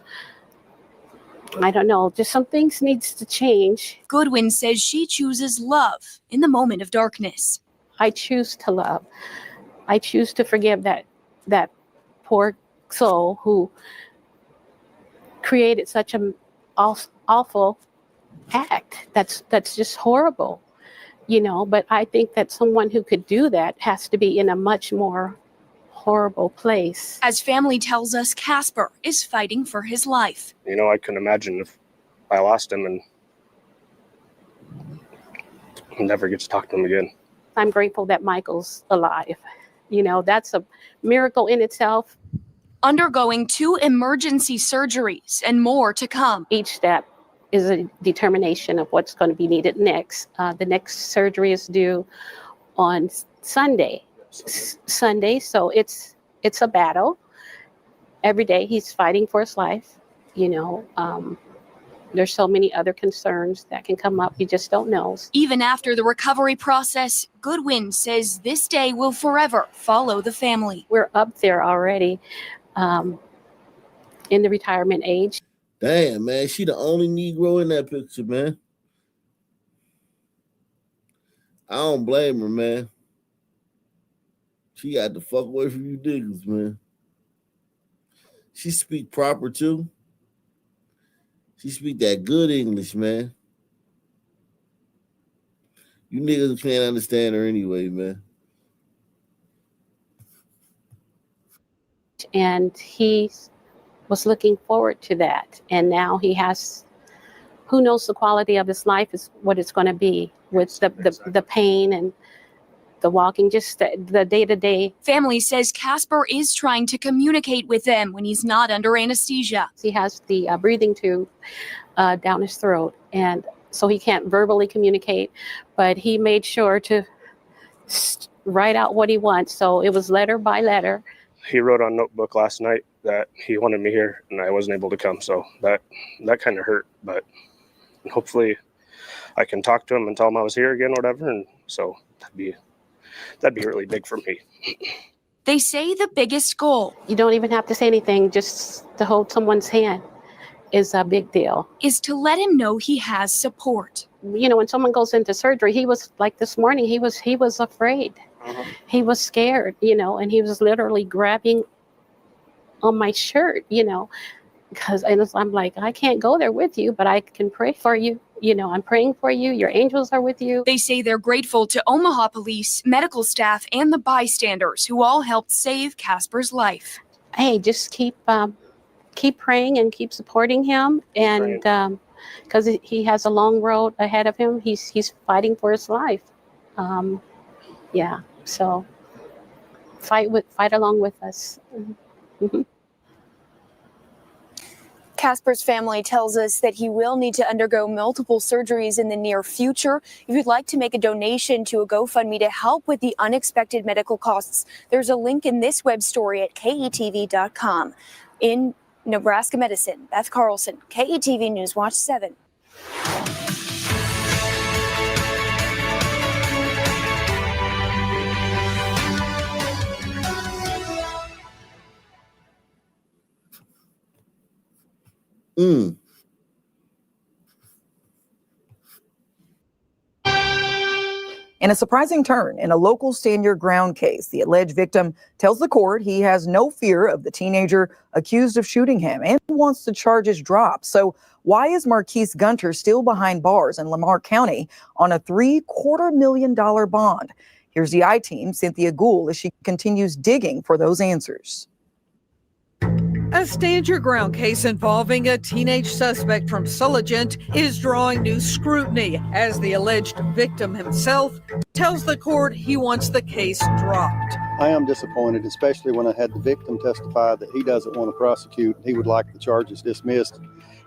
I don't know, just some things needs to change. Goodwin says she chooses love in the moment of darkness. I choose to love. I choose to forgive that poor soul who created such an awful act. That's just horrible, but I think that someone who could do that has to be in a much more horrible place. As family tells us, Casper is fighting for his life. I couldn't imagine if I lost him and never get to talk to him again. I'm grateful that Michael's alive. That's a miracle in itself. Undergoing 2 emergency surgeries and more to come. Each step is a determination of what's going to be needed next. The next surgery is due on Sunday. So it's a battle. Every day he's fighting for his life. There's so many other concerns that can come up. You just don't know. Even after the recovery process, Goodwin says this day will forever follow the family. We're up there already in the retirement age. Damn, man, she the only Negro in that picture, man. I don't blame her, man. She got the fuck away from you niggas, man. She speak proper too. She speak that good English, man. You niggas can't understand her anyway, man. And he was looking forward to that. And now he has, who knows the quality of his life is what it's going to be with the pain and the walking, just the day-to-day. Family says Casper is trying to communicate with them when he's not under anesthesia. He has the breathing tube down his throat, and so he can't verbally communicate, but he made sure to write out what he wants. So it was letter by letter. He wrote on notebook last night that he wanted me here and I wasn't able to come. So that kind of hurt, but hopefully I can talk to him and tell him I was here again or whatever. And so that'd be really big for me. They say the biggest goal, you don't even have to say anything, just to hold someone's hand is a big deal. Is to let him know he has support. When someone goes into surgery, he was like this morning, he was afraid. He was scared, and he was literally grabbing on my shirt, because I'm like, I can't go there with you, but I can pray for you. I'm praying for you. Your angels are with you. They say they're grateful to Omaha police, medical staff, and the bystanders who all helped save Casper's life. Hey, just keep praying and keep supporting him, and because he has a long road ahead of him. He's fighting for his life. So fight along with us. Mm-hmm. Casper's family tells us that he will need to undergo multiple surgeries in the near future. If you'd like to make a donation to a GoFundMe to help with the unexpected medical costs, there's a link in this web story at KETV.com. In Nebraska Medicine, Beth Carlson, KETV News Watch 7. In a surprising turn in a local Stand Your Ground case, the alleged victim tells the court he has no fear of the teenager accused of shooting him and wants the charges dropped. So why is Marquise Gunter still behind bars in Lamar County on a $750,000 bond? Here's the I-Team, Cynthia Gould, as she continues digging for those answers. A Stand Your Ground case involving a teenage suspect from Sulligent is drawing new scrutiny as the alleged victim himself tells the court he wants the case dropped. I am disappointed, especially when I had the victim testify that he doesn't want to prosecute. He would like the charges dismissed,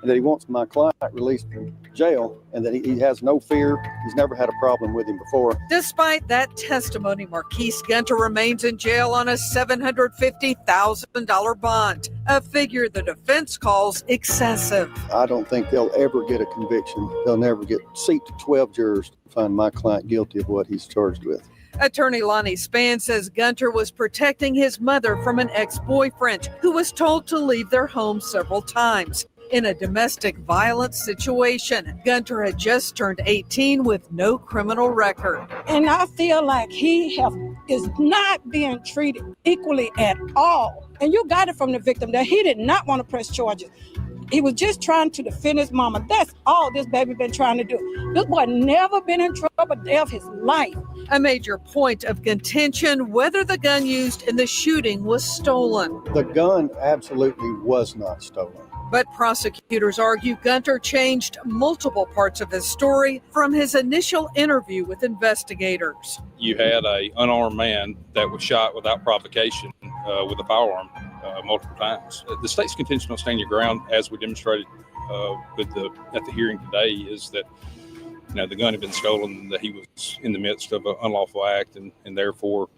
and that he wants my client released from jail, and that he has no fear. He's never had a problem with him before. Despite that testimony, Marquise Gunter remains in jail on a $750,000 bond, a figure the defense calls excessive. I don't think they'll ever get a conviction. They'll never get seat to 12 jurors to find my client guilty of what he's charged with. Attorney Lonnie Spann says Gunter was protecting his mother from an ex-boyfriend who was told to leave their home several times. In a domestic violence situation, Gunter had just turned 18 with no criminal record. And I feel like he is not being treated equally at all. And you got it from the victim that he did not want to press charges. He was just trying to defend his mama. That's all this baby been trying to do. This boy never been in trouble a day of his life. A major point of contention, whether the gun used in the shooting was stolen. The gun absolutely was not stolen. But prosecutors argue Gunter changed multiple parts of his story from his initial interview with investigators. You had an unarmed man that was shot without provocation with a firearm multiple times. The state's contention on Stand Your Ground, as we demonstrated at the hearing today is that the gun had been stolen, that he was in the midst of an unlawful act, and therefore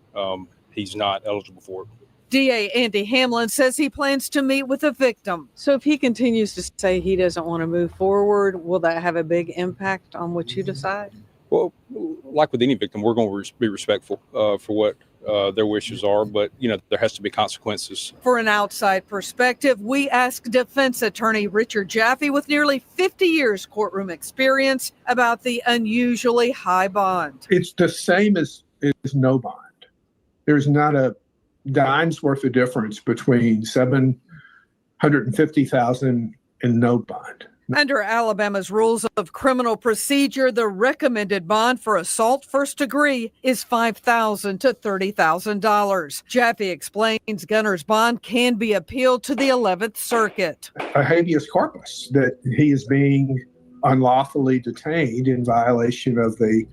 he's not eligible for it. DA Andy Hamlin says he plans to meet with the victim. So if he continues to say he doesn't want to move forward, will that have a big impact on what you decide? Well, like with any victim, we're going to be respectful for what their wishes are, but there has to be consequences. For an outside perspective, we asked defense attorney Richard Jaffe, with nearly 50 years courtroom experience, about the unusually high bond. It's the same as no bond. There's not a dime's worth of difference between $750,000 and no bond. Under Alabama's rules of criminal procedure, the recommended bond for assault first degree is $5,000 to $30,000. Jaffe explains Gunner's bond can be appealed to the 11th Circuit. A habeas corpus, that he is being unlawfully detained in violation of the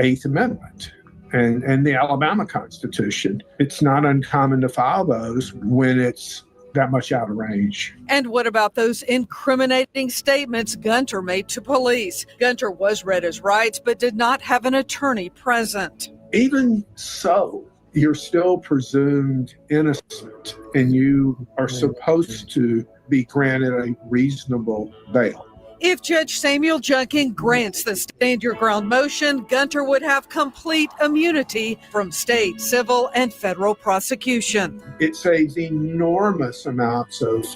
8th Amendment and the Alabama Constitution. It's not uncommon to file those when it's that much out of range. And what about those incriminating statements Gunter made to police? Gunter was read his rights, but did not have an attorney present. Even so, you're still presumed innocent, and you are supposed to be granted a reasonable bail. If Judge Samuel Junkin grants the stand your ground motion, Gunter would have complete immunity from state, civil, and federal prosecution. It saves enormous amounts of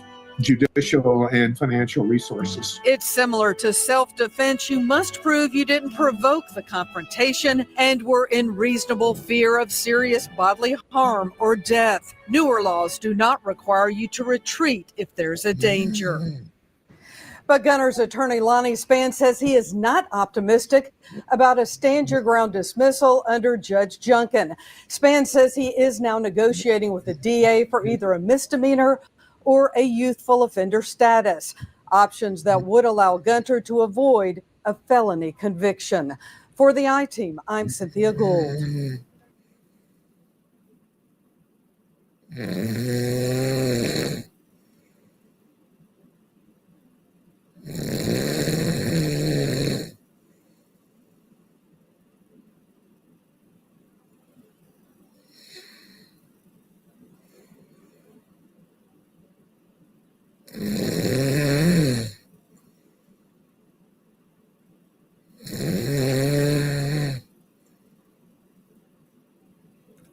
judicial and financial resources. It's similar to self-defense. You must prove you didn't provoke the confrontation and were in reasonable fear of serious bodily harm or death. Newer laws do not require you to retreat if there's a danger. But Gunner's attorney Lonnie Spann says he is not optimistic about a stand-your-ground dismissal under Judge Junkin. Spann says he is now negotiating with the DA for either a misdemeanor or a youthful offender status, options that would allow Gunter to avoid a felony conviction. For the I-Team, I'm Cynthia Gould.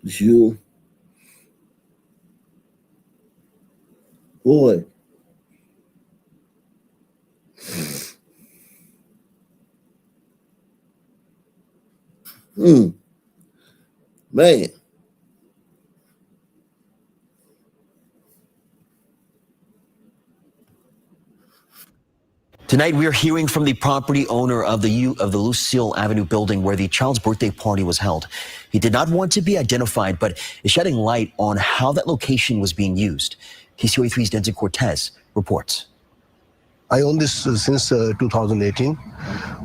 You boy. Man. Tonight, we are hearing from the property owner of the Lucille Avenue building where the child's birthday party was held. He did not want to be identified, but is shedding light on how that location was being used. KCRA3's Denton Cortez reports. I own this since 2018.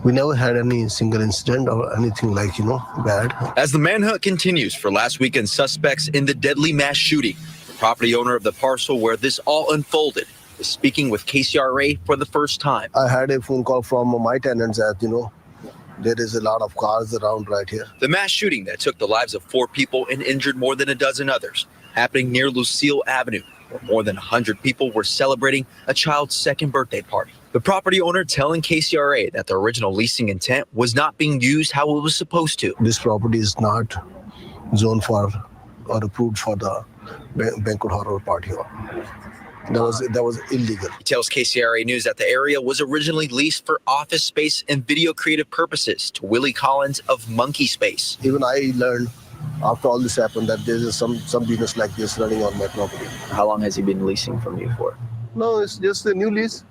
We never had any single incident or anything like, bad. As the manhunt continues for last weekend's suspects in the deadly mass shooting, the property owner of the parcel where this all unfolded is speaking with KCRA for the first time. I had a phone call from my tenants that, there is a lot of cars around right here. The mass shooting that took the lives of 4 people and injured more than a dozen others, happening near Lucille Avenue, where more than 100 people were celebrating a child's second birthday party. The property owner telling KCRA that the original leasing intent was not being used how it was supposed to. This property is not zoned for or approved for the banquet hall or party hall. That was illegal. He tells KCRA News that the area was originally leased for office space and video creative purposes to Willie Collins of Monkey Space. Even I learned after all this happened that there is some business like this running on my property. How long has he been leasing from you for? No, it's just a new lease.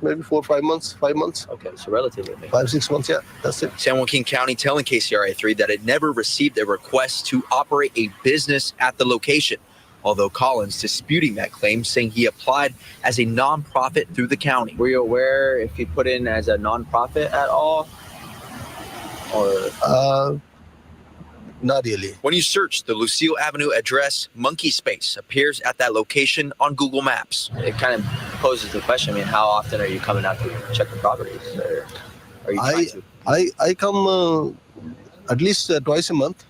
Maybe 4 or 5 months, 5 months. Okay, so relatively new. 5, 6 months, yeah, that's it. San Joaquin County telling KCRA3 that it never received a request to operate a business at the location. Although Collins disputing that claim, saying he applied as a nonprofit through the county. Were you aware if he put in as a nonprofit at all? Or not really. When you search the Lucille Avenue address, Monkey Space appears at that location on Google Maps. It kind of poses the question. I mean, how often are you coming out to check the properties? Or are you trying to? I come at least twice a month.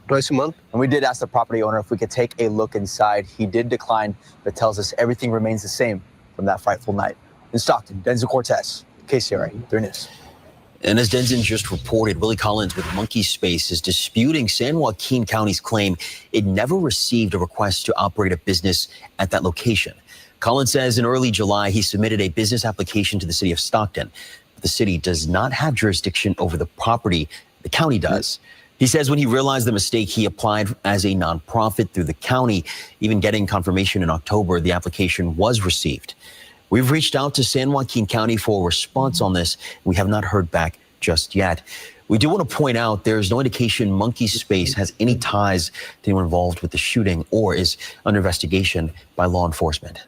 Twice a month. And we did ask the property owner if we could take a look inside. He did decline, but tells us everything remains the same from that frightful night. In Stockton, Denzel Cortez, KCRA 3 News. And as Denzen just reported, Willie Collins with Monkey Space is disputing San Joaquin County's claim it never received a request to operate a business at that location. Collins says in early July, he submitted a business application to the city of Stockton. The city does not have jurisdiction over the property. The county does. He says when he realized the mistake, he applied as a nonprofit through the county, even getting confirmation in October the application was received. We've reached out to San Joaquin County for a response on this. We have not heard back just yet. We do want to point out there's no indication Monkey Space has any ties to anyone involved with the shooting or is under investigation by law enforcement.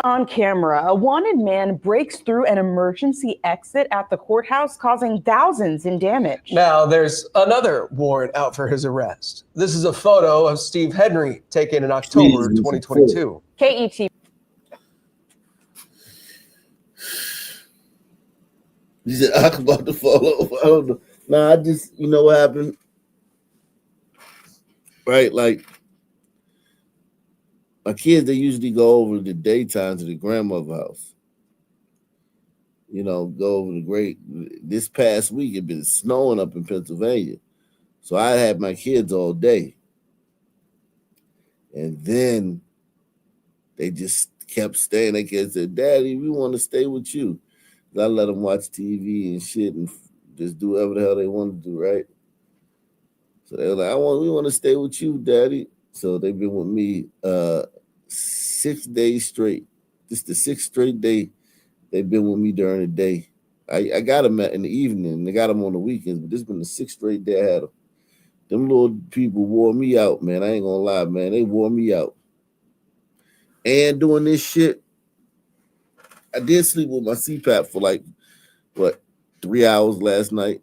On camera, a wanted man breaks through an emergency exit at the courthouse, causing thousands in damage. Now, there's another warrant out for his arrest. This is a photo of Steve Henry taken in October 2022. KET. You said I'm about to fall over. I don't know. Nah, I just, you know what happened? Right, like, my kids, they usually go over the daytime to the grandmother's house. You know, go over this past week, it been snowing up in Pennsylvania. So I had my kids all day. And then they just kept staying. They kids said, Daddy, we want to stay with you. I let them watch TV and shit and just do whatever the hell they want to do, right? So they were like, we want to stay with you, Daddy. So they've been with me 6 days straight. This is the 6th straight day they've been with me during the day. I got them in the evening. And I got them on the weekends, but this has been the 6th straight day I had them. Them little people wore me out, man. I ain't gonna lie, man. They wore me out. And doing this shit, I did sleep with my CPAP for 3 hours last night.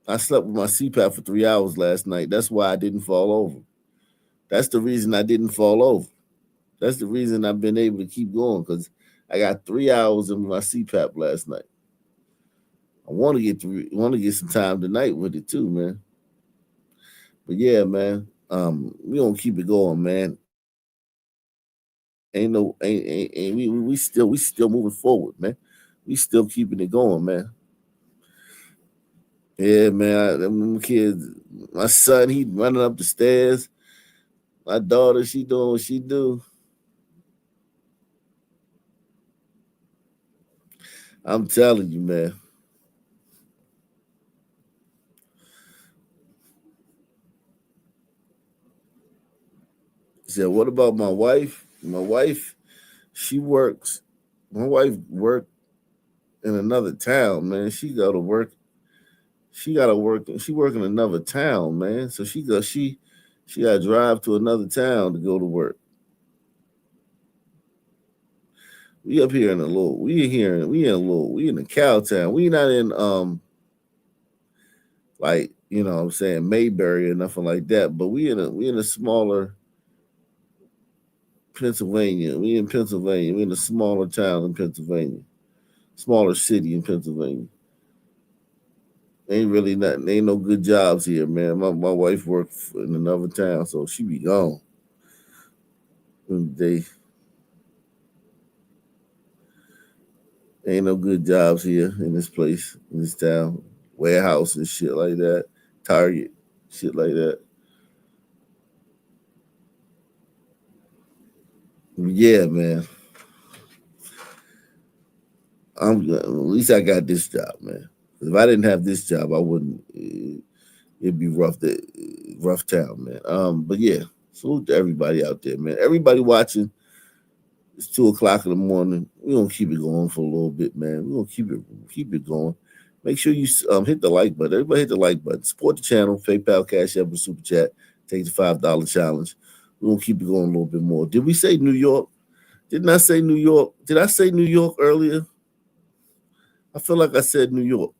I slept with my CPAP for 3 hours last night. That's why I didn't fall over. That's the reason I didn't fall over. That's the reason I've been able to keep going, because I got 3 hours in my CPAP last night. I want to get some time tonight with it too, man. But yeah, man, we gonna keep it going, man. We still moving forward, man. We still keeping it going, man. Yeah, man. Them kids, my son, he running up the stairs. My daughter, she doing what she do. I'm telling you, man. He said, what about my wife? My wife, she works. My wife worked in another town, man. She got to work. She work in another town, man. So she got to drive to another town to go to work. We up here in we in the cow town. We not in like, you know what I'm saying, Mayberry or nothing like that, but we in a smaller Pennsylvania. We in Pennsylvania. We in a smaller town in Pennsylvania. Smaller city in Pennsylvania. Ain't really nothing. Ain't no good jobs here, man. My wife works in another town, so she be gone. Ain't no good jobs here in this place, in this town. Warehouse and shit like that. Target, shit like that. Yeah, man. At least I got this job, man. If I didn't have this job, I wouldn't. It'd be rough town, man. But yeah, salute to everybody out there, man. Everybody watching. It's 2:00 in the morning. We're gonna keep it going for a little bit, man. We're gonna keep it going. Make sure you hit the like button. Everybody hit the like button. Support the channel. PayPal, Cash App, and Super Chat. Take the $5 challenge. We're gonna keep it going a little bit more. Did we say New York? Didn't I say New York? Did I say New York earlier? I feel like I said New York.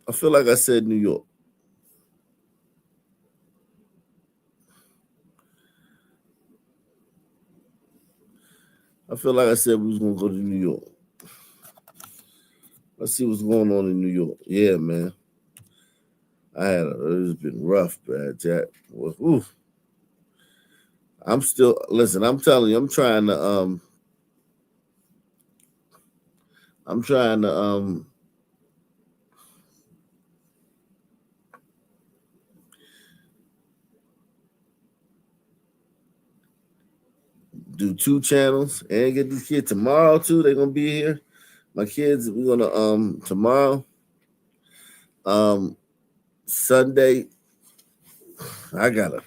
I feel like I said New York. I feel like I said we was gonna go to New York. Let's see what's going on in New York. Yeah, man. It's been rough, man, Jack. Well, oof. I'm telling you, I'm trying to do 2 channels and get these kids tomorrow too. They're gonna be here. My kids, we're gonna tomorrow. Sunday, I gotta,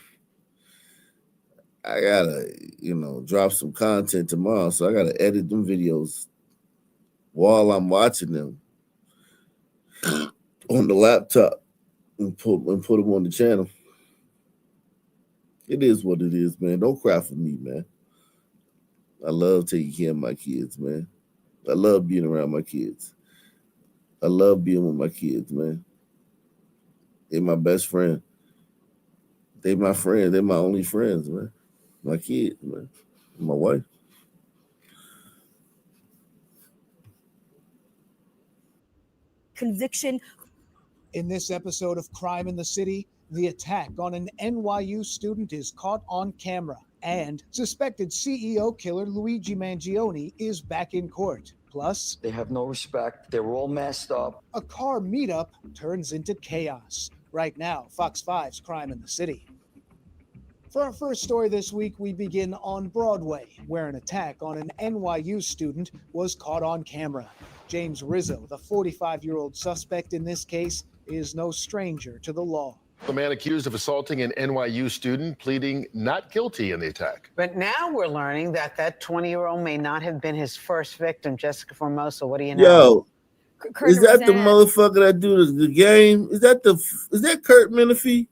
drop some content tomorrow. So I gotta edit them videos while I'm watching them on the laptop and put them on the channel. It is what it is, man. Don't cry for me, man. I love taking care of my kids, man. I love being around my kids. I love being with my kids, man. They're my best friend. They my friends. They're my only friends, man. My kids, man. My wife. Conviction. In this episode of Crime in the City, the attack on an NYU student is caught on camera, and suspected CEO killer Luigi Mangione is back in court. Plus, they have no respect. They were all messed up. A car meetup turns into chaos. Right now, Fox 5's Crime in the City. For our first story this week, we begin on Broadway, where an attack on an NYU student was caught on camera. James Rizzo, the 45-year-old suspect in this case, is no stranger to the law. The man accused of assaulting an NYU student pleading not guilty in the attack. But now we're learning that 20-year-old may not have been his first victim. Jessica Formosa, what do you know? Yo, is that the motherfucker that do the game? Is that Kurt Menefee?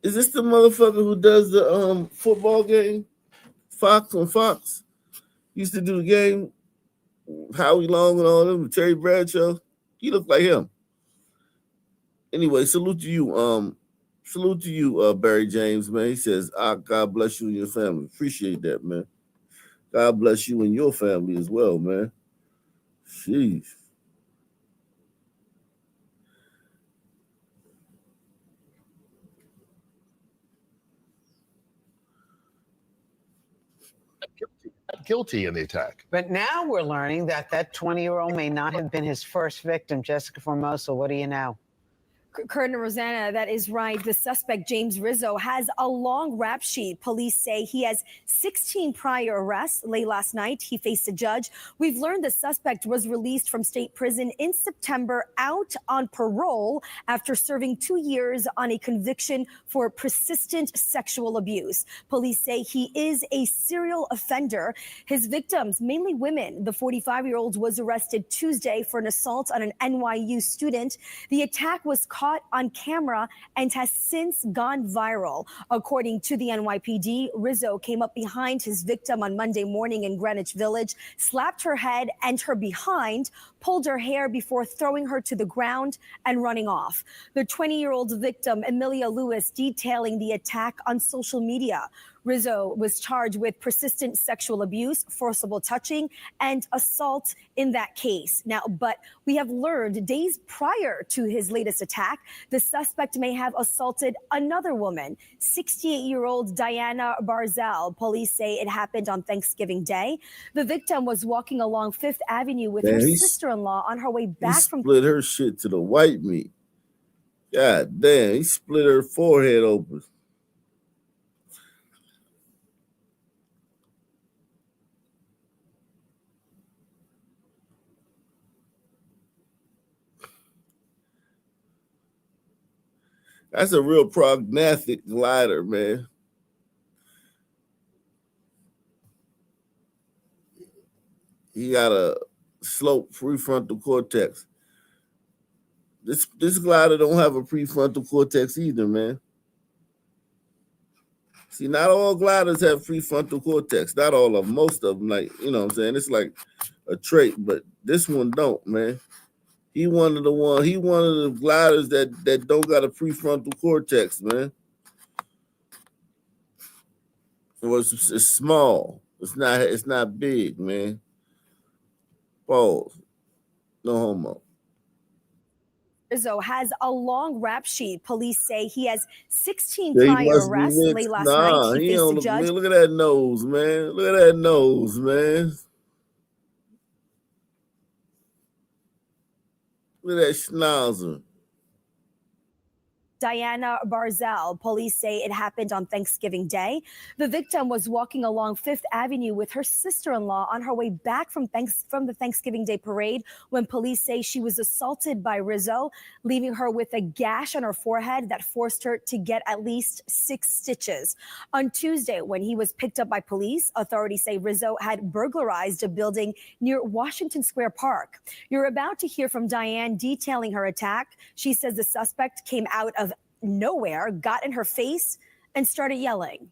Is this the motherfucker who does the football game? Fox on Fox used to do the game. Howie Long and all them, Terry Bradshaw. He looked like him. Anyway, salute to you, Barry James, man. He says, God bless you and your family. Appreciate that, man. God bless you and your family as well, man. Jeez. Guilty in the attack. But now we're learning that 20-year-old may not have been his first victim. Jessica Formosa, what do you know? Kurt and Rosanna, that is right. The suspect, James Rizzo, has a long rap sheet. Police say he has 16 prior arrests. Late last night, he faced a judge. We've learned the suspect was released from state prison in September, out on parole after serving 2 years on a conviction for persistent sexual abuse. Police say he is a serial offender. His victims, mainly women. The 45-year-old was arrested Tuesday for an assault on an NYU student. The attack was caught on camera and has since gone viral. According to the NYPD, Rizzo came up behind his victim on Monday morning in Greenwich Village, slapped her head and her behind, pulled her hair before throwing her to the ground and running off. The 20-year-old victim, Emilia Lewis, detailing the attack on social media. Rizzo was charged with persistent sexual abuse, forcible touching, and assault in that case. Now, but we have learned days prior to his latest attack, the suspect may have assaulted another woman, 68-year-old Diana Barzell. Police say it happened on Thanksgiving Day. The victim was walking along Fifth Avenue with her sister-in-law on her way back from... Split her shit to the white meat. God damn, he split her forehead open. That's a real prognostic glider, man. He got a sloped prefrontal cortex. This glider don't have a prefrontal cortex either, man. See, not all gliders have prefrontal cortex. Not all of them. Most of them, like, you know what I'm saying? It's like a trait, but this one don't, man. He one of the gliders that don't got a prefrontal cortex, man. It's small. It's not big, man. Pause. No homo. Rizzo has a long rap sheet. Police say he has 16 Yeah, he prior must be arrests. mixed. Late last Nah, night, he he faced don't a look, judge. man, look at that nose, man. Look at that nose, man. Look at that schnauzer. Diana Barzell. Police say it happened on Thanksgiving Day. The victim was walking along Fifth Avenue with her sister-in-law on her way back from the Thanksgiving Day parade when police say she was assaulted by Rizzo, leaving her with a gash on her forehead that forced her to get at least 6 stitches. On Tuesday, when he was picked up by police, authorities say Rizzo had burglarized a building near Washington Square Park. You're about to hear from Diane detailing her attack. She says the suspect came out of nowhere, got in her face, and started yelling.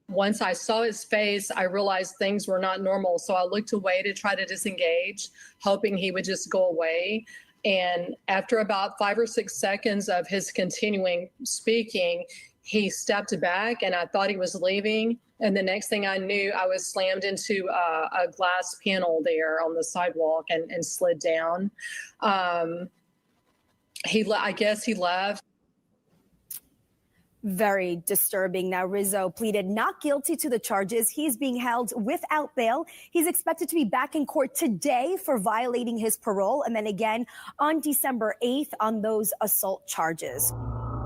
Once I saw his face, I realized things were not normal. So I looked away to try to disengage, hoping he would just go away. And after about 5 or 6 seconds of his continuing speaking, he stepped back and I thought he was leaving. And the next thing I knew, I was slammed into a glass panel there on the sidewalk and slid down. I guess he left. Very disturbing. Now, Rizzo pleaded not guilty to the charges. He's being held without bail. He's expected to be back in court today for violating his parole, and then again on December 8th on those assault charges.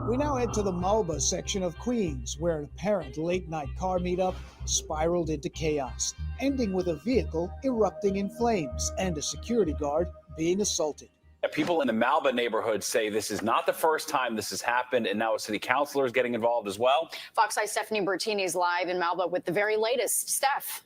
We now head to the Malba section of Queens, where an apparent late-night car meetup spiraled into chaos, ending with a vehicle erupting in flames and a security guard being assaulted. People in the Malba neighborhood say this is not the first time this has happened, and now a city councilor is getting involved as well. Fox 5's Stephanie Bertini is live in Malba with the very latest. Steph.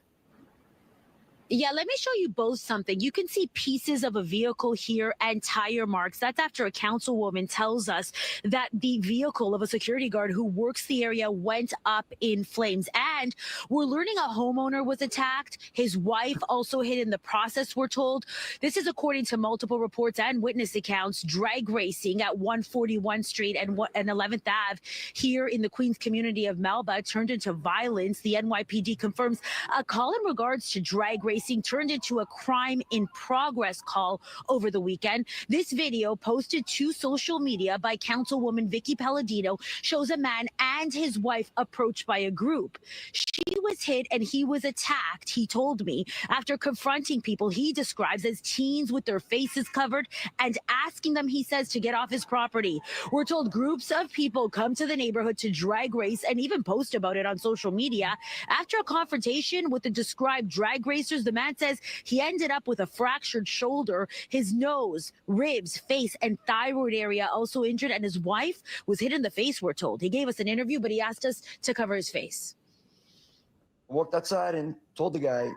Yeah, let me show you both something. You can see pieces of a vehicle here and tire marks. That's after a councilwoman tells us that the vehicle of a security guard who works the area went up in flames. And we're learning a homeowner was attacked. His wife also hit in the process, we're told. This is according to multiple reports and witness accounts. Drag racing at 141 Street and 11th Ave here in the Queens community of Malba turned into violence. The NYPD confirms a call in regards to drag racing turned into a crime in progress call over the weekend. This video posted to social media by Councilwoman Vicky Palladino shows a man and his wife approached by a group. She was hit and he was attacked, he told me, after confronting people he describes as teens with their faces covered and asking them, he says, to get off his property. We're told groups of people come to the neighborhood to drag race and even post about it on social media. After a confrontation with the described drag racers, the man says he ended up with a fractured shoulder, his nose, ribs, face, and thyroid area also injured, and his wife was hit in the face, we're told. He gave us an interview, but he asked us to cover his face. I walked outside and told the guy,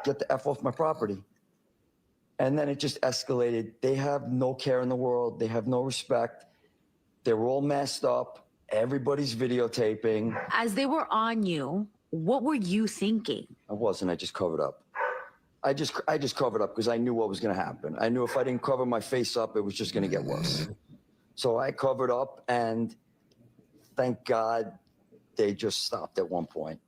get the F off my property. And then it just escalated. They have no care in the world. They have no respect. They're all messed up. Everybody's videotaping. As they were on you, what were you thinking? I wasn't. I just covered up. I just covered up because I knew what was going to happen. I knew if I didn't cover my face up, it was just going to get worse. So I covered up, and thank God they just stopped at one point.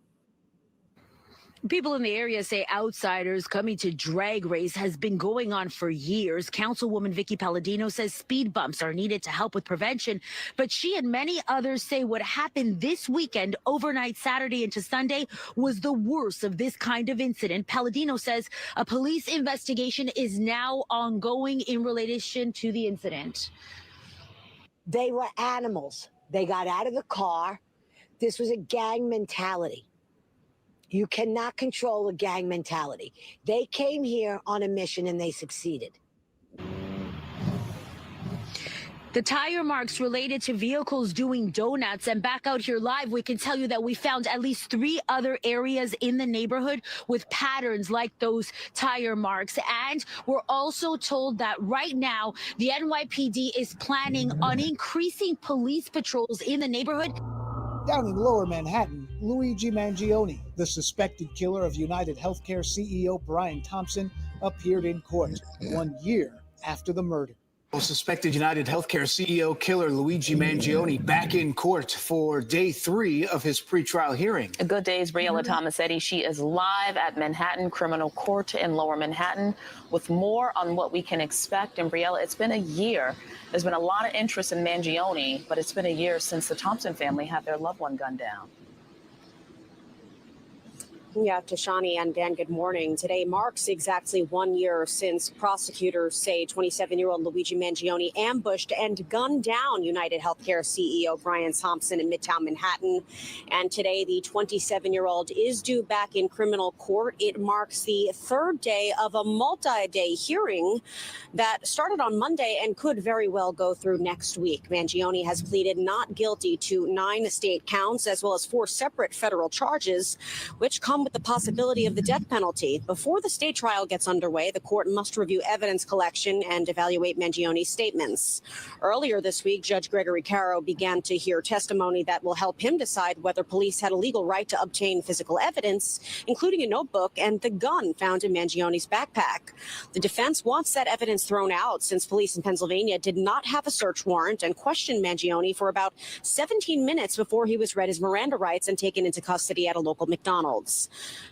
People in the area say outsiders coming to drag race has been going on for years. Councilwoman Vicky Palladino says speed bumps are needed to help with prevention, but she and many others say what happened this weekend, overnight Saturday into Sunday, was the worst of this kind of incident. Palladino says a police investigation is now ongoing in relation to the incident. They were animals. They got out of the car. This was a gang mentality. You cannot control a gang mentality. They came here on a mission and they succeeded. The tire marks related to vehicles doing donuts. And back out here live, we can tell you that we found at least 3 other areas in the neighborhood with patterns like those tire marks. And we're also told that right now, the NYPD is planning on increasing police patrols in the neighborhood. Down in Lower Manhattan, Luigi Mangione, the suspected killer of United Healthcare CEO Brian Thompson, appeared in court 1 year after the murder. Suspected United Healthcare CEO killer Luigi Mangione back in court for day 3 of his pretrial hearing. A Good Day's Briella Tomasetti. She is live at Manhattan Criminal Court in Lower Manhattan with more on what we can expect. And Briella, it's been a year. There's been a lot of interest in Mangione, but it's been a year since the Thompson family had their loved one gunned down. Yeah, Tashani and Dan, good morning. Today marks exactly 1 year since prosecutors say 27-year-old Luigi Mangione ambushed and gunned down United Healthcare CEO Brian Thompson in Midtown Manhattan. And today, the 27-year-old is due back in criminal court. It marks the third day of a multi-day hearing that started on Monday and could very well go through next week. Mangione has pleaded not guilty to 9 state counts as well as 4 separate federal charges, which come with the possibility of the death penalty. Before the state trial gets underway, the court must review evidence collection and evaluate Mangione's statements. Earlier this week, Judge Gregory Caro began to hear testimony that will help him decide whether police had a legal right to obtain physical evidence, including a notebook and the gun found in Mangione's backpack. The defense wants that evidence thrown out since police in Pennsylvania did not have a search warrant and questioned Mangione for about 17 minutes before he was read his Miranda rights and taken into custody at a local McDonald's.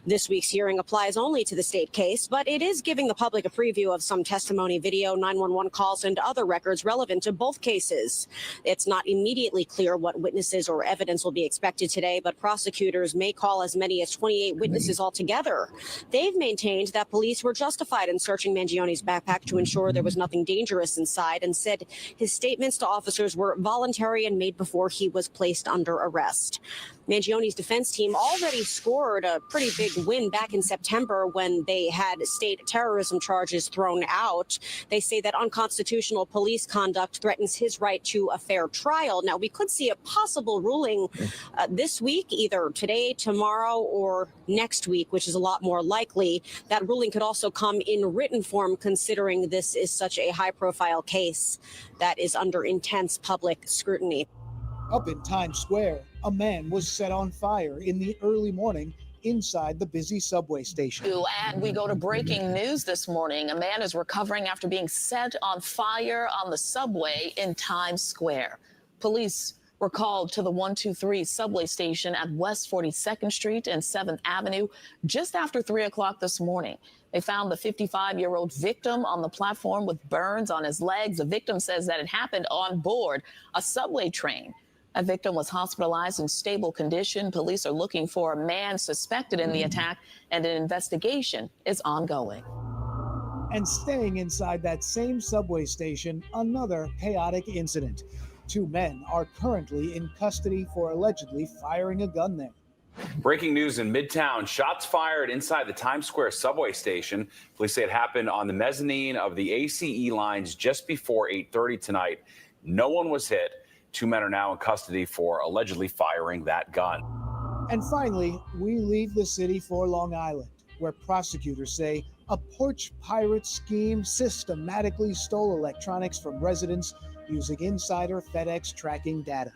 This week's hearing applies only to the state case, but it is giving the public a preview of some testimony, video, 911 calls, and other records relevant to both cases. It's not immediately clear what witnesses or evidence will be expected today, but prosecutors may call as many as 28 witnesses altogether. They've maintained that police were justified in searching Mangione's backpack to ensure there was nothing dangerous inside and said his statements to officers were voluntary and made before he was placed under arrest. Mangione's defense team already scored a pretty big win back in September when they had state terrorism charges thrown out. They say that unconstitutional police conduct threatens his right to a fair trial. Now, we could see a possible ruling this week, either today, tomorrow, or next week, which is a lot more likely. That ruling could also come in written form, considering this is such a high-profile case that is under intense public scrutiny. Up in Times Square, a man was set on fire in the early morning inside the busy subway station. And we go to breaking news this morning. A man is recovering after being set on fire on the subway in Times Square. Police were called to the 123 subway station at West 42nd Street and 7th Avenue just after 3 o'clock this morning. They found the 55-year-old victim on the platform with burns on his legs. The victim says that it happened on board a subway train. A victim was hospitalized in stable condition. Police are looking for a man suspected in the attack, and an investigation is ongoing. And staying inside that same subway station, another chaotic incident. 2 men are currently in custody for allegedly firing a gun there. Breaking news in Midtown. Shots fired inside the Times Square subway station. Police say it happened on the mezzanine of the ACE lines just before 8:30 tonight. No one was hit. 2 men are now in custody for allegedly firing that gun. And finally, we leave the city for Long Island, where prosecutors say a porch pirate scheme systematically stole electronics from residents using insider FedEx tracking data.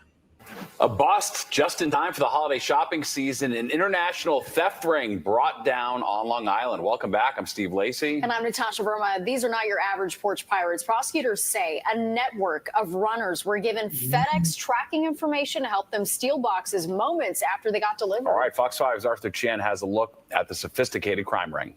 A bust just in time for the holiday shopping season. An international theft ring brought down on Long Island. Welcome back. I'm Steve Lacey. And I'm Natasha Verma. These are not your average porch pirates. Prosecutors say a network of runners were given FedEx tracking information to help them steal boxes moments after they got delivered. All right, Fox 5's Arthur Chen has a look at the sophisticated crime ring.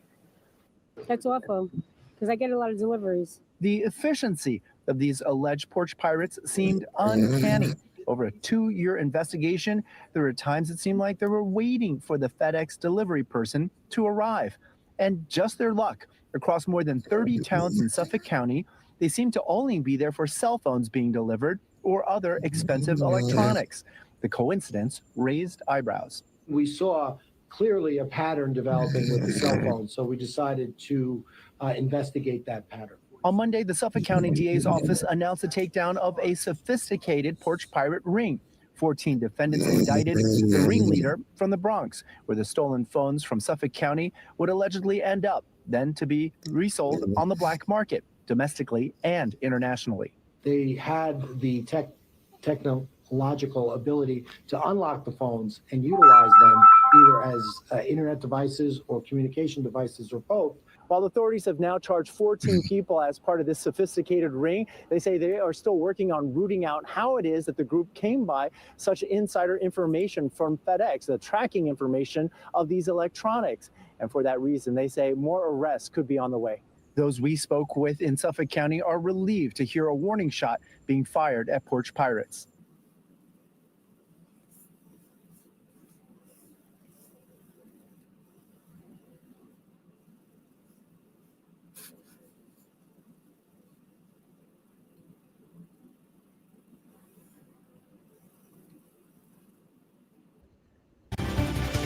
That's awful, because I get a lot of deliveries. The efficiency of these alleged porch pirates seemed uncanny. Over a 2-year investigation, there were times it seemed like they were waiting for the FedEx delivery person to arrive. And just their luck, across more than 30 towns in Suffolk County, they seemed to only be there for cell phones being delivered or other expensive electronics. The coincidence raised eyebrows. We saw clearly a pattern developing with the cell phone, so we decided to investigate that pattern. On Monday, the Suffolk County DA's office announced the takedown of a sophisticated porch pirate ring. 14 defendants indicted, the ringleader from the Bronx, where the stolen phones from Suffolk County would allegedly end up, then to be resold on the black market, domestically and internationally. They had the technological ability to unlock the phones and utilize them either as internet devices or communication devices or both. While authorities have now charged 14 people as part of this sophisticated ring, they say they are still working on rooting out how it is that the group came by such insider information from FedEx, the tracking information of these electronics. And for that reason, they say more arrests could be on the way. Those we spoke with in Suffolk County are relieved to hear a warning shot being fired at Porch Pirates.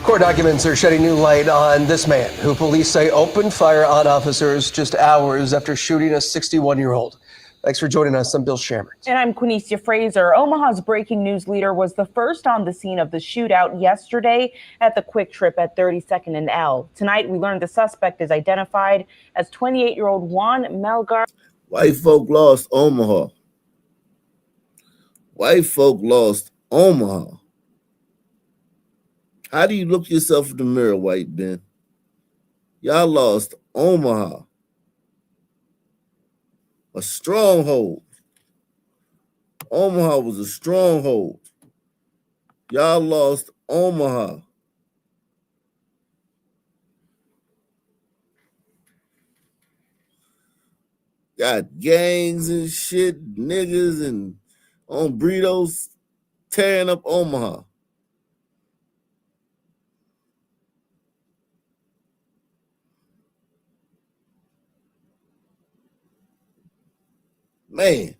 Court documents are shedding new light on this man who police say opened fire on officers just hours after shooting a 61-year-old. Thanks for joining us. I'm Bill Shammer. And I'm Quinicia Fraser. Omaha's breaking news leader was the first on the scene of the shootout yesterday at the Quick Trip at 32nd and L. Tonight, we learned the suspect is identified as 28-year-old Juan Melgar. White folk lost Omaha. White folk lost Omaha. How do you look yourself in the mirror, white Ben? Y'all lost Omaha. A stronghold. Omaha was a stronghold. Y'all lost Omaha. Got gangs and shit, niggas and hombredos tearing up Omaha. Man.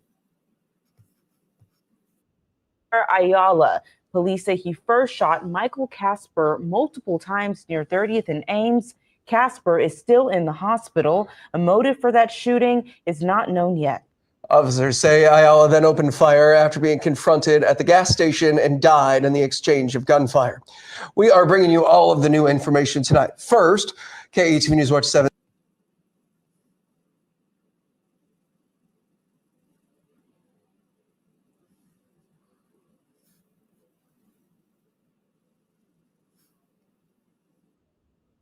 Ayala. Police say he first shot Michael Casper multiple times near 30th and Ames. Casper is still in the hospital. A motive for that shooting is not known yet. Officers say Ayala then opened fire after being confronted at the gas station and died in the exchange of gunfire. We are bringing you all of the new information tonight. First, KETV News Watch 7.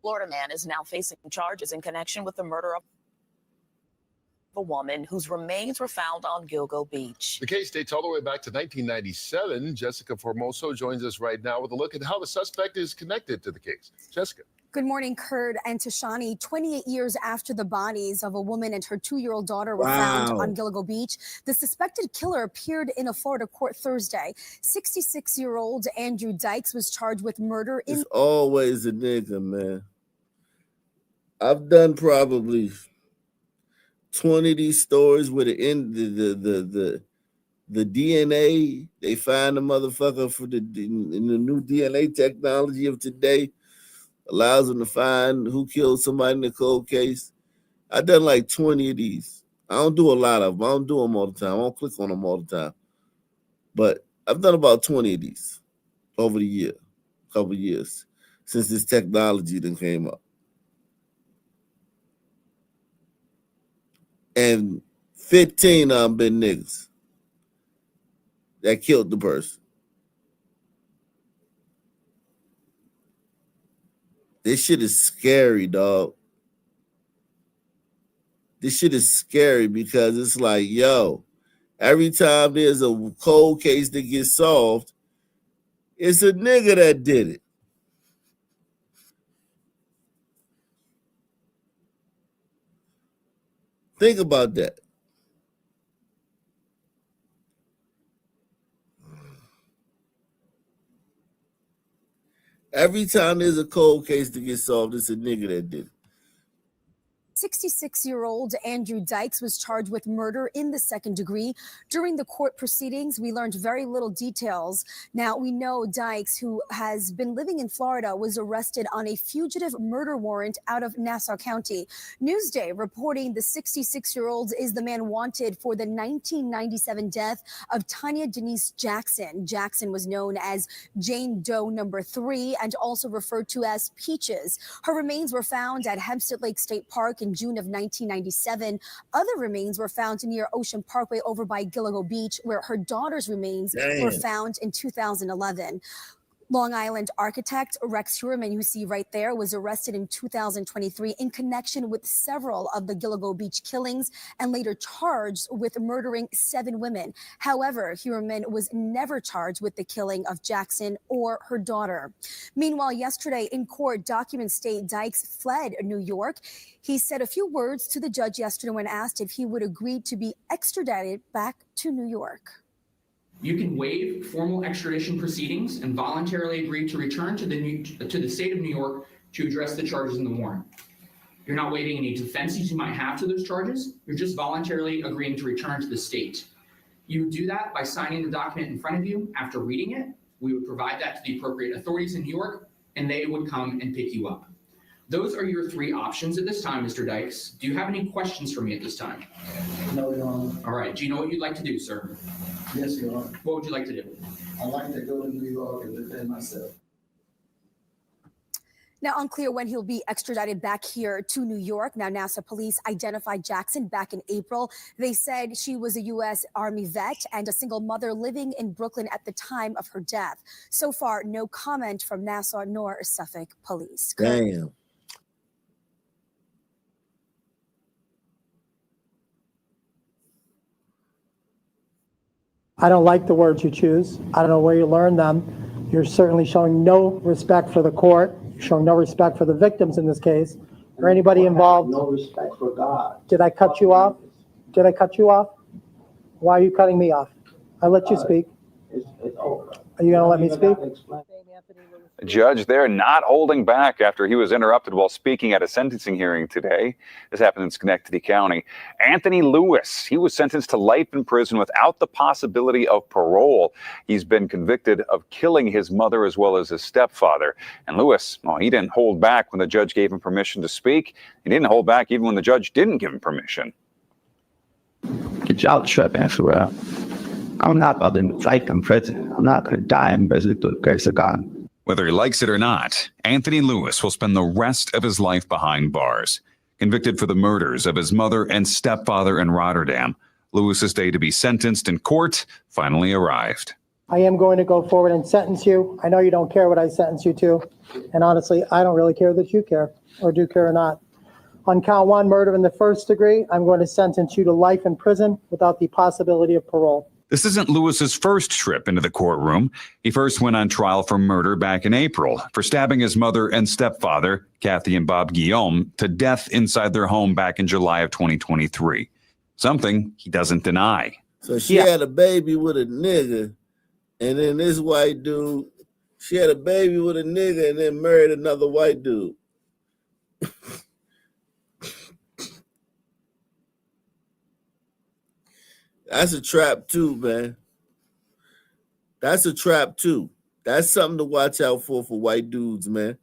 Florida man is now facing charges in connection with the murder of a woman whose remains were found on Gilgo Beach. The case dates all the way back to 1997. Jessica Formoso joins us right now with a look at how the suspect is connected to the case. Jessica. Good morning, Kurt and Tashani. 28 years after the bodies of a woman and her 2-year-old daughter were found on Gilgo Beach, the suspected killer appeared in a Florida court Thursday. 66-year-old Andrew Dykes was charged with murder. It's always a nigga, man. I've done probably 20 of these stories where the DNA, they find the motherfucker for in the new DNA technology of today. Allows them to find who killed somebody in the cold case. I've done like 20 of these. I don't do a lot of them. I don't do them all the time. I don't click on them all the time. But I've done about 20 of these over the year, couple of years, since this technology then came up. And 15 of them been niggas that killed the person. This shit is scary, dog. This shit is scary because it's like, yo, every time there's a cold case that gets solved, it's a nigga that did it. Think about that. Every time there's a cold case that gets solved, it's a nigga that did it. 66-year-old Andrew Dykes was charged with murder in the second degree. During the court proceedings, we learned very little details. Now, we know Dykes, who has been living in Florida, was arrested on a fugitive murder warrant out of Nassau County. Newsday reporting the 66-year-old is the man wanted for the 1997 death of Tanya Denise Jackson. Jackson was known as Jane Doe number 3 and also referred to as Peaches. Her remains were found at Hempstead Lake State Park in in June of 1997. Other remains were found near Ocean Parkway over by Gilligo Beach, where her daughter's remains were found in 2011. Long Island architect Rex Heuermann, you see right there, was arrested in 2023 in connection with several of the Gilligo Beach killings and later charged with murdering 7 women. However, Heuermann was never charged with the killing of Jackson or her daughter. Meanwhile, yesterday in court, documents state Dykes fled New York. He said a few words to the judge yesterday when asked if he would agree to be extradited back to New York. You can waive formal extradition proceedings and voluntarily agree to return to the state of New York to address the charges in the warrant. You're not waiving any defenses you might have to those charges. You're just voluntarily agreeing to return to the state. You would do that by signing the document in front of you. After reading it, we would provide that to the appropriate authorities in New York, and they would come and pick you up. Those are your 3 options at this time, Mr. Dykes. Do you have any questions for me at this time? No, Your Honor. All right. Do you know what you'd like to do, sir? Yes, Your Honor. What would you like to do? I'd like to go to New York and defend myself. Now, unclear when he'll be extradited back here to New York. Now, NASA police identified Jackson back in April. They said she was a U.S. Army vet and a single mother living in Brooklyn at the time of her death. So far, no comment from Nassau nor Suffolk police. Damn. I don't like the words you choose. I don't know where you learned them. You're certainly showing no respect for the court. You're showing no respect for the victims in this case, or anybody involved. No respect for God. Did I cut you off? Did I cut you off? Why are you cutting me off? I let you speak. It's over. Are you going to let me speak? A judge there not holding back after he was interrupted while speaking at a sentencing hearing today. This happened in Schenectady County. Anthony Lewis, he was sentenced to life in prison without the possibility of parole. He's been convicted of killing his mother as well as his stepfather. And Lewis, well, he didn't hold back when the judge gave him permission to speak. He didn't hold back even when the judge didn't give him permission. Get your trip everywhere. I'm not about to fight in prison. I'm not going to die in prison through the grace of God. Whether he likes it or not, Anthony Lewis will spend the rest of his life behind bars. Convicted for the murders of his mother and stepfather in Rotterdam, Lewis's day to be sentenced in court finally arrived. I am going to go forward and sentence you. I know you don't care what I sentence you to. And honestly, I don't really care that you care or do care or not. On count 1, murder in the first degree, I'm going to sentence you to life in prison without the possibility of parole. This isn't Lewis's first trip into the courtroom. He first went on trial for murder back in April for stabbing his mother and stepfather, Kathy and Bob Guillaume, to death inside their home back in July of 2023. Something he doesn't deny. So she had a baby with a nigga, and then this white dude, she had a baby with a nigga and then married another white dude. That's a trap too, man. That's a trap too. That's something to watch out for white dudes, man.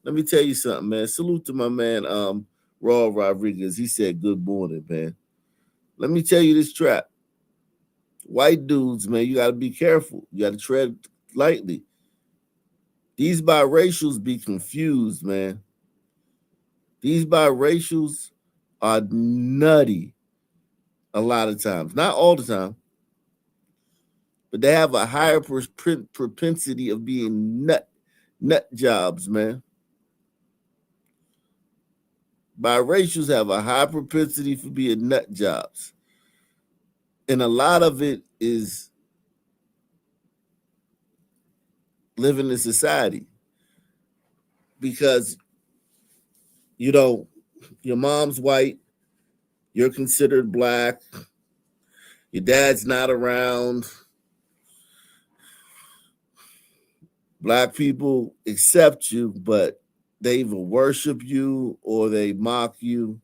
Let me tell you something, man. Salute to my man, Raul Rodriguez. He said, good morning, man. Let me tell you this trap. White dudes, man, you got to be careful. You got to tread lightly. These biracials be confused, man. These biracials are nutty. A lot of times, not all the time, but they have a higher propensity of being nut jobs, man. Biracials have a high propensity for being nut jobs. And a lot of it is living in society. Because, you know, your mom's white, you're considered black. Your dad's not around. Black people accept you, but they either worship you or they mock you.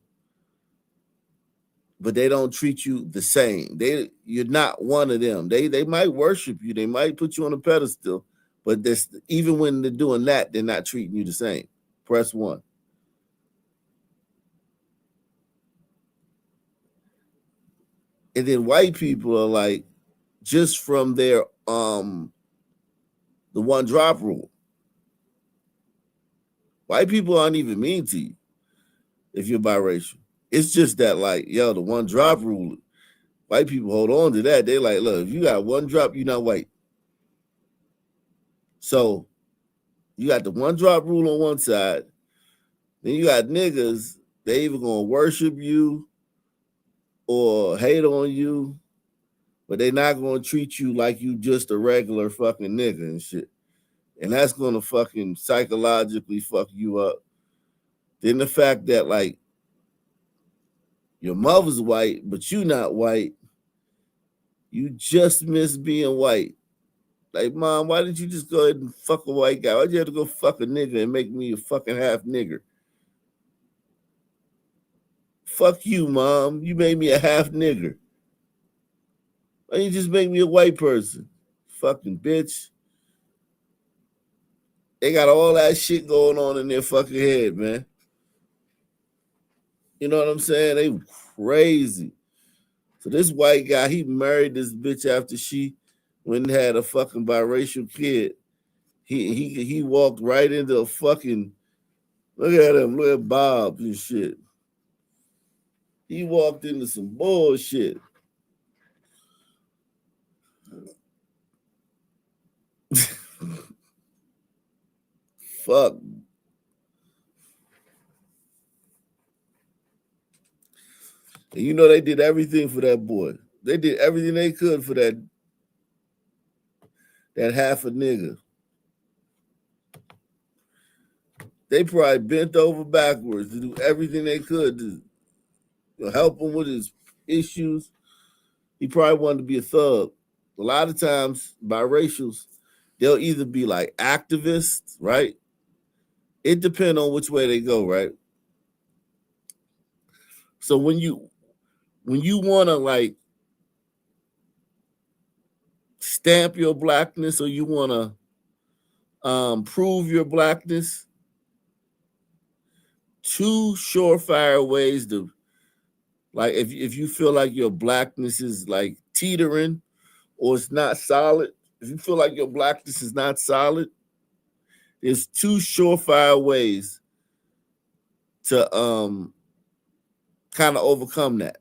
But they don't treat you the same. You're not one of them. They might worship you. They might put you on a pedestal. But even when they're doing that, they're not treating you the same. Press 1. And then white people are like, just from their the one drop rule. White people aren't even mean to you if you're biracial. It's just that, like, yo, the one drop rule, white people hold on to that. They like, look, if you got one drop, you're not white. So you got the one drop rule on one side. Then you got niggas, they either gonna worship you or hate on you, but they not gonna treat you like you just a regular fucking nigga and shit. And that's gonna fucking psychologically fuck you up. Then the fact that, like, your mother's white, but you not white, you just miss being white. Like, mom, why didn't you just go ahead and fuck a white guy? Why'd you have to go fuck a nigga and make me a fucking half nigger? Fuck you, mom. You made me a half nigger. Why you just make me a white person? Fucking bitch. They got all that shit going on in their fucking head, man. You know what I'm saying? They crazy. So this white guy, he married this bitch after she went and had a fucking biracial kid. He walked right into a fucking, look at him, look at Bob and shit. He walked into some bullshit. Fuck. And you know they did everything for that boy. They did everything they could for that half a nigga. They probably bent over backwards to do everything they could to help him with his issues. He probably wanted to be a thug. A lot of times, biracials, they'll either be like activists, right? It depends on which way they go, right? So when you want to, like, stamp your blackness, or you want to prove your blackness, two surefire ways to, like, if you feel like your blackness is like teetering or it's not solid, if you feel like your blackness is not solid, there's two surefire ways to kind of overcome that.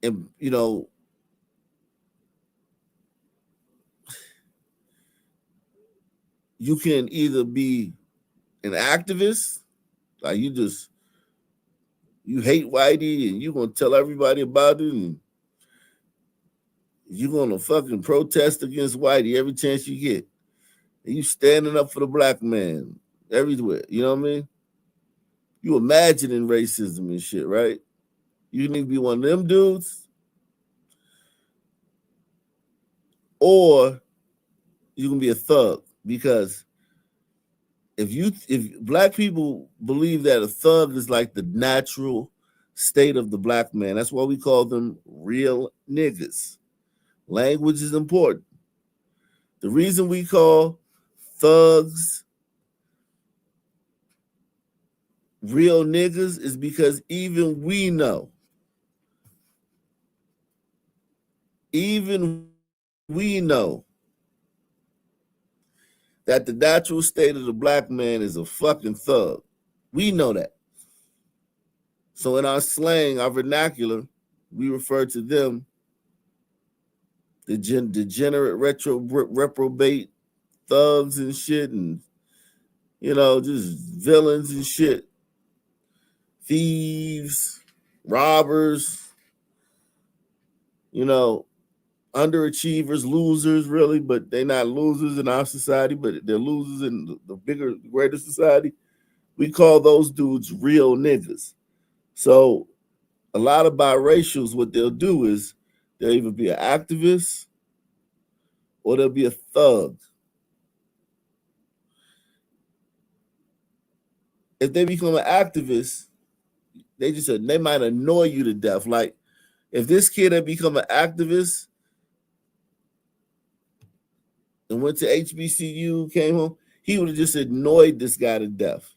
And you know, you can either be an activist, like you hate whitey and you're gonna tell everybody about it, and you're gonna fucking protest against whitey every chance you get. And you standing up for the black man everywhere, you know what I mean? You imagining racism and shit, right? You need to be one of them dudes, or you can be a thug. Because if black people believe that a thug is like the natural state of the black man, that's why we call them real niggas. Language is important. The reason we call thugs real niggas is because even we know that the natural state of the black man is a fucking thug. We know that. So in our slang, our vernacular, we refer to them, the degenerate, reprobate thugs and shit, and, you know, just villains and shit, thieves, robbers, you know, underachievers, losers, really, but they're not losers in our society, but they're losers in the bigger, greater society. We call those dudes real niggas. So a lot of biracials, what they'll do is they'll either be an activist or they'll be a thug. If they become an activist, they might annoy you to death. Like, if this kid had become an activist and went to HBCU, came home, he would have just annoyed this guy to death.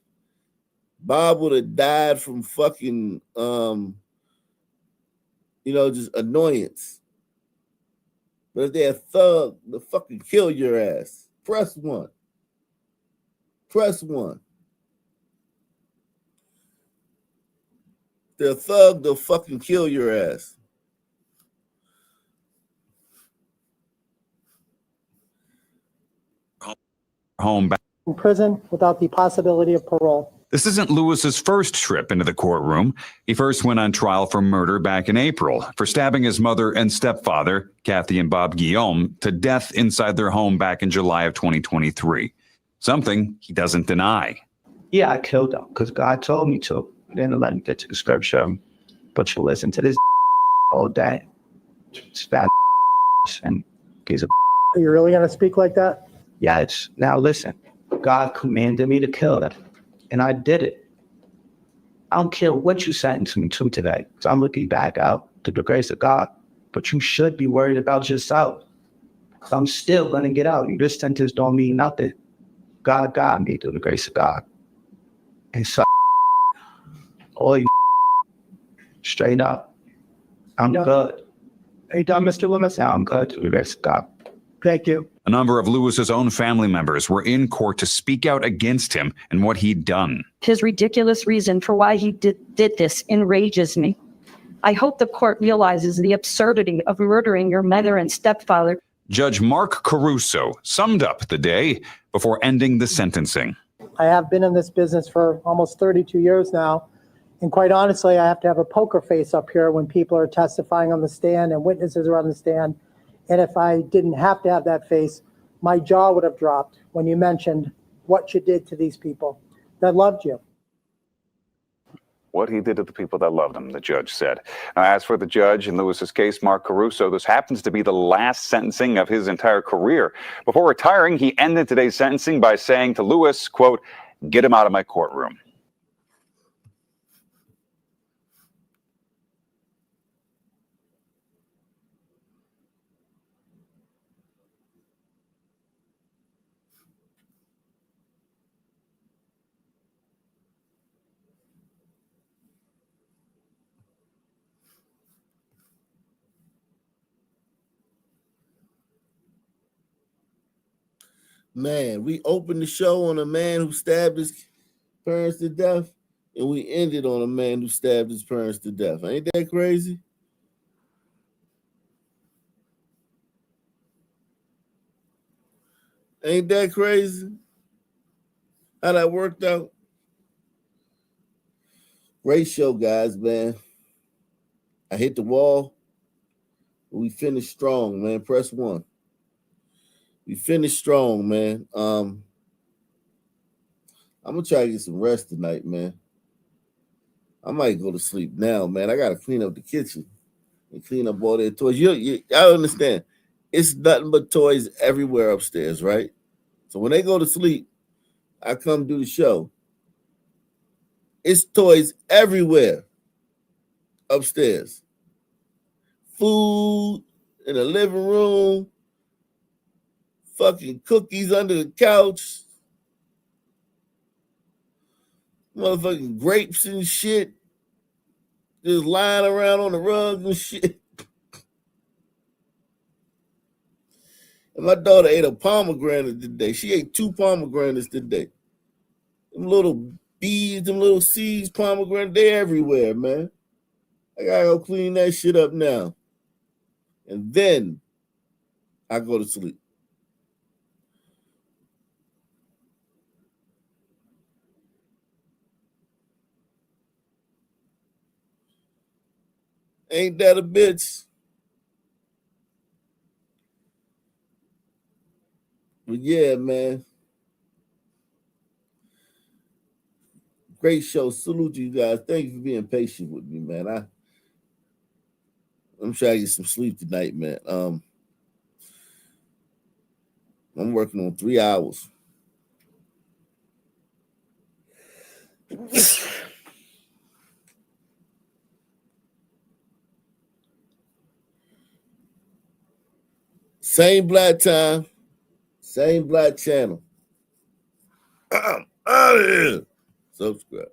Bob would have died from fucking, just annoyance. But if they're a thug, they'll fucking kill your ass. Press one. Press one. they're a thug, they'll fucking kill your ass. Home back. In prison without the possibility of parole. This isn't Lewis's first trip into the courtroom. He first went on trial for murder back in April for stabbing his mother and stepfather, Kathy and Bob Guillaume, to death inside their home back in July of 2023. Something he doesn't deny. Yeah, I killed him because God told me to. I didn't let him get to the scripture. But you listen to this all day. It's bad and he's a. Are you really going to speak like that? Yes. Now listen, God commanded me to kill him, and I did it. I don't care what you sentence me to today, because I'm looking back out to the grace of God. But you should be worried about yourself. I'm still going to get out. This sentence don't mean nothing. God got me through the grace of God. And so, all you straight up, I'm good. Hey, Don, Mr. Loomis, I'm good through the grace of God. Thank you. A number of Lewis's own family members were in court to speak out against him and what he'd done. His ridiculous reason for why he did this enrages me. I hope the court realizes the absurdity of murdering your mother and stepfather. Judge Mark Caruso summed up the day before ending the sentencing. I have been in this business for almost 32 years now. And quite honestly, I have to have a poker face up here when people are testifying on the stand and witnesses are on the stand. And if I didn't have to have that face, my jaw would have dropped when you mentioned what you did to these people that loved you. What he did to the people that loved him, the judge said. Now, as for the judge in Lewis's case, Mark Caruso, this happens to be the last sentencing of his entire career. Before retiring, he ended today's sentencing by saying to Lewis, quote, "Get him out of my courtroom." Man, we opened the show on a man who stabbed his parents to death, and we ended on a man who stabbed his parents to death. Ain't that crazy? Ain't that crazy? How that worked out? Great show, guys, man. I hit the wall. We finished strong, man. Press 1. We finished strong, man. I'm gonna try to get some rest tonight, man. I might go to sleep now, man. I gotta clean up the kitchen and clean up all their toys. I understand. It's nothing but toys everywhere upstairs, right? So when they go to sleep, I come do the show. It's toys everywhere upstairs. Food in the living room. Fucking cookies under the couch. Motherfucking grapes and shit. Just lying around on the rug and shit. And my daughter ate a pomegranate today. She ate 2 pomegranates today. Them little beads, them little seeds, pomegranate, they're everywhere, man. I gotta go clean that shit up now. And then I go to sleep. Ain't that a bitch? But yeah, man. Great show. Salute you guys. Thank you for being patient with me, man. I'm trying to get some sleep tonight, man. I'm working on 3 hours. Same black time, same black channel. I'm out of here. Subscribe.